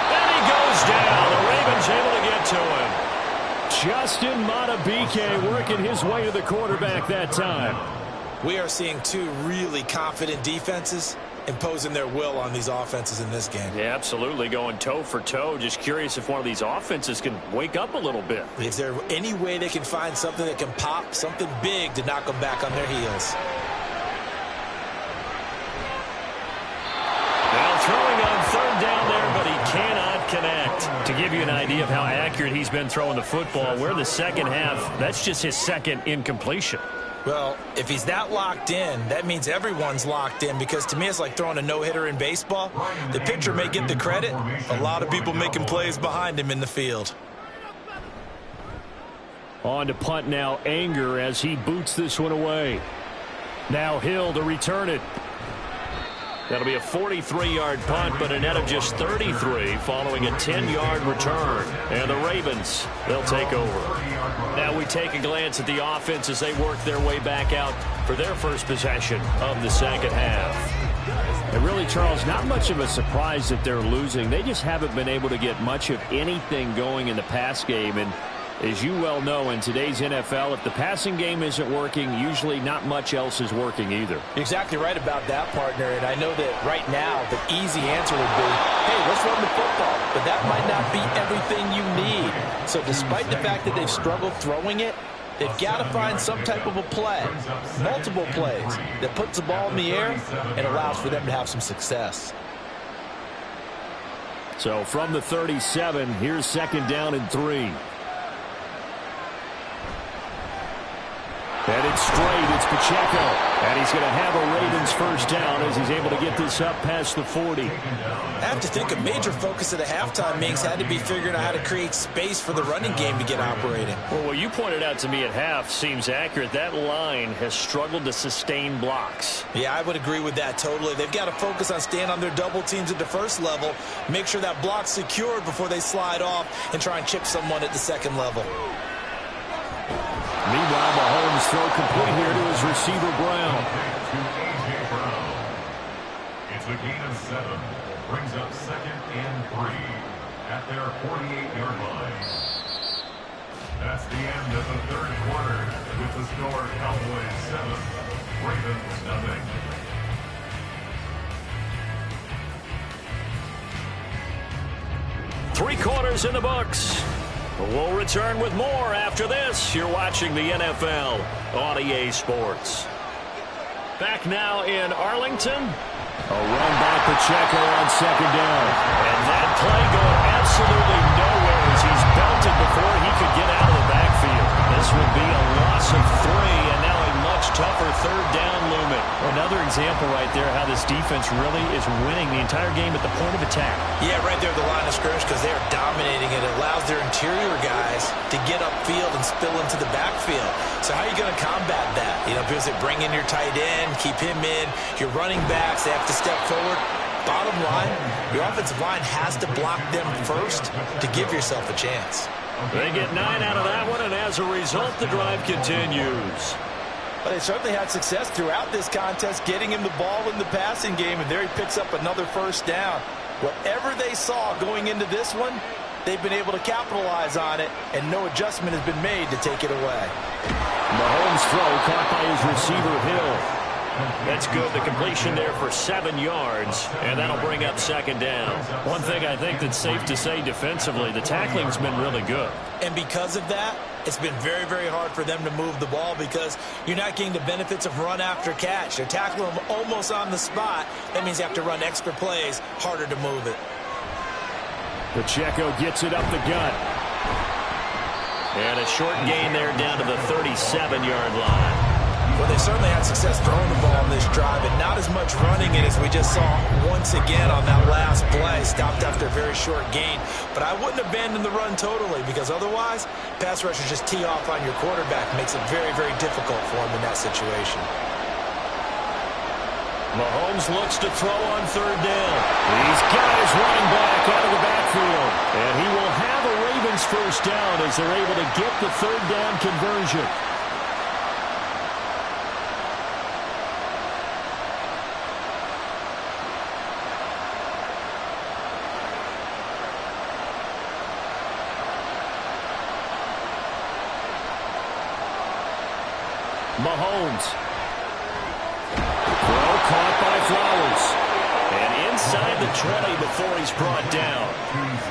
And he goes down. The Ravens able to get to him. Justin Madubuike working his way to the quarterback that time. We are seeing two really confident defenses imposing their will on these offenses in this game. Yeah, absolutely, going toe for toe. Just curious if one of these offenses can wake up a little bit. Is there any way they can find something that can pop, something big to knock them back on their heels? Now throwing on 3rd down there, but he cannot connect. To give you an idea of how accurate he's been throwing the football, we're in the second half. That's just his 2nd incompletion. Well, if he's that locked in, that means everyone's locked in, because to me it's like throwing a no-hitter in baseball. The pitcher may get the credit. A lot of people making plays behind him in the field. On to punt now, Anger, as he boots this one away. Now Hill to return it. That'll be a 43-yard punt, but a net of just 33 following a 10-yard return. And the Ravens, they'll take over. Now we take a glance at the offense as they work their way back out for their first possession of the second half. And really, Charles, not much of a surprise that they're losing. They just haven't been able to get much of anything going in the pass game. And as you well know, in today's NFL, if the passing game isn't working, usually not much else is working either. You're exactly right about that, partner. And I know that right now the easy answer would be, hey, let's run the football. But that might not be everything you need. So despite the fact that they've struggled throwing it, they've got to find some type of a play, multiple plays, that puts the ball in the air and allows for them to have some success. So from the 37, here's second down and 3. Headed straight, it's Pacheco. And he's going to have a Ravens first down as he's able to get this up past the 40. I have to think a major focus at the halftime, Minks, had to be figuring out how to create space for the running game to get operating. Well, what you pointed out to me at half seems accurate. That line has struggled to sustain blocks. Yeah, I would agree with that totally. They've got to focus on staying on their double teams at the first level, make sure that block's secured before they slide off and try and chip someone at the second level. Meanwhile, Mahomes throw complete here to his receiver, Brown. To A.J. Brown. It's a gain of 7. Brings up second and 3 at their 48-yard line. That's the end of the third quarter with the score Cowboys 7, Ravens nothing. Three quarters in the books. We'll return with more after this. You're watching the NFL on EA Sports. Back now in Arlington. A run by Pacheco on second down. And that play going absolutely nowhere as he's belted before he could get out of the backfield. This would be a loss of 3, and now a much tougher third down looming. Another example right there how this defense really is winning the entire game at the point of attack. Yeah, right there at the line of scrimmage because they are dominating it. It allows their interior guys to get upfield and spill into the backfield. So how are you going to combat that? You know, because they bring in your tight end, keep him in. Your running backs, they have to step forward. Bottom line, your offensive line has to block them first to give yourself a chance. They get 9 out of that one, and as a result, the drive continues. But they certainly had success throughout this contest getting him the ball in the passing game, and there he picks up another first down. Whatever they saw going into this one, they've been able to capitalize on it, and no adjustment has been made to take it away. Mahomes' throw caught by his receiver, Hill. That's good. The completion there for 7 yards, and that'll bring up second down. One thing I think that's safe to say defensively, the tackling's been really good. And because of that, it's been very, very hard for them to move the ball because you're not getting the benefits of run after catch. They're tackling them almost on the spot. That means you have to run extra plays, harder to move it. Pacheco gets it up the gut. And a short gain there down to the 37-yard line. Well, they certainly had success throwing the ball on this drive, and not as much running it as we just saw once again on that last play. Stopped after a very short gain. But I wouldn't abandon the run totally because otherwise, pass rushers just tee off on your quarterback. Makes it very, very difficult for him in that situation. Mahomes looks to throw on third down. He's got his running back out of the backfield. And he will have a Ravens first down as they're able to get the third down conversion. Mahomes. Throw caught by Flowers. And inside the 20 before he's brought down.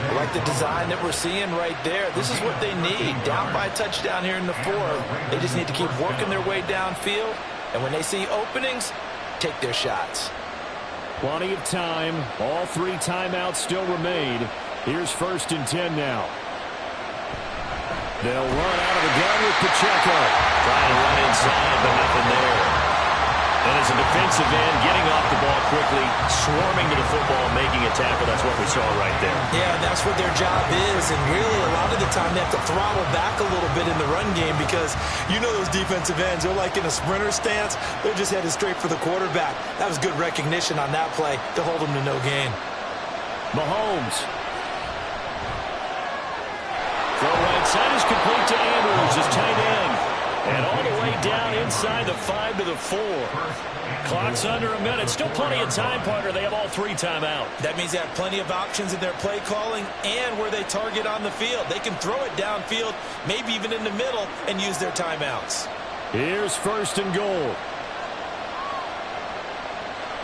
I like the design that we're seeing right there. This is what they need. Down by a touchdown here in the fourth. They just need to keep working their way downfield. And when they see openings, take their shots. Plenty of time. All 3 timeouts still remain. Here's first and 10 now. They'll run out of the gun with Pacheco. Trying to run inside, but nothing there. And as a defensive end, getting off the ball quickly, swarming to the football, making a tackle. That's what we saw right there. Yeah, that That's what their job is, and really a lot of the time they have to throttle back a little bit in the run game because you know those defensive ends, they're like in a sprinter stance. They're just headed straight for the quarterback. That was good recognition on that play to hold them to no gain. Mahomes. Throw right side is complete to Andrews, his tight end. And all the way down inside the 5 to the 4. Clock's under a minute. Still plenty of time, partner. They have all 3 timeouts. That means they have plenty of options in their play calling and where they target on the field. They can throw it downfield, maybe even in the middle, and use their timeouts. Here's 1st and goal.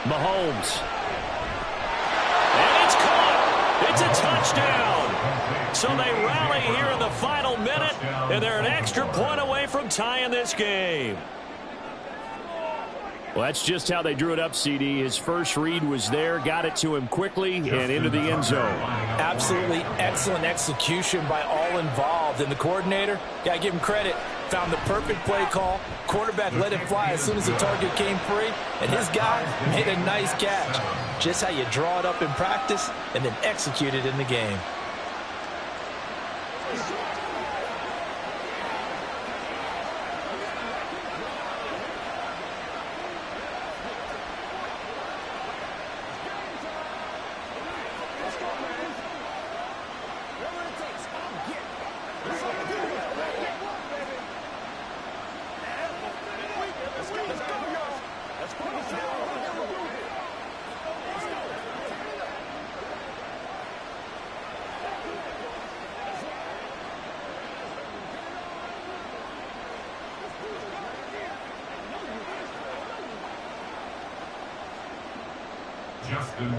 Mahomes. And it's caught. It's a touchdown. So they rally here in the final minute, and they're an extra point away from tying this game. Well, that's just how they drew it up, CD. His first read was there, got it to him quickly, and into the end zone. Absolutely excellent execution by all involved. And the coordinator, got to give him credit, found the perfect play call. Quarterback let it fly as soon as the target came free, and his guy made a nice catch. Just how you draw it up in practice and then execute it in the game.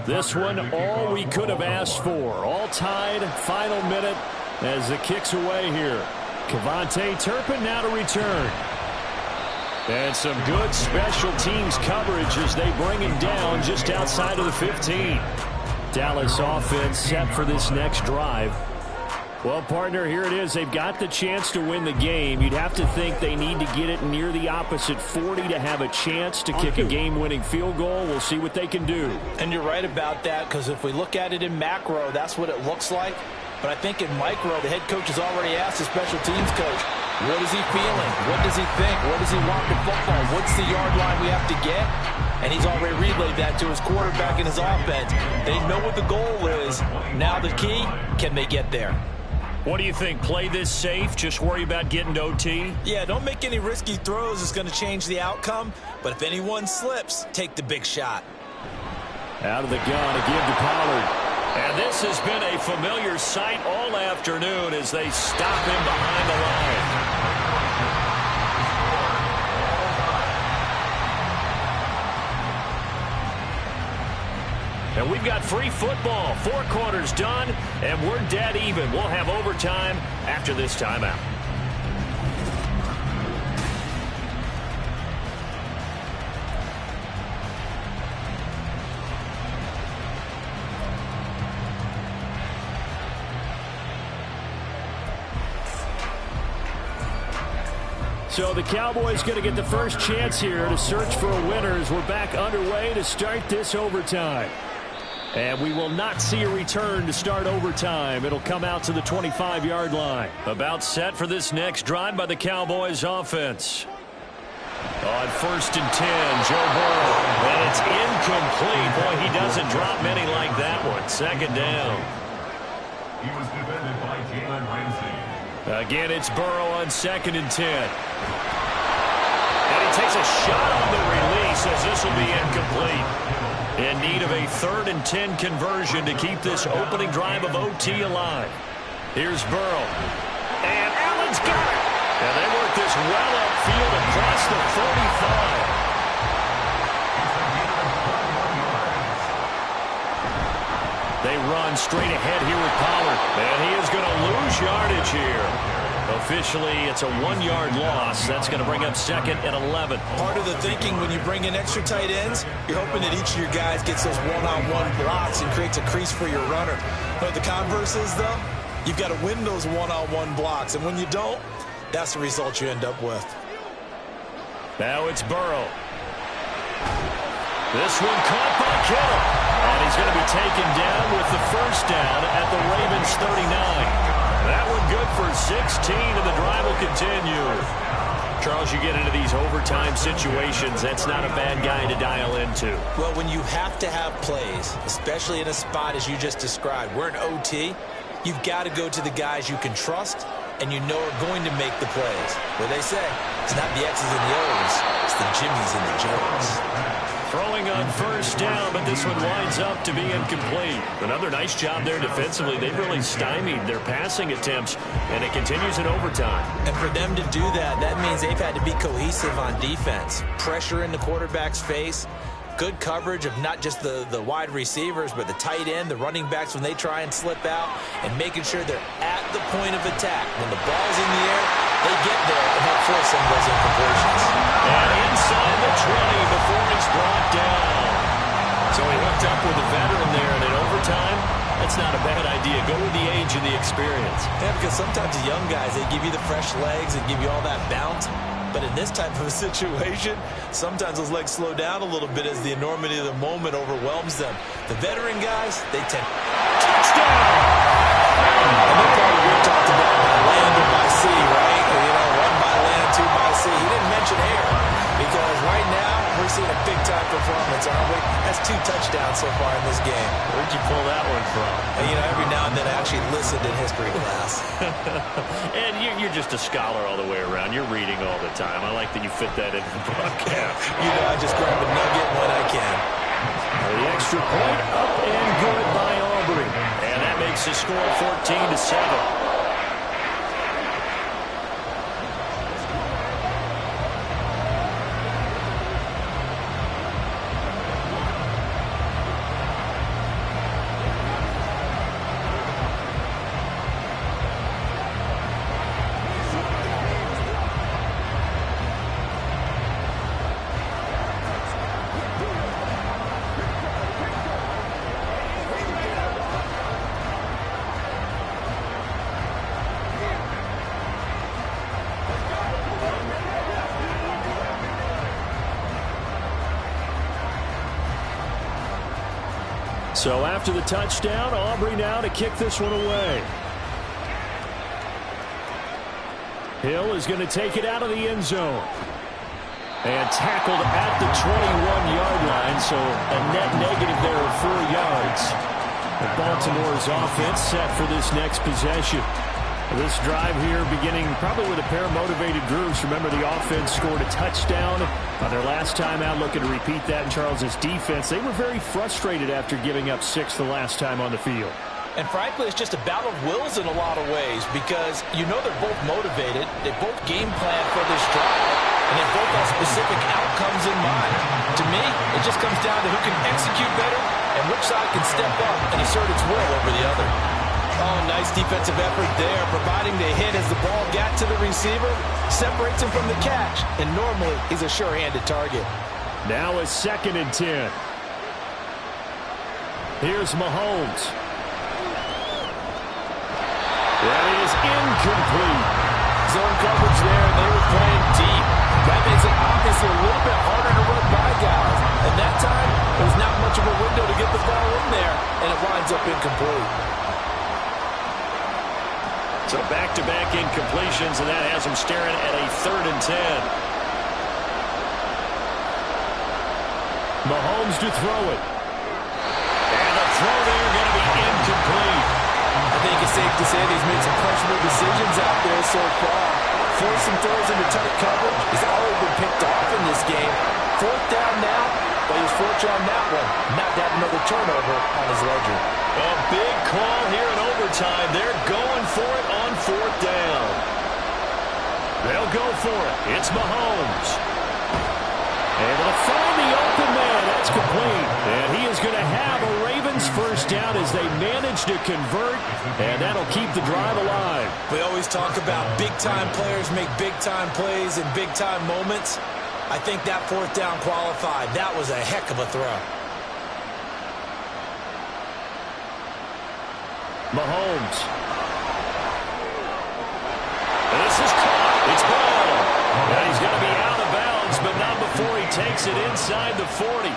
This one, all we could have asked for. All tied, final minute as the kick's away here. KaVontae Turpin now to return. And some good special teams coverage as they bring him down just outside of the 15. Dallas offense set for this next drive. Well, partner, here it is. They've got the chance to win the game. You'd have to think they need to get it near the opposite 40 to have a chance to kick a game-winning field goal. We'll see what they can do. And you're right about that, because if we look at it in macro, that's what it looks like. But I think in micro, the head coach has already asked the special teams coach, what is he feeling? What does he think? What does he want in football? What's the yard line we have to get? And he's already relayed that to his quarterback and his offense. They know what the goal is. Now the key, can they get there? What do you think? Play this safe? Just worry about getting to OT? Yeah, don't make any risky throws. It's going to change the outcome. But if anyone slips, take the big shot. Out of the gun again to Pollard. And this has been a familiar sight all afternoon as they stop him behind the line. And we've got free football. 4 quarters done, and we're dead even. We'll have overtime after this timeout. So the Cowboys going to get the first chance here to search for a winner as we're back underway to start this overtime. And we will not see a return to start overtime. It'll come out to the 25-yard line. About set for this next drive by the Cowboys offense. On 1st and 10, Joe Burrow. And it's incomplete. Boy, he doesn't drop many like that one. 2nd down. He was defended by Jalen Ramsey. Again, it's Burrow on 2nd and 10. And he takes a shot on the release as this will be incomplete. In need of a 3rd and 10 conversion to keep this opening drive of OT alive. Here's Burrow. And Allen's got it. And they work this well upfield across the 35. They run straight ahead here with Pollard. And he is going to lose yardage here. Officially, it's a 1-yard loss. That's going to bring up 2nd and 11. Part of the thinking when you bring in extra tight ends, you're hoping that each of your guys gets those one-on-one blocks and creates a crease for your runner. But the converse is, though, you've got to win those one-on-one blocks. And when you don't, that's the result you end up with. Now it's Burrow. This one caught by Kittle. And he's going to be taken down with the 1st down at the Ravens It's 39. That one good for 16, and the drive will continue. Charles, you get into these overtime situations, that's not a bad guy to dial into. Well, when you have to have plays, especially in a spot as you just described, we're in OT, you've got to go to the guys you can trust and you know are going to make the plays. What they say, it's not the X's and the O's, it's the Jimmys and the Joes. Throwing on first down, but this one winds up to be incomplete. Another nice job there defensively. They've really stymied their passing attempts, and it continues in overtime. And for them to do that, that means they've had to be cohesive on defense. Pressure in the quarterback's face. Good coverage of not just the wide receivers, but the tight end, the running backs when they try and slip out, and making sure they're at the point of attack. When the ball's in the air, they get there and help force some of those incompletions. And inside the 20 before he's brought down. So he hooked up with a veteran there, and in overtime, that's not a bad idea. Go with the age and the experience. Yeah, because sometimes the young guys, they give you the fresh legs and give you all that bounce. But in this type of a situation, sometimes those legs slow down a little bit as the enormity of the moment overwhelms them. The veteran guys, they tend... Touchdown! And they're probably we're talked about by land or by sea, right? You know, one by land, two by sea. He didn't mention air because right now we're seeing a big-time performance, aren't we? That's 2 touchdowns so far in this game. Where'd you pull that one from? And, you know, every now and then I actually listened in history class. And you're just a scholar all the way around. You're reading all the time. I like that you fit that into the broadcast. You know, I just grab a nugget when I can. The extra point up and good by Aubrey. And that makes the score 14-7. So after the touchdown, Aubrey now to kick this one away. Hill is going to take it out of the end zone. And tackled at the 21-yard line, so a net negative there of 4 yards. And Baltimore's offense set for this next possession. This drive here beginning probably with a pair of motivated groups. Remember, the offense scored a touchdown on their last time out, looking to repeat that in Charles's defense. They were very frustrated after giving up 6 the last time on the field. And frankly, it's just a battle of wills in a lot of ways because you know they're both motivated. They both game plan for this drive, and they both have specific outcomes in mind. To me, it just comes down to who can execute better and which side can step up and assert its will over the other. Oh, nice defensive effort there, providing the hit as the ball got to the receiver, separates him from the catch, and normally he's a sure-handed target. Now a 2nd and 10. Here's Mahomes. That is incomplete. Zone coverage there, and they were playing deep. That makes it obviously a little bit harder to run by guys. And that time, there was not much of a window to get the ball in there, and it winds up incomplete. So back-to-back incompletions, and that has them staring at a 3rd and 10. Mahomes to throw it. And the throw there going to be incomplete. I think it's safe to say that he's made some questionable decisions out there so far. Forcing throws into tight coverage. He's already been picked off in this game. 4th down now, but he was fortunate on that one. Not to have another turnover on his ledger. A big call here in overtime. They're going for it on 4th down. They'll go for it. It's Mahomes. Able to find the open man. That's complete. And he is going to have a Ravens first down as they manage to convert. And that'll keep the drive alive. We always talk about big-time players make big-time plays in big-time moments. I think that 4th down qualified. That was a heck of a throw. Mahomes. This is caught. It's ball. And he's going to be out of bounds, but not before he takes it inside the 40.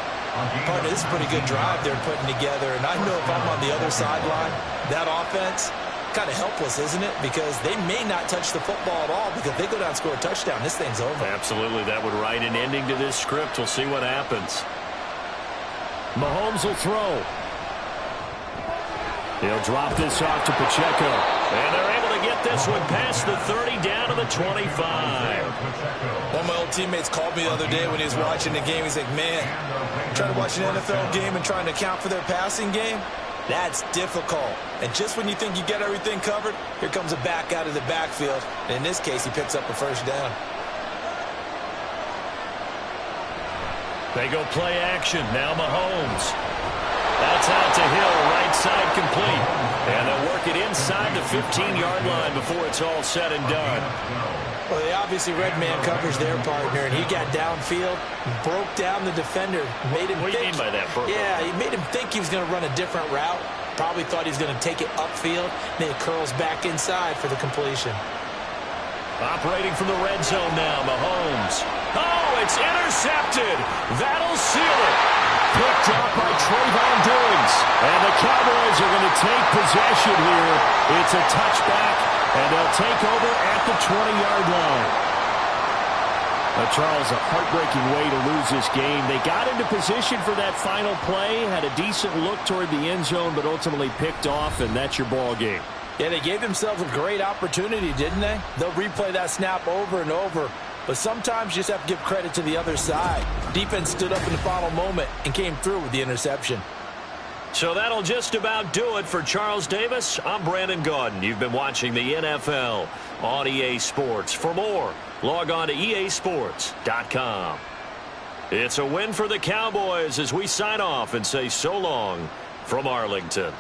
Partner, this is a pretty good drive they're putting together, and I know if I'm on the other sideline, that offense, kind of helpless, isn't it? Because they may not touch the football at all, because if they go down and score a touchdown, this thing's over. Absolutely, that would write an ending to this script. We'll see what happens. Mahomes will throw. He'll drop this off to Pacheco. And they're able to get this one past the 30 down to the 25. One of my old teammates called me the other day when he was watching the game. He's like, man, trying to watch an NFL game and trying to account for their passing game, that's difficult. And just when you think you get everything covered, here comes a back out of the backfield. And in this case, he picks up a first down. They go play action. Now Mahomes. That's out to Hill, right side complete. And they'll work it inside the 15-yard line before it's all said and done. Well, they obviously read man coverage their partner, and he got downfield, broke down the defender, made him What do you mean by that, Burko? Yeah, he made him think he was going to run a different route. Probably thought he was going to take it upfield. Then it curls back inside for the completion. Operating from the red zone now, Mahomes. Oh, it's intercepted. That'll seal it. Picked up by Trayvon Diggs. And the Cowboys are going to take possession here. It's a touchback, and they'll take over at the 20-yard line. Charles, a heartbreaking way to lose this game. They got into position for that final play, had a decent look toward the end zone, but ultimately picked off, and that's your ball game. Yeah, they gave themselves a great opportunity, didn't they? They'll replay that snap over and over. But sometimes you just have to give credit to the other side. Defense stood up in the final moment and came through with the interception. So that'll just about do it for Charles Davis. I'm Brandon Gaudin. You've been watching the NFL on EA Sports. For more, log on to easports.com. It's a win for the Cowboys as we sign off and say so long from Arlington.